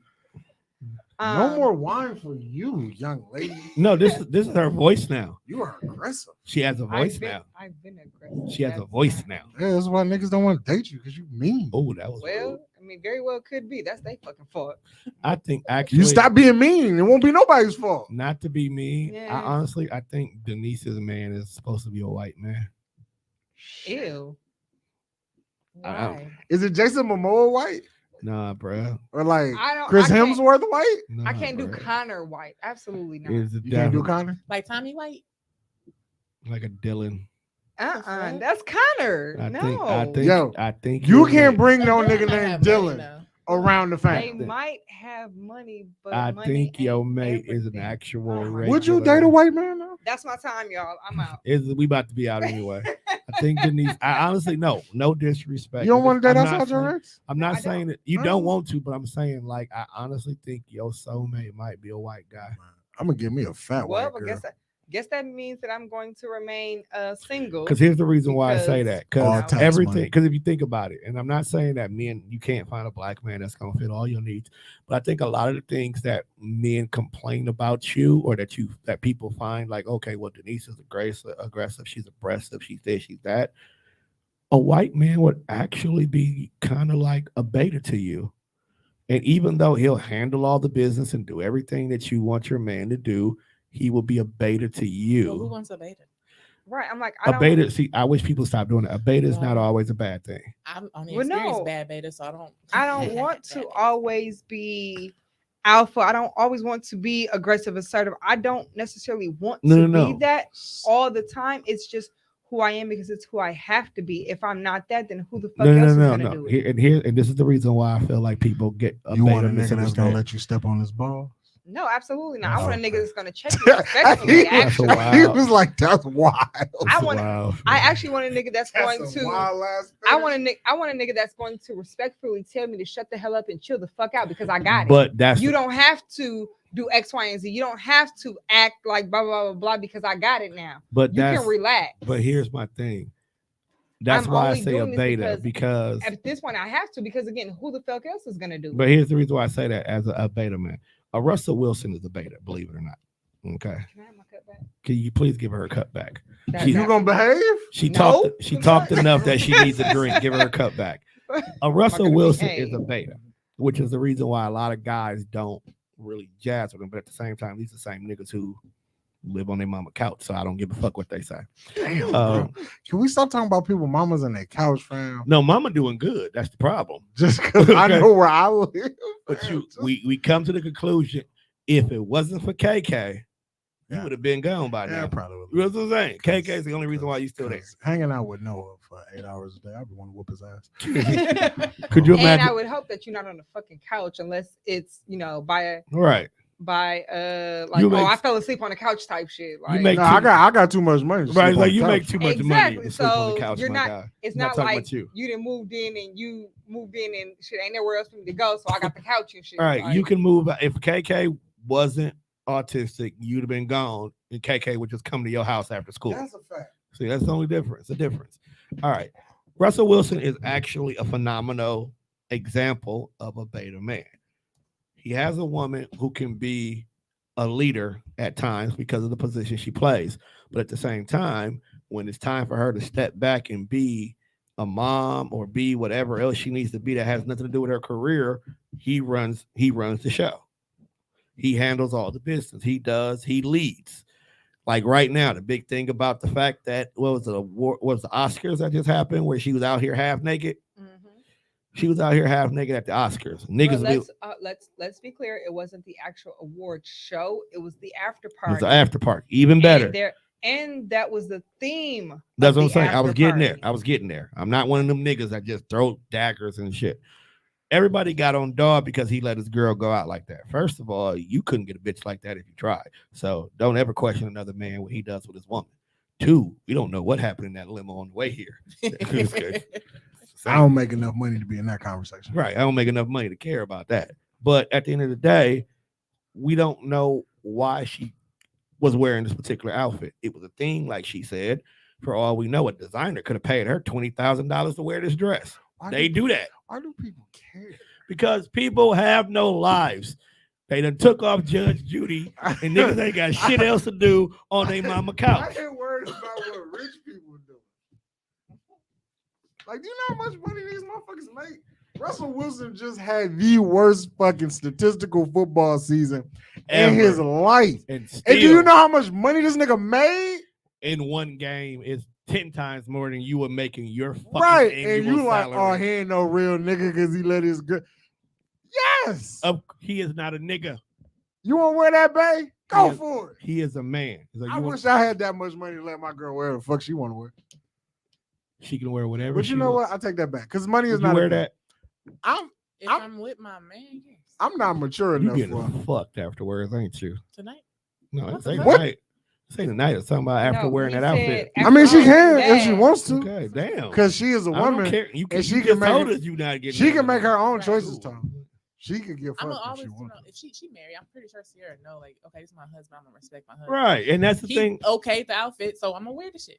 No more wine for you, young lady. no, this is her voice now. You are aggressive. She has a voice now. I've been aggressive. She has a voice now. Yeah, that's why niggas don't want to date you because you mean. Oh, that was Well, rude. I mean, very well could be. That's they fucking fault. I think actually You stop being mean. It won't be nobody's fault. not to be mean. Yeah. I think Denise's man is supposed to be a white man. Ew. Why? Is it Jason Momoa white Nah, bro. or like I don't. Chris I can't- Hemsworth white? Nah, I can't do bruh. Connor White. Absolutely not. Is You can't do Connor. Like Tommy White? like a Dylan. fuck? That's Connor. I No. think Yo, I think You you're can't right. bring no Dylan nigga might named have Dylan money, though. around the They family. might have money, but I money think your ain't mate is an everything. actual Oh my Would you regular- date a white man though? That's my time, y'all. I'm out. We about to be out anyway. I think Denise. I honestly no disrespect. You don't want to date I'm not outside your saying- ex? I'm No, not I saying don't. that you Oh. don't want to, but I'm saying like I honestly think your soulmate might be a white guy. I'm gonna give me a fat Well, white I girl. guess that means that I'm going to remain single. Because here's the reason why I say that. All Because tax everything. money. Because if you think about it, and I'm not saying that men you can't find a black man that's gonna fit all your needs, but I think a lot of the things that men complain about you or that people find like, okay, well, Denise is aggressive, she's aggressive, she's this, she's that. A white man would actually be kind of like a beta to you. And even though he'll handle all the business and do everything that you want your man to do, he will be a beta to you. Well, who wants a beta? Right. I'm like, A beta, see, I wish people stop doing that. A beta is not Well, always a bad thing. I'm only Well, experienced no. bad beta, so I don't. I don't want to always be alpha. I don't always want to be aggressive, assertive. I don't necessarily want to be that all the time. It's just who I am because it's who I have to be. If I'm not that, then who the fuck else is gonna do it? And this is the reason why I feel like people get a You want beta a nigga that's gonna misunderstood. let you step on his ball? No, absolutely not. I want a Okay. nigga that's gonna check me respectfully. he, Actually, wild. he was like, "That's wild." Wow. I actually want a nigga that's going That's a to. wild ass I finish. want a nigga that's going to respectfully tell me to shut the hell up and chill the fuck out because I got it. But that's You don't have to do X, Y, and Z. You don't have to act like blah blah blah blah because I got it now. but You that's can relax. but here's my thing. That's I'm why I only say a doing this beta because At this point, I have to because again, who the fuck else is gonna do it? but here's the reason why I say that as a beta man. A Russell Wilson is a beta, believe it or not. Okay. Can I have my cut back? Can you please give her a cut back? That's She- You not- gonna behave? She No. talked enough that she needs a drink. Give her a cut back. A Russell gonna Wilson behave? is a beta, which is the reason why a lot of guys don't really jazz with him. But at the same time, these are the same niggas who live on their mama couch, so I don't give a fuck what they say. Damn, Um, bro. Can we stop talking about people mamas and their couch, fam? No, mama doing good. That's the problem. Just because I Okay. know where I live. But fam. we come to the conclusion, if it wasn't for KK, you Yeah. would have been gone by Yeah, now. probably would. You know what I'm saying? KK is the only reason why you still there. Hanging out with Noah for 8 hours a day, I'd want to whoop his ass. Could you And imagine? I would hope that you're not on the fucking couch unless it's, you know, Right. like, You oh, make- I fell asleep on the couch type shit. Like, make No, too- I got too much money. to Right, sleep on like the you make couch. too much money Exactly. to sleep on the So couch, you're my not- guy. it's Not not talking like about you. you didn't moved in and you moved in and shit ain't nowhere else for me to go. So I got the couch and shit. All right, Like, you can move. If KK wasn't autistic, you'd have been gone, and KK would just come to your house after school. That's a fact. See, that's the only difference. The difference. All right, Russell Wilson is actually a phenomenal example of a beta man. He has a woman who can be a leader at times because of the position she plays, but at the same time, when it's time for her to step back and be a mom or be whatever else she needs to be that has nothing to do with her career, he runs the show. He handles all the business. He leads. Like right now, the big thing about the fact that what was the Oscars that just happened where she was out here half naked. mhm. She was out here half naked at the Oscars. But Niggas let's be clear. It wasn't the actual award show. It was the after it party. was the after party. Even better. And that was the theme. That's of what I'm the saying. I was after getting there. party. I was getting there. I'm not one of them niggas that just throw daggers and shit. Everybody got on dog because he let his girl go out like that. First of all, you couldn't get a bitch like that if you tried. So don't ever question another man what he does with his woman. Two, we don't know what happened in that limo on the way here. Okay. I don't make enough money to be in that conversation. Right. I don't make enough money to care about that. But at the end of the day, we don't know why she was wearing this particular outfit. It was a thing, like she said. For all we know, a designer could have paid her $20,000 to wear this dress. They do that Why do people care? because people have no lives. They done took off Judge Judy and niggas ain't got shit else to do on their mama I couch. ain't worried about what rich people do. Like, do you know how much money these motherfuckers make? Russell Wilson just had the worst fucking statistical football season in his Ever. life. And still, And do you know how much money this nigga made? in one game is 10 times more than you were making your fucking Right. annual And you like, salary. oh, he ain't no real nigga because he let his girl. Yes. He is not a nigga. You want to wear that, bae? Go He is- for it. He is a man. He's like, I you want- wish I had that much money to let my girl wear the fuck she want to wear. she can wear whatever. But she you know wants. what? I take that back because money is Would you not wear a thing. that? If I'm- I'm with my man, yes. I'm not mature You enough getting for. fucked afterwards, ain't you? Tonight. No, What this the ain't fuck? tonight. This ain't tonight. It's talking about after No, wearing he that said outfit. I mean, she after can all if she that. wants to, Okay, damn. because she is a I don't woman. care. You can, and she you can just make told it- us you not getting. She none can of make that. her own Right. choices, Tom. She could get I'm fucked gonna if she always, wants. if she married, I'm pretty sure Sierra know, like, okay, this is my husband. I'm gonna respect my husband. Right, and that's the He thing. okayed the outfit, so I'm gonna wear the shit.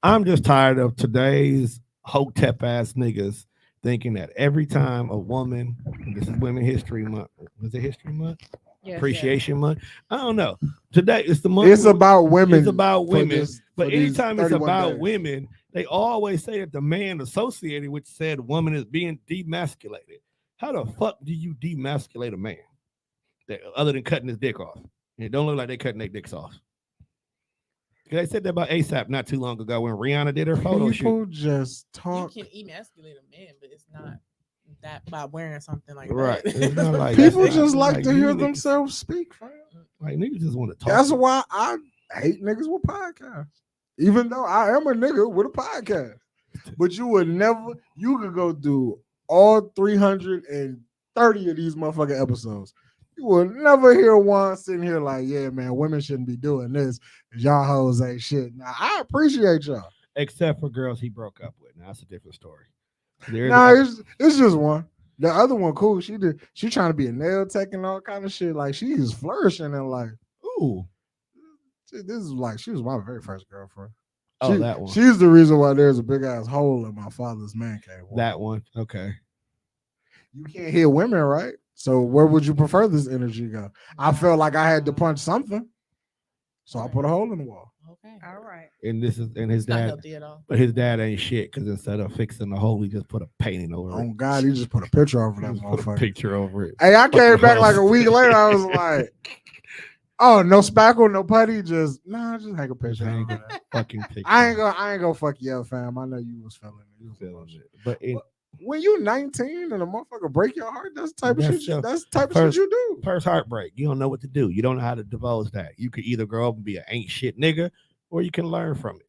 I'm just tired of today's hotep ass niggas thinking that every time a woman, this is Women History Month. Was it History Month? Yes. Appreciation Month. I don't know. Today it's the month. It's about women. It's about for women. this- But for these anytime it's 31 about days. women, they always say that the man associated with said woman is being demasculated. How the fuck do you demasculate a man? Other than cutting his dick off. It don't look like they cutting their dicks off. They said that about ASAP not too long ago when Rihanna did her photo shoot. People just You talk. can emasculate a man, but it's not that by wearing something like Right. that. It's not like People that's just not- like to you hear niggas- themselves speak, fam. Like niggas just want to talk. That's why I hate niggas with podcasts. Even though I am a nigga with a podcast. But you would never, you could go through all 330 of these motherfucking episodes. You will never hear one sitting here like, yeah, man, women shouldn't be doing this. 'Cause y'all hoes ain't shit. Now, I appreciate y'all. Except for girls he broke up with. Now that's a different story. There is Nah, a- it's just one. The other one, cool. She trying to be a nail tech and all kind of shit. Like she is flourishing in life. Ooh. This is like she was my very first girlfriend. Oh, She- that one. She's the reason why there's a big ass hole in my father's man cave. That one. Okay. You can't hear women, right? So where would you prefer this energy go? I felt like I had to punch something, so I put a hole in the wall. Okay. All right. And this is and his It's not dad. healthy at all. But his dad ain't shit because instead of fixing the hole, he just put a painting over it. Oh God, he just put a picture over He that just put a motherfucker. picture over it. Hey, I came Fucking back like a house. week later. I was like, Oh, no spackle, no putty, just just hang a Just picture. hang over a there. fucking picture. I ain't gonna fuck you up, fam. I know you was feeling it. You was Feeling bullshit. it. But When you 19 and a motherfucker break your heart, that's the type of That's shit. your That's the type of first- shit you do. first heartbreak, you don't know what to do. You don't know how to divulge that. You could either grow up and be an ain't shit nigga, or you can learn from it.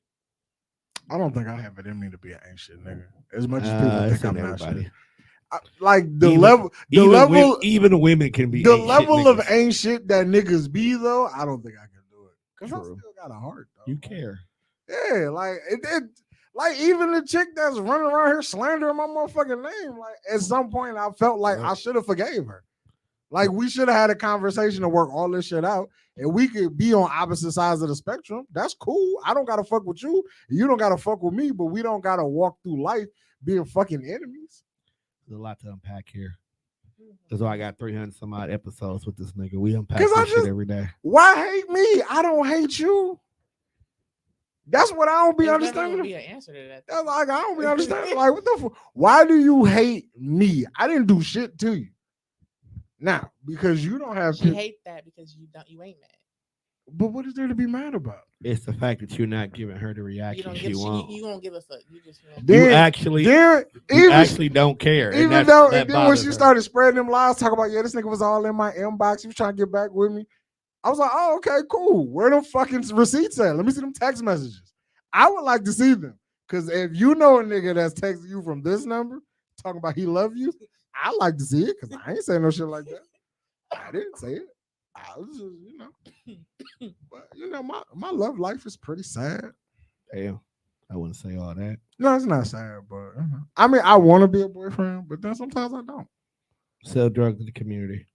I don't think I have it in me to be an ancient nigga. As much as people It's think in I'm not everybody. shit. Like the Even- level, Even women can be the ain't shit level of niggas. ain't shit that niggas be though. I don't think I can do it because I True. still got a heart. Though. You care. Yeah, like like even the chick that's running around here slandering my motherfucking name. Like at some point, I felt like I should have forgave her. Like we should have had a conversation to work all this shit out, and we could be on opposite sides of the spectrum. That's cool. I don't gotta fuck with you. You don't gotta fuck with me, but we don't gotta walk through life being fucking enemies. There's a lot to unpack here. That's why I got 300 some odd episodes with this nigga. We unpack 'Cause I this shit just- every day. Why hate me? I don't hate you. That's what I don't be There's never understanding. gonna be an answer to that. That's like I don't be understanding. Like what the fuck? Why do you hate me? I didn't do shit to you. Now, because you don't have She shit. hate that because you ain't mad. But what is there to be mad about? It's the fact that you're not giving her the You reaction don't she give wants. you don't give a fuck. You just want Then- You actually, Then you even actually don't care. and even that's- though that and then when bothers she her. started spreading them lies, talking about this nigga was all in my inbox, he was trying to get back with me. I was like, oh, okay, cool. Where them fucking receipts at? Let me see them text messages. I would like to see them. Cause if you know a nigga that's texting you from this number, talking about he love you, I like to see it because I ain't saying no shit like that. I didn't say it. I was just, but my love life is pretty sad. Damn, I wouldn't say all that. No, it's not sad, but I mean, I want to be a boyfriend, but then sometimes I don't. Sell drugs in the community.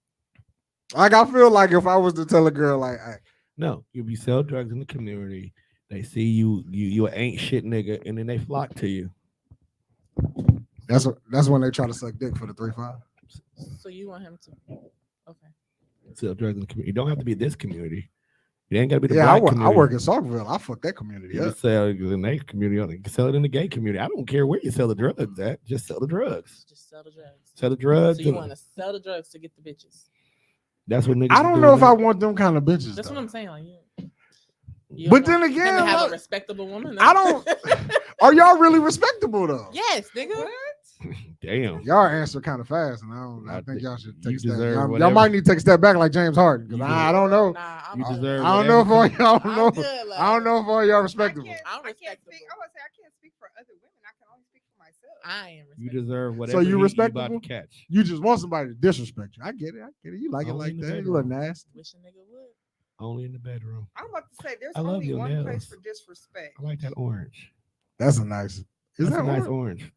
Like I feel like if I was to tell a girl like, hey, No, if you sell drugs in the community, they see you ain't shit nigga, and then they flock to you. that's when they try to suck dick for the 3-5. so you want him to okay. Sell drugs in the community. You don't have to be this community. You ain't got to be the Yeah, black I community. work in Salkville. I fuck that community You up. can sell it in the community. You can sell it in the gay community. I don't care where you sell the drugs at. Just sell the drugs. Just sell the drugs. Sell the drugs. So you and- want to sell the drugs to get the bitches. That's what niggas. I don't know if I want them kind of bitches. That's though. what I'm saying. Like you But don't then want him again, to have like, a respectable woman. I don't. Are y'all really respectable though? Yes, nigga. Damn. Y'all answer kind of fast, and I I think think y'all should you take a step. deserve Y'all whatever. might need to take a step back like James Harden because You I don't know. Nah, I'm You good. deserve. I don't know if all whatever y'all I'm know. good, like, I don't know if all y'all I respectable. can't, I'm I can't speak. respectable. I would say I can't speak for other women. I can only speak for myself. I am. You respectable. deserve whatever. you heat respectable? about to catch. You just want somebody to disrespect you. I get it. You like it Only like in the that. You look bedroom. nasty. Wish a nigga would. Only in the bedroom. I'm about to say there's I love only your one nails. place for disrespect. I like that orange. That's a nice. Is That's that a nice orange? orange.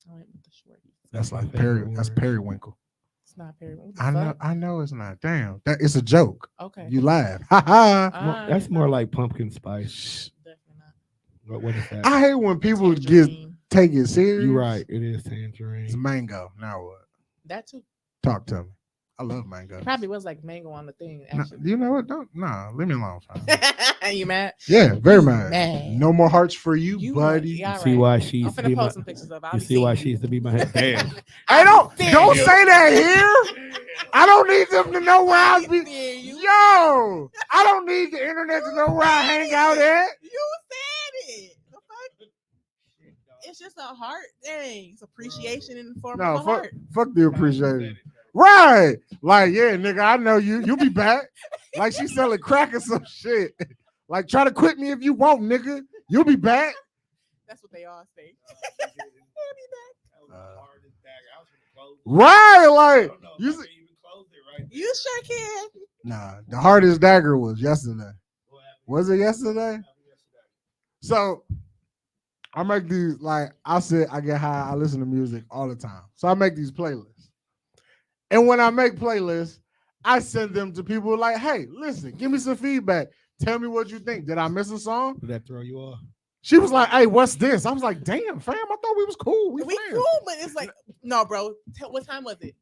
I went with the shorty. That's my like favorite That's orange. periwinkle. It's not Perry. What the I know. fuck? I know it's not. Damn. That it's a joke. Okay. You laugh. Ha ha. That's more like pumpkin spice. Shh. Definitely not. What is that? I hate when people get Tangerine. take it serious. You're right. It is It's tangerine. mango. Now what? That too. Talk to me. I love mango. Probably was like mango on the thing. Nah, Actually. you know what? Don't. Nah. Leave me alone. Fam. You mad? Yeah. Very You mad. mad. No more hearts for you, You buddy. Yeah, You see right. why she I'm used to be finna my. post some pictures of. You see why she used to be my. Damn. Hey, don't Damn. say that here. I don't need them to know where I be. You Yo, I don't need the internet to know where I hang out at. You said it. The fuck? It's just a heart thing. It's appreciation in the form No, of a heart. fuck the appreciation. Right. Like, yeah, nigga, I know you. You'll be back. Like she selling crack or some shit. Like, try to quit me if you want, nigga. You'll be back. That's what they all say. Right. Like, you see, You sure can. nah, the hardest dagger was yesterday. Was it yesterday? So I make these, like I said, I get high, I listen to music all the time. So I make these playlists. And when I make playlists, I send them to people like, hey, listen, give me some feedback. Tell me what you think. Did I miss a song? Did that throw you off? She was like, hey, what's this? I was like, damn, fam, I thought we was cool. We friends." cool, but it's like, no, bro. What time was it?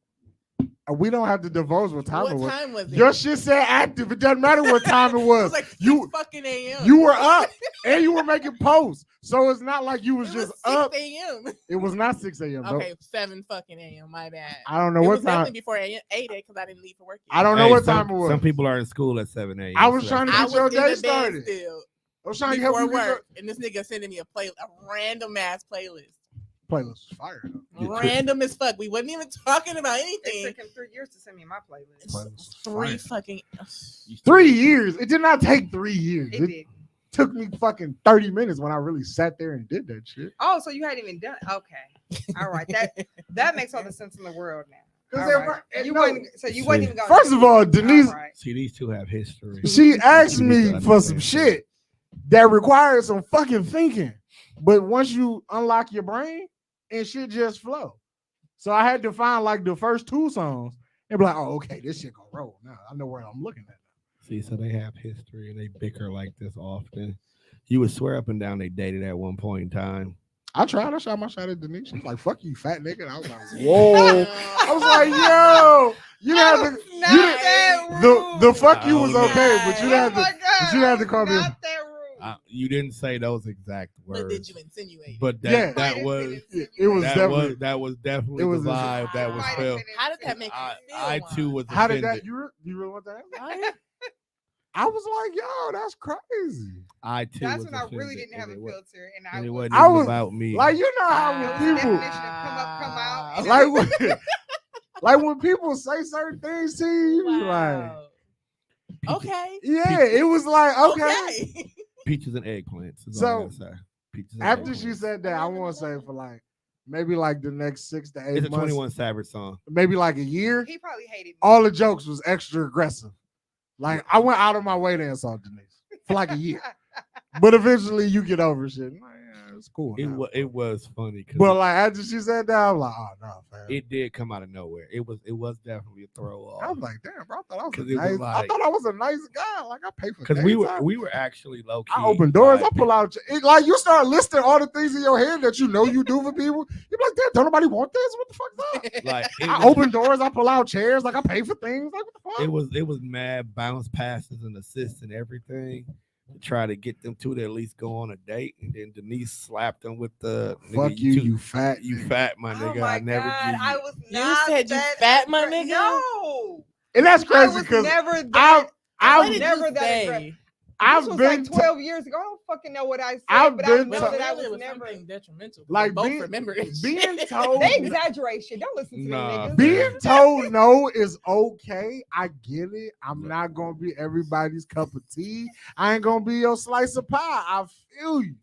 We don't have to divulge what time it What was. time was it? Your shit said active. It doesn't matter what time it It was. was like 6 You fucking a.m. you were up and you were making posts. So it's not like you was It just was 6 up. a.m. It was not 6 a.m. though. Okay, 7 fucking a.m. My bad. I don't know It what was time. definitely before 8 because I didn't leave for work yet. I don't know Hey, what some, time it was. Some people are in school at 7 a.m. I was so trying to that's- get I was your in day the bed started. still I was trying to help before you get your work, and this nigga sending me a random ass playlist. playlist. Was fire. Yeah, Random as fuck. We wasn't even talking about It anything. took him 3 years to send me my playlist. Playlist. Three Fire. fucking. 3 years. It did not take 3 years. It It did. took me fucking 30 minutes when I really sat there and did that shit. Oh, so you hadn't even done. Okay, all right. That makes all the sense in the world now. 'Cause All if right. I- You no. wasn't. So you wasn't even going. First of all, Denise, right. See, these two have history. she asked You need me to for some understand shit that required some fucking thinking. But once you unlock your brain and shit just flow. So I had to find like the first 2 songs and be like, oh, okay, this shit gonna roll. Now I know where I'm looking at. See, so they have history and they bicker like this often. You would swear up and down they dated at one point in time. I tried. I shot my shot at Denise. She was like, fuck you, fat nigga. And I was like, whoa. I was like, yo, you had to. Not You that didn't- the rude. fuck you was Oh, okay, but you Oh had to. my God, but you had to call me- Not that rude. You didn't say those exact words. But did you insinuate? But that, Yeah. that was It was definitely. that was definitely It was the a- vibe that was Might have felt. been How did that make you I feel? too was How did offended. that? You really want that? Why? I was like, yo, that's crazy. I too That's was when I really offended, didn't have a and it wa- filter, and and it I wasn't I even was- about me. Like, you know how It was when the people, definition of come up, come out. and like, when, like when people say certain things to you, you be like, Wow. Okay. yeah, it was like, okay. Okay. peaches and eggplants. Is So, all I gotta say. Peaches and After she eggplants. said that, I want to say for like maybe like the next 6 to 8 It's a months, 21 Savage song. maybe like a year. He probably hated me. All the jokes was extra aggressive. Like I went out of my way to insult Denise for like a year, but eventually you get over shit. Like, yeah, it's cool. now. It was funny because But like after she said that, I was like, oh no, fam. it did come out of nowhere. It was definitely a throw off. I was like, damn, bro, I thought I was 'Cause a it was nice. I like- thought I was a nice guy. Like I pay for Because daytime. we were actually low key. I open doors. I like, pull out. Like you start listing all the things in your head that you know you do for people. You be like, damn, don't nobody want this? What the fuck's up? like it I was- open doors. I pull out chairs. Like I pay for things. Like what the fuck? it was mad bounce passes and assists and everything to try to get them two to at least go on a date. And then Denise slapped them with the Fuck nigga, you, too- you fat. you nigga. fat my Oh nigga. my I never God, give you. I was You not said you that fat, my aggra- nigga? No, And that's I crazy was because never I've that. What I've did never you that say? aggressive. I've This was been like 12 years ago. I don't fucking know what I said, I've but I been know to- that I Clearly it was never. something detrimental. Like, Like both being- remember being told They exaggerate shit. Don't listen to Nah, them niggas. being told no is okay. I get it. I'm not gonna be everybody's cup of tea. I ain't gonna be your slice of pie. I feel you.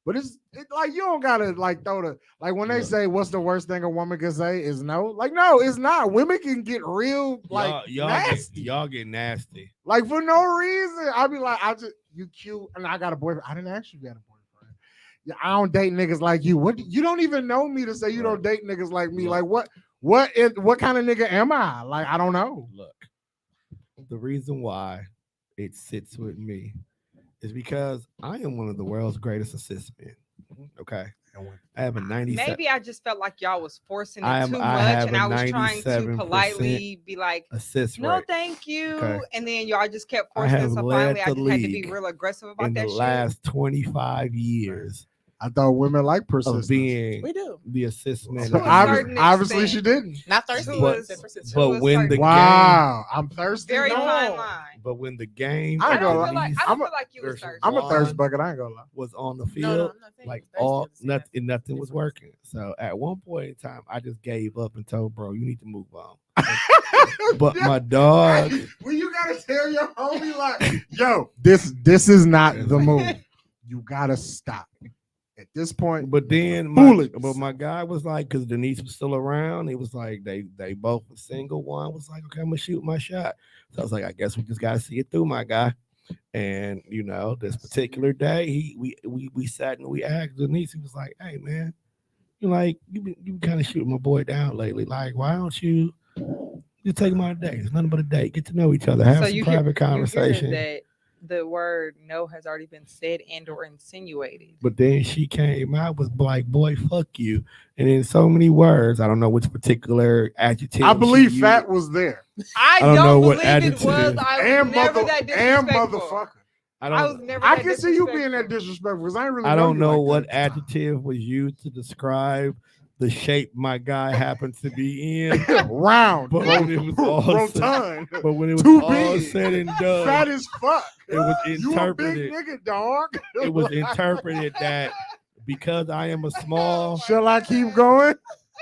But it's like you don't gotta like throw the like when they Look. say what's the worst thing a woman can say is no. Like no, it's not. Women can get real like y'all nasty. get nasty. Like for no reason. I'd be like, I just you cute and I got a boyfriend. I didn't ask you got a boyfriend. Yeah, I don't date niggas like you. What you don't even know me to say you don't date niggas like me. Right. Like what kind of nigga am I? Like I don't know. Look, the reason why it sits with me is because I am one of the world's greatest assist men. Okay, I have a 97. Maybe I just felt like y'all was forcing it I have- too I much, have and a I was trying to 97% politely be like, assist "No, rate thank you," Okay. and then y'all just kept I forcing it. have So led finally, I the just had to be league real aggressive about in that the shit. last 25 years I thought women like of persistence. being We do. the assist man. So To a of the year. certain obviously extent. she didn't. Not thirsty, But- but persistent. but to a when the certain- Wow, I'm thirsty. Very now. fine line. But when the game I I ain't gonna don't lie. feel like I I'm don't a- feel like you was versus thirsty. I'm a thirst Wonne bucket. I ain't gonna lie. was on the No, field, no, I'm not saying like you're thirsty all at the same time. nothing was working. So at one point in time, I just gave up and told bro, you need to move on. But my dog, When you gotta tell your homie like, yo, this is not the move. You gotta stop. At this point, but then Foolish. my guy was like, because Denise was still around, he was like, they both were single. One was like, okay, I'm gonna shoot my shot. So I was like, I guess we just gotta see it through, my guy. And you know, this particular day, we sat and we asked Denise. He was like, hey man, you been kind of shooting my boy down lately. Like, why don't you take him on a date? It's nothing but a date. Get to know each other. Have some you private hear conversation. that the word no has already been said and or insinuated. But then she came out was like, "Boy, fuck you," and in so many words, I don't know which particular adjective. I believe she fat used. was there. I don't don't know what believe it was. adjective. I was And never mother that and disrespectful. motherfucker. I I was don't. never. I that can see you being that disrespectful. disrespectful because I ain't really I don't you know like what that at the time. adjective was used to describe the shape my guy happens to be in. Round, But when it was all said, rotund, but when it was too all big, said and fat done, as fuck. it was You a big interpreted. nigga, dog. It was interpreted that because I am a small, Shall I keep going?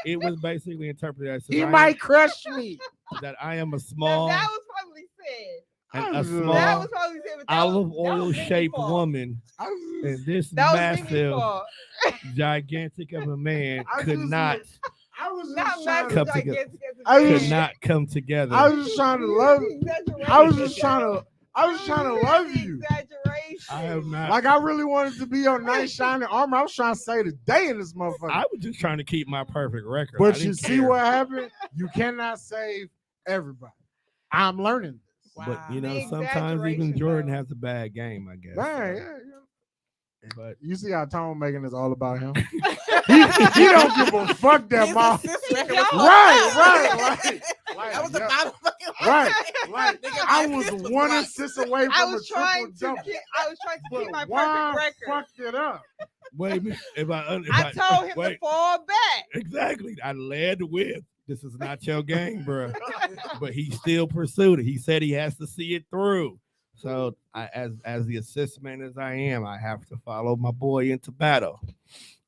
it was basically interpreted as He I am- might crush me. that I am a Now, small that was probably said. and I a was- That small was probably said. But that olive was, that was oil Mimi's shaped fault. woman I was- and this That was Mimi's massive, fault. gigantic of a man I could just not I was Not just trying massive, Come to, together. gigantic as a I was man. could not come together. I was just trying to love I was just trying to love you. Exaggeration. I am not. Like I really wanted to be your nice shining armor. I was trying to say the day in this motherfucker. I was just trying to keep my perfect record. I But didn't you see care. what happened? You cannot save everybody. I'm learning this. Wow. But you know, The sometimes even exaggeration, Jordan though. has a bad game, I guess. Dang, so. yeah. But You see how Tone making this all about him? he don't give a fuck that His mom. assist record was Right, fucked up. right. That was Yeah. the bottom fucking Right, line. right. Nigga, I my was assist was one like- assist away from I a was triple trying to double. keep. But my Wonne perfect record. fucked it up. wait a minute. If I told him to wait, fall back. exactly. I led with this is not your game, bro. But he still pursued it. He said he has to see it through. So, as the assist man as I am, I have to follow my boy into battle.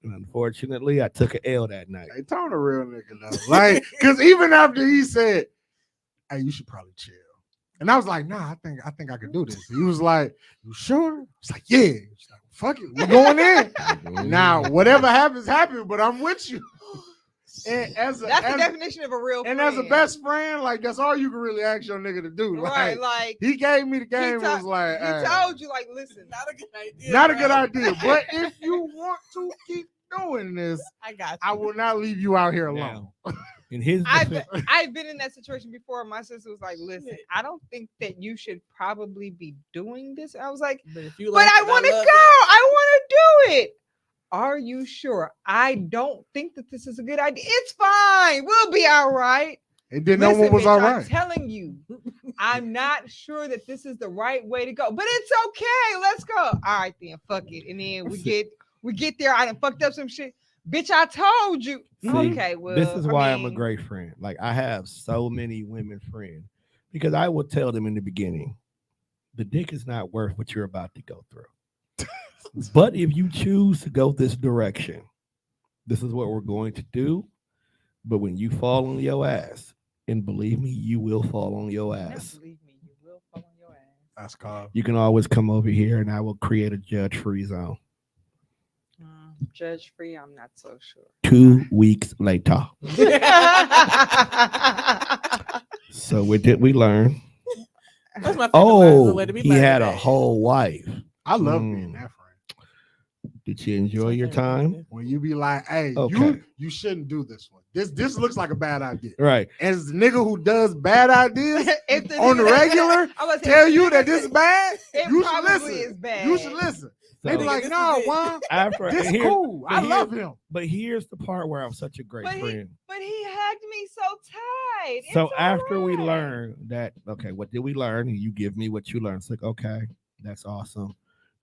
And unfortunately, I took an L that night. Hey, Tone a real nigga though. Like, cause even after he said, "Hey, you should probably chill," and I was like, "Nah, I think I can do this." He was like, "You sure?" I was like, "Yeah." He's like, "Fuck it, we going in." Now, whatever happens, happens. But I'm with you. And That's the definition of a real friend. as a best friend, like that's all you can really ask your nigga to do. right? Like, Like he gave me the game. he Was like, he hey, told you, like, listen, Not a good idea. not a bro. good idea. But if you want to keep doing this, I got you. I will not leave you out here alone. Now, in his I've defense, I've been in that situation before. My sister was like, listen, I don't think that you should probably be doing this. I was like, But if you but I want to go. love I want to do it. Are you sure? I don't think that this is a good idea. It's fine. We'll be all right. And then no Listen, one was bitch, all I'm right. telling you, I'm not sure that this is the right way to go, but it's okay. Let's go. All right, then, fuck it. And then we get there. I done fucked up some shit, bitch. I told you. See, Okay, well, this is why I'm a mean, great friend. Like I have so many women friends because I will tell them in the beginning, the dick is not worth what you're about to go through. But if you choose to go this direction, this is what we're going to do. But when you fall on your ass, and believe me, you will fall on your not ass. believe me, you will fall on your ass. That's called. You can always come over here and I will create a judge-free zone. Judge free, I'm not so sure. 2 weeks later. So what did we learn? That's my favorite line, Oh, the way to be he like had a that. whole wife. I love being that friend. Did you enjoy That's my your favorite time? thing. When you be like, "Hey, Okay. you shouldn't do this one. This looks like a bad idea." Right. As the nigga who does bad ideas If the on the nigga- regular I was tell you that this is bad, it you should probably listen. is bad. You should listen. They be So, like, This "No, is it." Wonne, after this and here- cool. but I here- love him." But here's the part where I'm such a great But friend. he hugged me so tight. So It's after we alright. learn that, okay, what did we learn? And you give me what you learned. It's like, okay, that's awesome.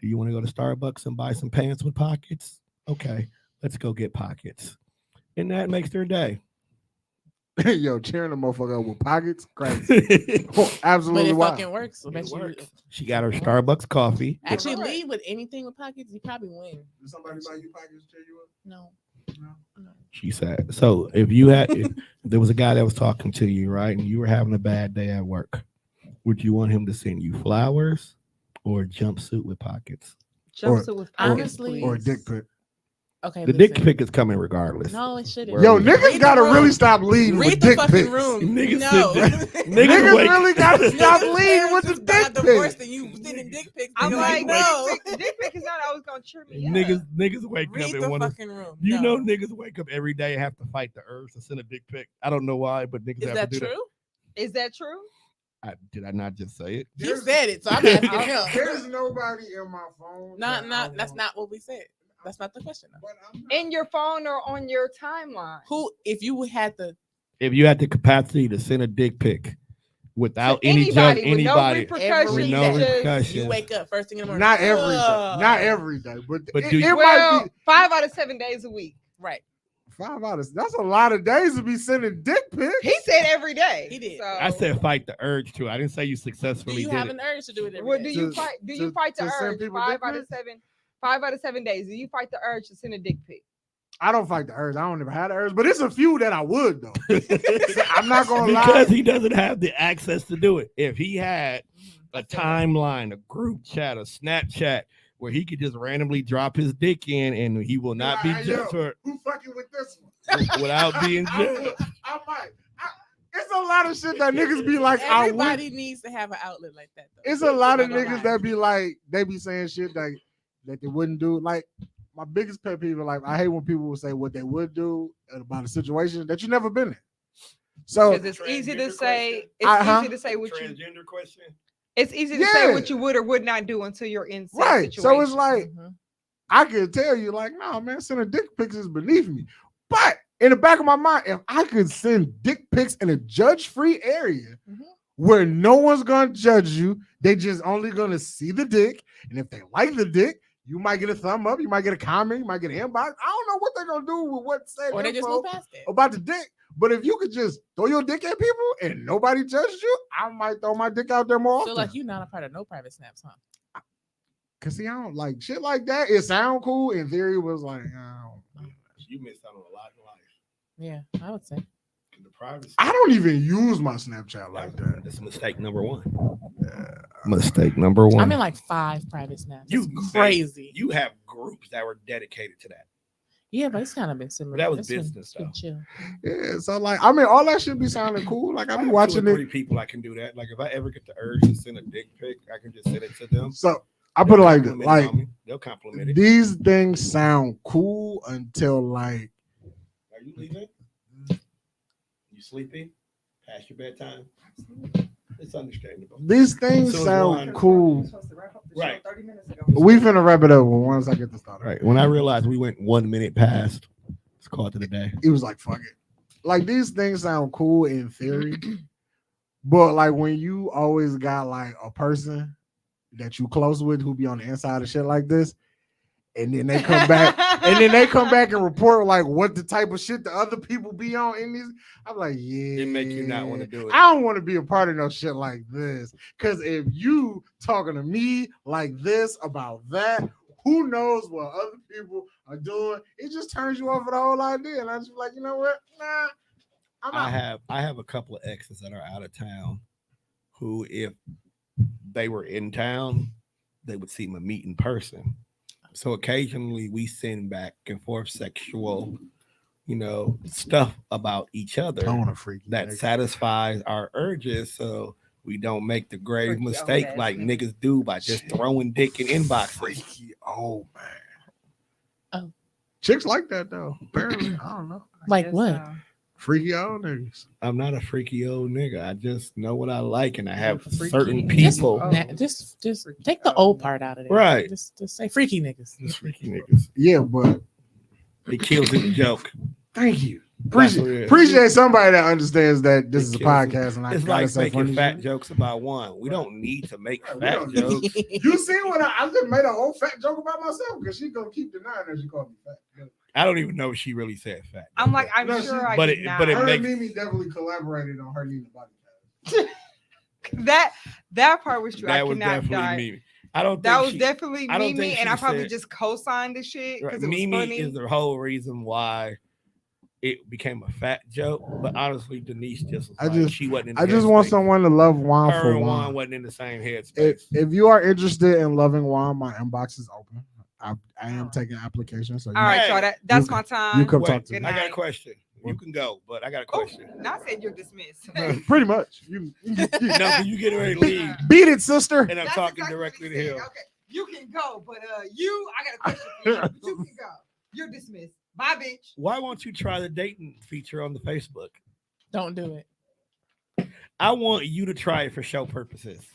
Do you want to go to Starbucks and buy some pants with pockets? Okay, let's go get pockets. And that makes their day. Yo, cheering a motherfucker up with pockets, crazy. It Oh, But absolutely it wild. fucking works. So make sure you- works. She got her Starbucks coffee. Actually, Right. lead with anything with pockets, you probably win. Did somebody buy you pockets? Cheer you up? No. No. She said, so if there was a guy that was talking to you, right, and you were having a bad day at work, would you want him to send you flowers or a jumpsuit with pockets? Jumpsuit with pockets, honestly- Or a please. dick pic? Okay. The listen. dick pic is coming regardless. No, it shouldn't. Yo, Read niggas the gotta room. really stop leading Read with the dick fucking pics. room. Niggas no. sit- Niggas wake- really gotta stop leading Parents with the just got dick divorced pics. and you sending dick pics. I'm Nigga, like, no. dick pic is not always gonna cheer me up. Niggas wake up Read and the want to. fucking room. Do you No. know niggas wake up every day and have to fight the urge to send a dick pic? I don't know why, but niggas Is have that to do true? Is that true? Did I not just say it? He said it, so I'm asking him. There's nobody in my phone. That's not what we said. That's not the question. Though. But I'm not. In your phone or on your timeline? Who, if you had the If you had the capacity to send a dick pic without any judge, with no anybody, repercussions, with no just- repercussions, you wake up first thing in the morning. Not every day. Ugh. Not every day. But But it, do you- it Well, might be 5 out of 7 days a week. Right. 5 out of. That's a lot of days to be sending dick pics. He said every day. He did. So, I said fight the urge to. I didn't say you Do successfully you did have it. an urge to do it every what day? do you To- fight? Do to- you fight the to send urge? people 5 dick out of pics? 7. 5 out of 7 days. Do you fight the urge to send a dick pic? I don't fight the urge. I don't ever had the urge, but it's a few that I would though. I'm not gonna lie. Because he doesn't have the access to do it. If he had a I feel that. timeline, a group chat, a Snapchat where he could just randomly drop his dick in and he will not be Like, judged yo, for who fucking with this one? without being I judged. would. I might. It's a lot of shit that niggas be like. I would. Everybody needs to have an outlet like that. Though. It's a lot of I'm not gonna niggas lie. that be like, they be saying shit that they wouldn't do. Like my biggest pet peeve, like I hate when people will say what they would do about a situation that you never been in. So Because it's easy to say. It's Uh-huh. easy to say what you. Transgender question. It's easy to say Yeah. what you would or would not do until you're in. Said right, so it's situation. like Mhm. I could tell you, like, no, man, sending dick pics is beneath me. But in the back of my mind, if I could send dick pics in a judge-free area Mhm. where no one's gonna judge you, they just only gonna see the dick, and if they like the dick, you might get a thumb up, you might get a comment, you might get an inbox. I don't know what they're gonna do with what said Or they just info move past it. about the dick. But if you could just throw your dick at people and nobody judges you, I might throw my dick out there more So often. like you not a part of no private snaps, huh? Cause see, I don't like shit like that. It sound cool. In theory, was like, You missed out on a lot in life. Yeah, I would say. The privacy. I don't even use my Snapchat like that. That's mistake number one. Mistake number one. I'm in like 5 private snaps. You It's crazy. You have groups that were dedicated to that. Yeah, but it's kind of been similar. That was It's been- business, it's been though. chill. Yeah, so like, I mean, all that should be sounding cool. Like I be have watching 2 or 3 it. people I can do that. Like if I ever get the urge to send a dick pic, I can just send it to them. So I put it like this: Compliment like on me. They'll compliment it. these things sound cool until like Are you leaving? You sleepy? Past your bedtime? It's understandable. these things So is sound Wonne. cool. Right. We finna wrap it up once I get the start. Right. When I realized we went 1 minute past, let's call it to the day. He was like, fuck it. Like these things sound cool in theory, but like when you always got like a person that you close with who be on the inside of shit like this, and then they come back and report like what the type of shit the other people be on in these. I'm like, yeah, It make you not want to do it. I don't want to be a part of no shit like this. Cause if you talking to me like this about that, who knows what other people are doing? It just turns you off of the whole idea. And I just be like, you know what? Nah, I'm out. I have a couple of exes that are out of town who, if they were in town, they would see me meet in person. So occasionally we send back and forth sexual, stuff about each other Tone of freaky that nigga. satisfies our urges. So we don't make the grave Freaky old mistake ass like nigga. niggas do by just throwing dick in inboxes. Freaky old man. Oh. Chicks like that though. Apparently, I don't know. Like Yes, what? Freaky old niggas. I'm not a freaky old nigga. I just know what I like, and I have Freaky. certain Just, people. Oh. just take the old part out of it. Right. Just say freaky niggas. Just freaky niggas. Yeah, but It kills the joke. thank you. That's what it is. Appreciate somebody that understands that this It is a kills it. podcast and I It's gotta like say making funny fat shit. jokes about one. We don't need to make Right, we fat don't jokes. You see what I just made a whole fat joke about myself because she gonna keep denying that she called me fat. I don't even know if she really said fat. I'm like, I'm No, sure she- I but did it- not. but it Her makes- and Mimi definitely collaborated on her needing a body count. that part was true. that I was cannot definitely die. Mimi. I don't. That think was she, definitely I don't Mimi, think and I she probably said- just co-signed the shit right, because it was Mimi funny. is the whole reason why it became a fat joke. But honestly, Denise just was I like, just- she wasn't. In the I just want headspace. someone to love Wonne Her for and Juan Wonne. wasn't in the same headspace. If you are interested in loving Wonne, my inbox is open. I am taking applications. So All right, Hey, y'all. That's you my time. you come Wait, talk to Good me. I got a night. question. You can go, but I got a Oh, question. now I said you're dismissed. Pretty much. You No, 'cause you getting ready to leave, beat it, sister. and I'm That's talking exactly directly what to he said. him. Okay, you can go, but I got a question for you. But you can go. You're dismissed. Bye, bitch. Why won't you try the dating feature on the Facebook? Don't do it. I want you to try it for show purposes.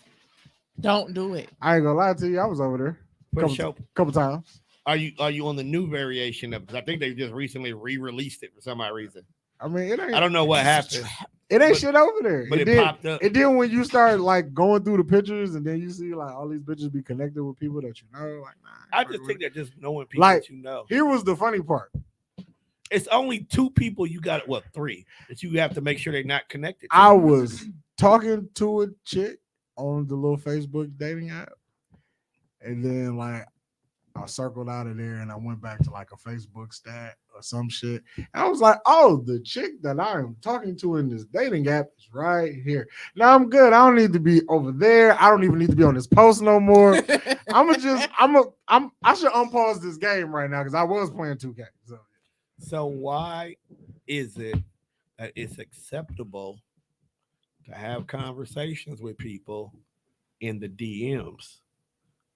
Don't do it. I ain't gonna lie to you. I was over there For couple, show. couple times. Are you on the new variation of it? I think they just recently re-released it for some odd reason. I mean, it ain't. I don't know what happened, It ain't but- shit over there. but it then, popped up. And then when you start like going through the pictures, and then you see like all these bitches be connected with people that you know, like nah. I just think that just knowing people Like- that you know. Here was the funny part. It's only 2 people you got. Well, 3 that you have to make sure they're not connected. To. I was talking to a chick on the little Facebook dating app, and then like I circled out of there and I went back to like a Facebook stat or some shit. And I was like, oh, the chick that I am talking to in this dating app is right here. Now I'm good. I don't need to be over there. I don't even need to be on this post no more. I should unpause this game right now because I was playing 2K. So why is it that it's acceptable to have conversations with people in the DMs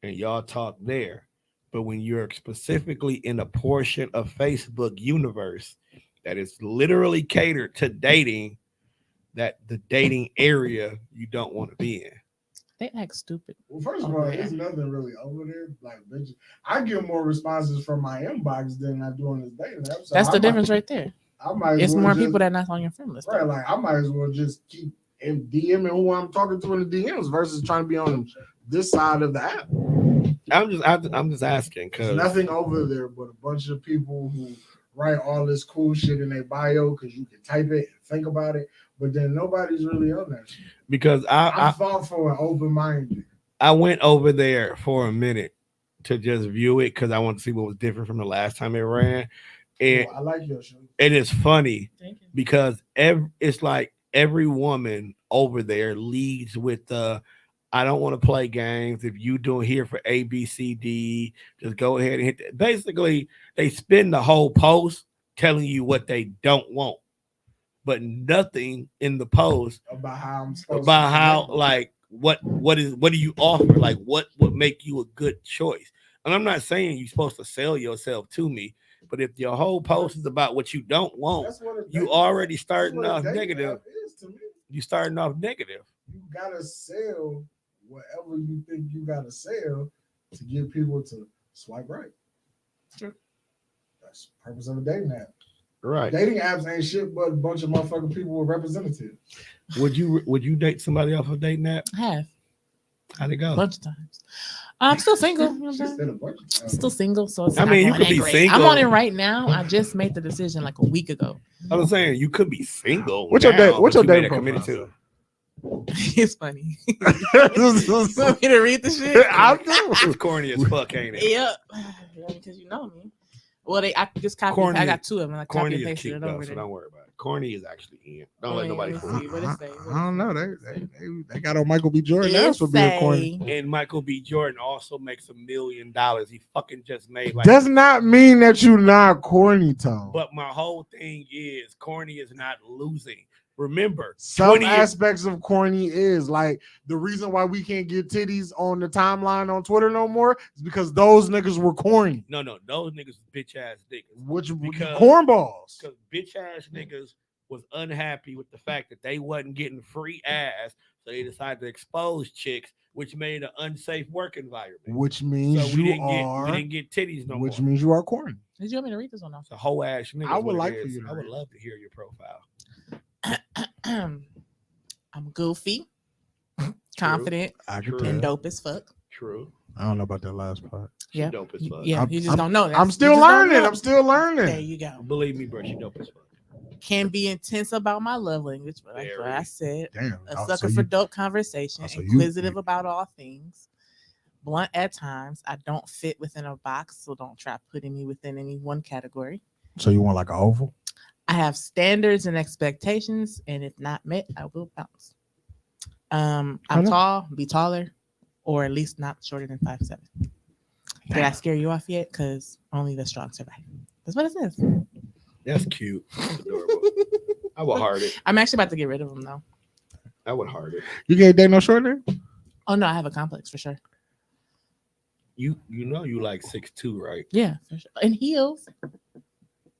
and y'all talk there? But when you're specifically in a portion of Facebook universe that is literally catered to dating, that the dating area you don't want to be in. They act stupid. Well, first of all, there's nothing really over there. Like, bitch, I get more responses from my inbox than I do on this dating app. So That's the difference right there. I might. It's well more just, people that not on your friend list. Right, like I might as well just keep DMing who I'm talking to in the DMs versus trying to be on this side of the app. I'm just asking There's because nothing over there but a bunch of people who write all this cool shit in their bio because you can type it and think about it, but then nobody's really on that shit. because I'm thoughtful and open-minded. I went over there for a minute to just view it because I want to see what was different from the last time it ran. And I like your show. it is funny Thank you. because it's like every woman over there leads with the I don't want to play games. If you doing here for A, B, C, D, just go ahead and hit that. Basically, they spend the whole post telling you what they don't want, but nothing in the post About how I'm supposed about to how connect. like what do you offer? Like what would make you a good choice? And I'm not saying you're supposed to sell yourself to me, but if your whole post is about what you don't want, That's what a you dating- already that's starting what a off dating negative. app is to me. You starting off negative. You gotta sell whatever you think you gotta sell to get people to swipe right. Sure. That's the purpose of a dating app. Right. Dating apps ain't shit but a bunch of motherfucking people with representatives. Would you date somebody off of dating app? I have How'd it a go? bunch of times. I'm still single. You know what I'm She saying? said a bunch of times. Still single, so it's I not mean, you going could that be great. single. I'm on it right now. I just made the decision like a week ago. I was saying you could be single. What's your now, date? What's but your you dating made a committed profile? to. It's funny. You want me to read the shit? I do. It's corny as fuck, ain't it? Yep. Because you know me. Well, I just copied. Corny I is- got 2 of them. I copied Corny and is pasted cute it though, over so there. don't worry about it. Corny is actually in. Don't Oh, let yeah, nobody let me fool see. you. What it say? I don't know. They got on Michael B. Jordan It ass for being corny. say- And Michael B. Jordan also makes $1 million. He fucking just made like. Does not mean that you not corny, Tom. But my whole thing is corny is not losing. Remember, Some 20 years, aspects of corny is like the reason why we can't get titties on the timeline on Twitter no more is because those niggas were corny. no, those niggas bitch ass niggas. Which Because- cornballs. Because bitch ass niggas was unhappy with the fact that they wasn't getting free ass, so they decided to expose chicks, which made an unsafe work environment. Which means So we you didn't are. get titties no Which more. means you are corny. Did you want me to read this or no? It's a whole ass nigga. I would like for you to I would read it. love to hear your profile. I'm goofy, confident, I True. can and tell. dope as fuck. True. I don't know about that last part. She Yeah. dope as fuck. Yeah, I'm- you just don't know. I'm That's- still you just don't learning. know. I'm still learning. There you go. Believe me, bro, she dope as fuck. Can be intense about my love language, but like Very. what I said, Damn. a Oh, sucker so for you- dope conversation, so you- inquisitive about all things, blunt at times. I don't fit within a box, so don't try putting me within any one category. So you want like an oval? I have standards and expectations, and if not met, I will bounce. I'm Hello? tall, be taller, or at least not shorter than 5'7". Did I scare you off yet? Because only the strong survive. That's what it says. That's cute. That's adorable. I would heart it. I'm actually about to get rid of them though. I would heart it. You can't date no short nigga? Oh no, I have a complex for sure. You know you like 6'2", right? Yeah, for sure. And heels.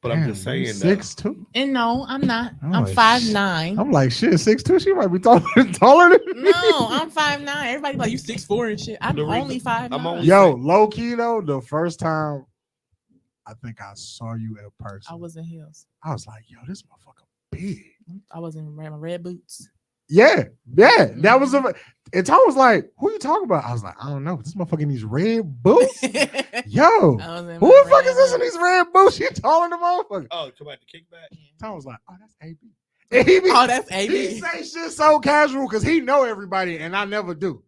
But I'm just saying, 6'2". And no, I'm not. I'm I'm like, 5'9". I'm like, shit, 6'2". She might be taller than me. No, I'm 5'9". Everybody like you 6'4" and shit. I'm The reason- only 5'9". I'm only- Yo, low key though, the first time I think I saw you in person, I was in heels. I was like, yo, this motherfucker big. I was in my red boots. Yeah, that was a. And Tom was like, "Who you talking about?" I was like, "I don't know. This motherfucker in these red boots, yo. I was in Who my the fuck red is this in boots. these red boots? She taller than the motherfucker." Oh, come back to kickback. Tom was like, "Oh, that's AyeeBee." And he be, Oh, that's he AyeeBee. say shit so casual because he know everybody and I never do.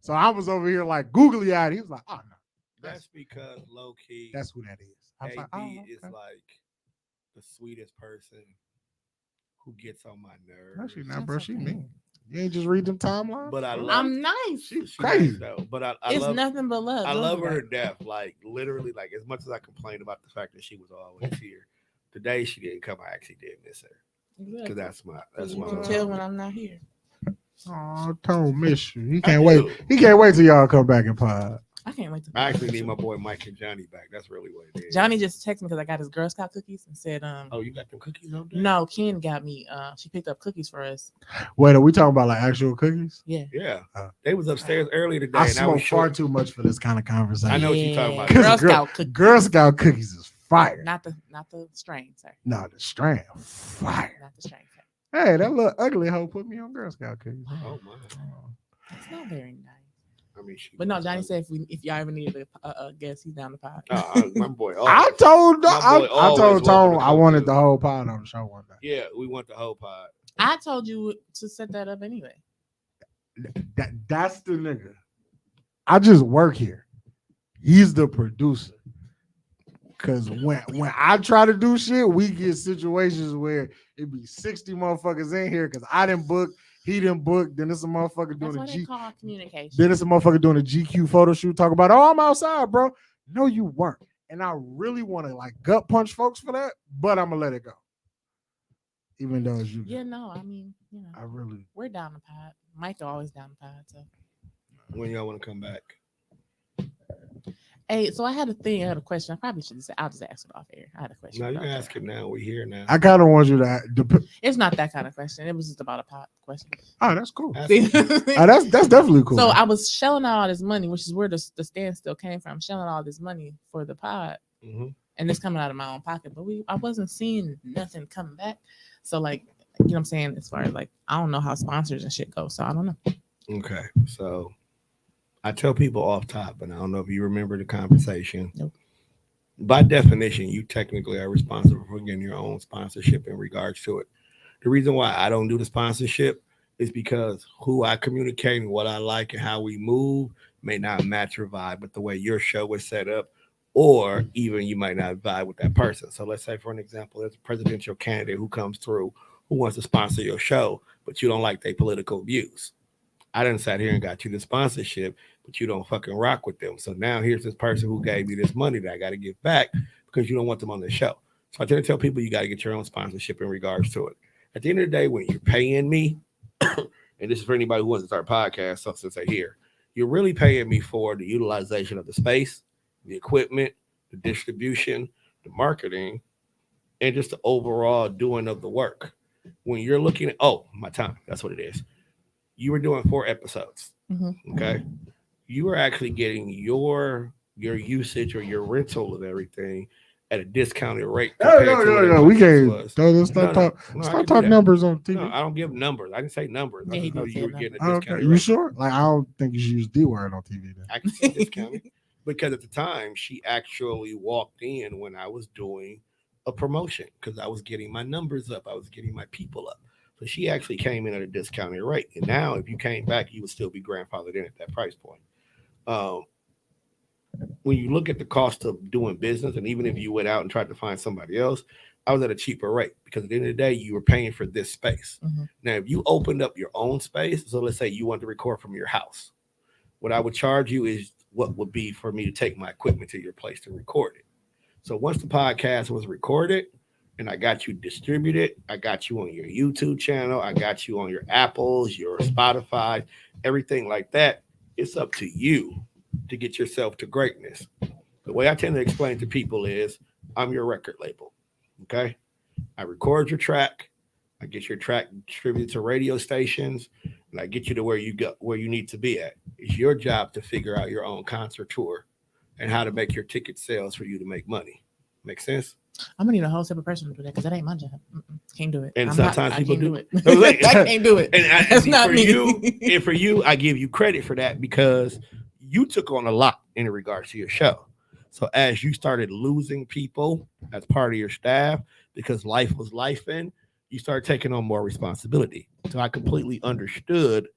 So I was over here like googly eyed. He was like, "Oh no, That's because low key, that's who that is." I was AyeeBee like, "Oh, is okay." like the sweetest person who gets on my nerves. Actually, not, That's bro. She okay. mean. You ain't just read them timelines. But I love. I'm nice. She's She crazy. nice, though. But I It's love. nothing but love. I Don't love do her that. to death. Like literally, like as much as I complained about the fact that she was always here, today she didn't come. I actually did miss her because that's You my can tell when I'm not here. Oh, Tom miss you. He I can't wait. do. He can't wait till y'all come back and pod. I can't wait to. I actually need my boy Mike and Johnny back. That's really what it is. Johnny just texted me because I got his Girl Scout cookies and said, Oh, you got them cookies on there? no, Ken got me. She picked up cookies for us. Wait, are we talking about like actual cookies? Yeah. Yeah, Uh, they was upstairs earlier today. I and smoke was far short. too much for this kind of conversation. I know what you're talking about. Girl Girl- Scout cookies. Girl Scout cookies is fire. Not the strain, sir. No, the strand fire. Not the strain, sir. Hey, that little ugly hoe put me on Girl Scout cookies. Oh my! It's not very nice. I mean, she But no, Johnny said if y'all ever needed a guest, he's down the pod. my boy. I told My boy I always told welcome Tom to I come wanted through. the whole pod on the show one day. Yeah, we want the whole pod. I told you to set that up anyway. That's the nigga. I just work here. He's the producer. Cause when I try to do shit, we get situations where it be 60 motherfuckers in here because I didn't book, he didn't book, then it's a motherfucker That's doing what a they G. call communication. Then it's a motherfucker doing a GQ photo shoot, talk about, oh, I'm outside, bro. No, you weren't. And I really want to like gut punch folks for that, but I'm gonna let it go. Even though it's you. Yeah, no, I mean, you know, I really we're down the pod. Mike always down the pod. So, When y'all want to come back? hey, so I had a question. I probably should say I'll just ask it off air. I had a question. No, you about can that. ask it now. We're here now. I kind of want you to It's not that kind of question. It was just about a pod question. oh, that's cool. Ask it. Oh, that's definitely cool. So I was shelling out all this money, which is where the standstill came from. Shelling all this money for the pod, Mhm. and it's coming out of my own pocket. But I wasn't seeing nothing coming back. So like, you know what I'm saying? As far as like, I don't know how sponsors and shit go. So I don't know. Okay, so I tell people off top, but I don't know if you remember the conversation. Nope. By definition, you technically are responsible for getting your own sponsorship in regards to it. The reason why I don't do the sponsorship is because who I communicate and what I like and how we move may not match your vibe with the way your show is set up, or even you might not vibe with that person. So let's say, for an example, there's a presidential candidate who comes through who wants to sponsor your show, but you don't like their political views. I done sat here and got you the sponsorship, but you don't fucking rock with them. So now here's this person who gave me this money that I got to give back because you don't want them on the show. So I tend to tell people you got to get your own sponsorship in regards to it. At the end of the day, when you're paying me, and this is for anybody who wants to start a podcast, so since they're here, you're really paying me for the utilization of the space, the equipment, the distribution, the marketing, and just the overall doing of the work. When you're looking at, my time, that's what it is. You were doing 4 episodes. Mhm. Okay. You were actually getting your usage or your rental of everything at a discounted rate. no, compared to what no. We everybody can't. was. Let's No, not no, talk. no, I Stop can do talking that. numbers on TV. No, I don't give numbers. I didn't say numbers. I Yeah, he just know did say you were getting a numbers. discounted You rate. sure? Like I don't think you should use D word on TV. Then. I can say discounted because at the time she actually walked in when I was doing a promotion because I was getting my numbers up. I was getting my people up. So she actually came in at a discounted rate. And now if you came back, you would still be grandfathered in at that price point. When you look at the cost of doing business, and even if you went out and tried to find somebody else, I was at a cheaper rate because at the end of the day, you were paying for this space. Mhm. Now, if you opened up your own space, so let's say you want to record from your house, what I would charge you is what would be for me to take my equipment to your place to record it. So once the podcast was recorded and I got you distributed, I got you on your YouTube channel, I got you on your Apples, your Spotify, everything like that. It's up to you to get yourself to greatness. The way I tend to explain to people is I'm your record label. Okay. I record your track. I get your track distributed to radio stations, and I get you to where you need to be at. It's your job to figure out your own concert tour and how to make your ticket sales for you to make money. Make sense? I'm gonna need a whole separate person to do that because that ain't my job. Can't do it. And I'm sometimes I people can't do it. it. I can't do it. That's not for me. and for you, I give you credit for that because you took on a lot in regards to your show. So as you started losing people as part of your staff because life was lifing, you started taking on more responsibility. So I completely understood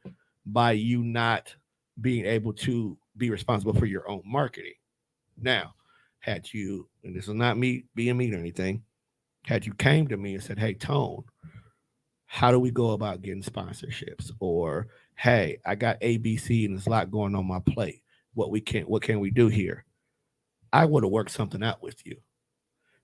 by you not being able to be responsible for your own marketing. Now, had you, and this is not me being mean or anything, had you came to me and said, hey, Tone, how do we go about getting sponsorships? Or, hey, I got ABC and there's a lot going on my plate. What can we do here? I would have worked something out with you.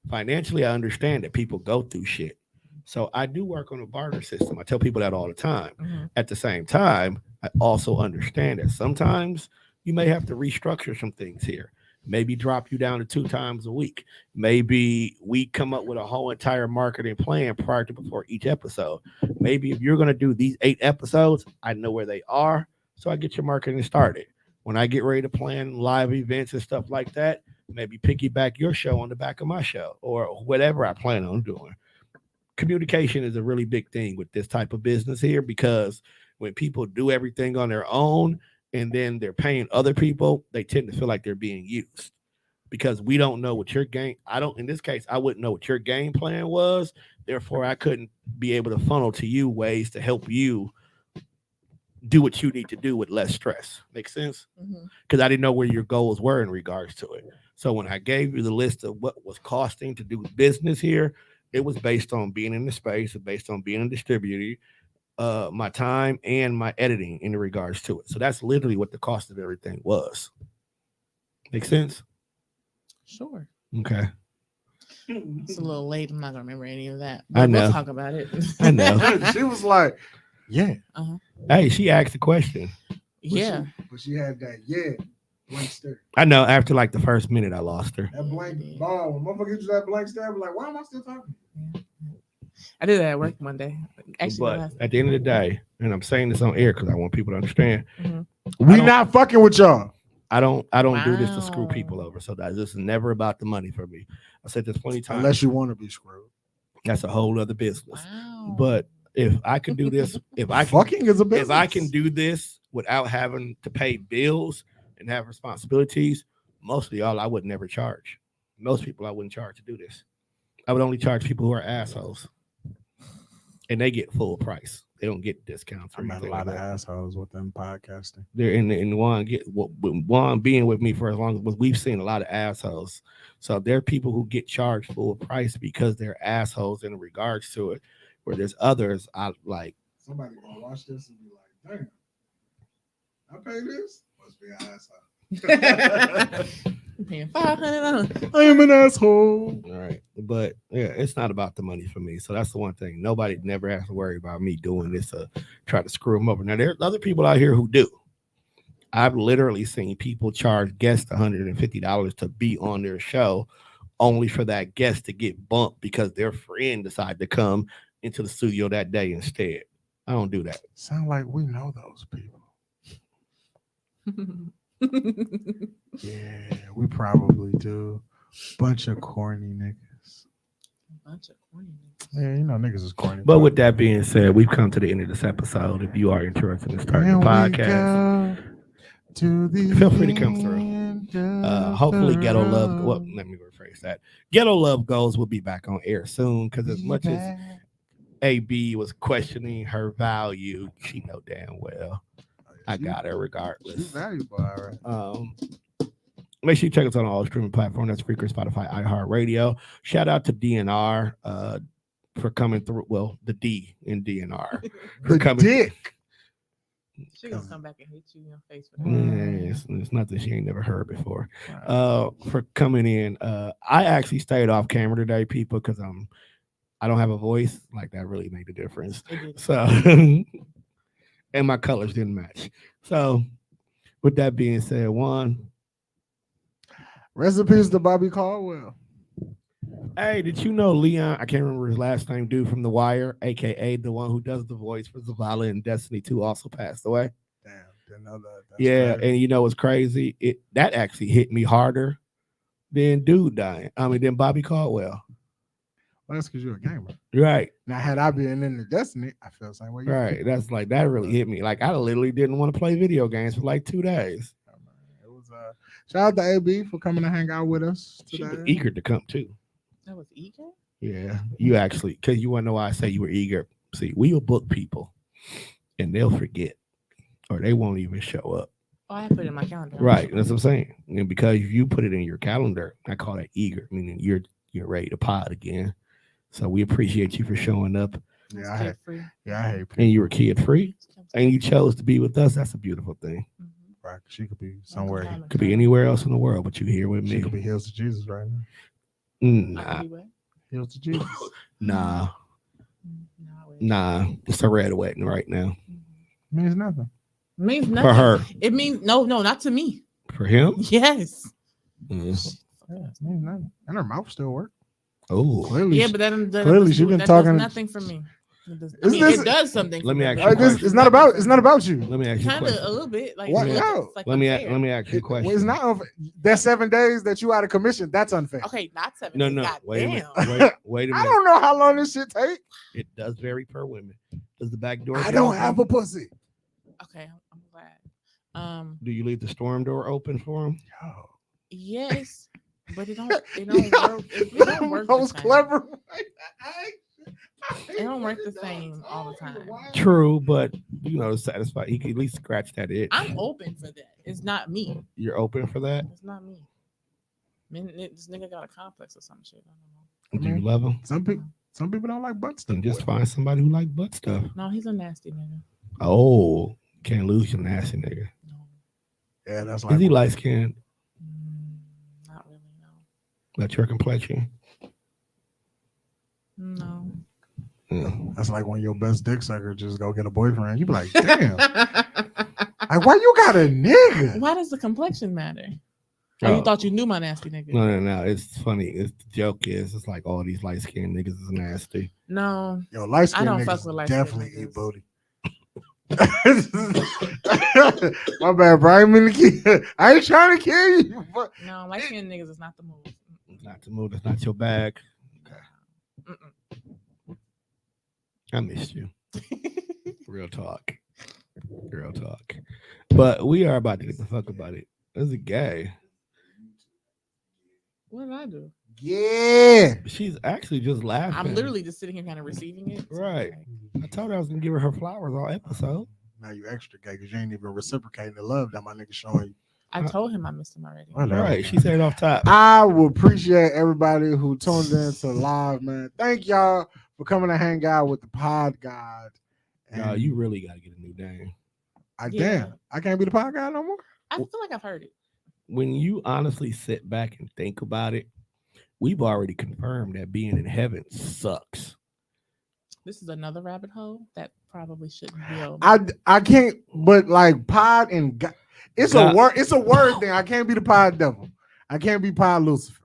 Financially, I understand that people go through shit. So I do work on a barter system. I tell people that all the time. Mm-hmm. At the same time, I also understand that sometimes you may have to restructure some things here. Maybe drop you down to 2 times a week. Maybe we come up with a whole entire marketing plan prior to before each episode. Maybe if you're going to do these 8 episodes, I know where they are. So I get your marketing started. When I get ready to plan live events and stuff like that, maybe piggyback your show on the back of my show or whatever I plan on doing. Communication is a really big thing with this type of business here because when people do everything on their own and then they're paying other people, they tend to feel like they're being used because we don't know what your game. In this case, I wouldn't know what your game plan was. Therefore, I couldn't be able to funnel to you ways to help you do what you need to do with less stress. Make sense? Because I didn't know where your goals were in regards to it. So when I gave you the list of what was costing to do business here, it was based on being in the space, based on being a distributor, my time and my editing in regards to it. So that's literally what the cost of everything was. Make sense? Sure. Okay. It's a little late. I'm not gonna remember any of that. I know. We'll talk about it. I know. She was like, yeah. Hey, she asked a question. Yeah. But she had that, blank stare. I know. After like the first minute, I lost her. That blank ball. When motherfucker gives you that blank stare, I'm like, why am I still talking? I did that at work one day. Actually, But at the end of the day, and I'm saying this on air because I want people to understand, we not fucking with y'all. I don't do this to screw people over. So that this is never about the money for me. I said this plenty of times. Unless you want to be screwed. That's a whole other business. wow. But if I can do this, fucking is a business. if I can do this without having to pay bills and have responsibilities, most of y'all I would never charge. Most people I wouldn't charge to do this. I would only charge people who are assholes. And they get full price. They don't get discounts. I met a lot of assholes with them podcasting. They're in Wonne being with me for as long as we've seen a lot of assholes. So there are people who get charged full price because they're assholes in regards to it. Where there's others, I like. Somebody gonna watch this and be like, damn, I pay this? Must be an asshole. I'm paying $500. I am an asshole. All right. But yeah, it's not about the money for me. So that's the one thing. Nobody never has to worry about me doing this to try to screw them over. Now, there's other people out here who do. I've literally seen people charge guests $150 to be on their show only for that guest to get bumped because their friend decided to come into the studio that day instead. I don't do that. Sound like we know those people. Yeah, we probably do. Bunch of corny niggas. Bunch of corny niggas. Yeah, you know niggas is corny. But with that being said, we've come to the end of this episode. If you are interested in starting the podcast, feel free to come through. Hopefully Ghetto Love, well, let me rephrase that. Ghetto Love Goals will be back on air soon because as much as AyeBee was questioning her value, she know damn well I got her regardless. She's valuable, all right. Make sure you check us out on all streaming platforms. That's Spreaker, Spotify, iHeartRadio. Shout out to DNR for coming through. Well, the D in DNR. The coming dick. She gonna come back and hit you in your face for that. It's nothing she ain't never heard before. For coming in. I actually stayed off camera today, people, because I don't have a voice. Like that really made a difference. So and my colors didn't match. So with that being said, Wonne. Rest in peace to Bobby Caldwell. Hey, did you know Leon? I can't remember his last name. Dude from The Wire, aka the one who does the voice for Zavala in Destiny 2, also passed away. Damn, didn't know that. That's Yeah, crazy. and you know what's crazy? That actually hit me harder than dude dying. I mean, than Bobby Caldwell. Well, that's because you're a gamer. Right, Now, had I been in the Destiny, I feel the same way. You right. That's like that really hit me. Like I literally didn't want to play video games for like 2 days. feel. It was shout out to AyeBee for coming to hang out with us She was today. eager to come too. That was eager. Yeah, you actually, because you want to know why I say you were eager. See, we will book people, and they'll forget, or they won't even show up. Oh, I put it in my calendar. Right, that's what I'm saying. And because you put it in your calendar, I call that eager, meaning you're ready to pod again. So we appreciate you for showing up. Yeah, I hate. Free. Yeah, I hate people. And you were kid free, and you chose to be with us. That's a beautiful thing. Right, she could be somewhere. Could be anywhere else in the world, but you're here with She me. could be heels to Jesus right now. Nah, Heels to Jesus. nah. It's a red wedding right now Means nothing. Means for nothing. her. It means no, not to me. For him. Yes. Yeah, it means nothing. And her mouth still works. Oh, Clearly, Yeah, but that clearly she been that talking. does nothing for me. It does, I Is mean, this- it does something. Let for me me, ask but you a it does question. it's not about. It's not about you. let me ask you a kind of a question. little bit like What? it's No. like Let me unfair. ask you a question. It's not. That's 7 days that you out of commission. That's unfair. Okay, not 7. No, God wait a minute. damn. Wait a I minute. don't know how long this shit take. It does vary per women. Does the back door? I get don't open? have a pussy. Okay, I'm glad. Do you leave the storm door open for him? Yo. Yes, but it don't. It Yo, don't work. It don't work. Most the same. clever. It don't work the same all the time. True, but you know, satisfied. He can at least scratch that itch. I'm open for that. It's not me. You're open for that. It's not me. Man, this nigga got a complex or some shit. I Do you love him? Some people don't like butt stuff. Then just find somebody who like butt stuff. don't know. No, he's a nasty nigga. Oh, can't lose your nasty nigga. No, Yeah, that's Is like he light skinned? not really. Like your complexion? No. Yeah. that's like when your best dick sucker just go get a boyfriend. You be like, damn, like why you got a nigga? Why does the complexion matter? Oh, you thought you knew my nasty nigga? No. It's funny. The joke is, it's like all these light skinned niggas is nasty. No. Yo, light skin don't fuck with niggas light-skinned definitely eat niggas. booty. My bad, bro. I ain't mean to kill. I ain't trying to kill you. But No, light skinned niggas is not the move. Not to move. That's not your bag. Mm-mm. I missed you. Real talk. Real talk. But we are about to get the fuck about it. This is gay. What did I do? yeah, She's actually just laughing. I'm literally just sitting here kind of receiving it. So, Right. like, I told her I was gonna give her flowers all episode. now you extra gay because you ain't even reciprocating the love that my nigga showing you. I told him I missed him already. Whatever. Right. She said it off top. I would appreciate everybody who tuned in to live, man. Thank y'all for coming to hang out with the Pod God. No, you really gotta get a new name. Yeah. I can't be the Pod God no more. I feel like I've heard it. When you honestly sit back and think about it, we've already confirmed that being in heaven sucks. This is another rabbit hole that probably shouldn't be over. I can't, but like Pod and God, it's God. a word. It's a word thing. I can't be the Pod Devil. I can't be Pod Lucifer.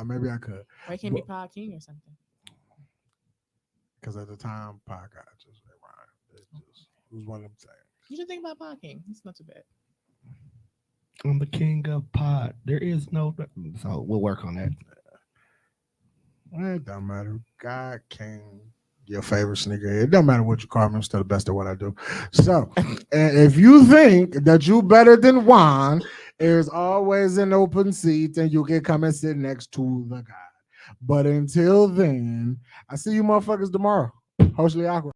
Maybe I could, Why can't be Pod King or something? because at the time Pod God just rhymed. It was one of them things. You should think about Pod King. It's not too bad. I'm the king of pod. There is no, so we'll work on that. It don't matter. God, King, your favorite sneaker. It don't matter what you call me. I'm still the best at what I do. So, and if you think that you better than Wonne, there's always an open seat, and you can come and sit next to the guy. But until then, I see you motherfuckers tomorrow. Hopefully, awkward.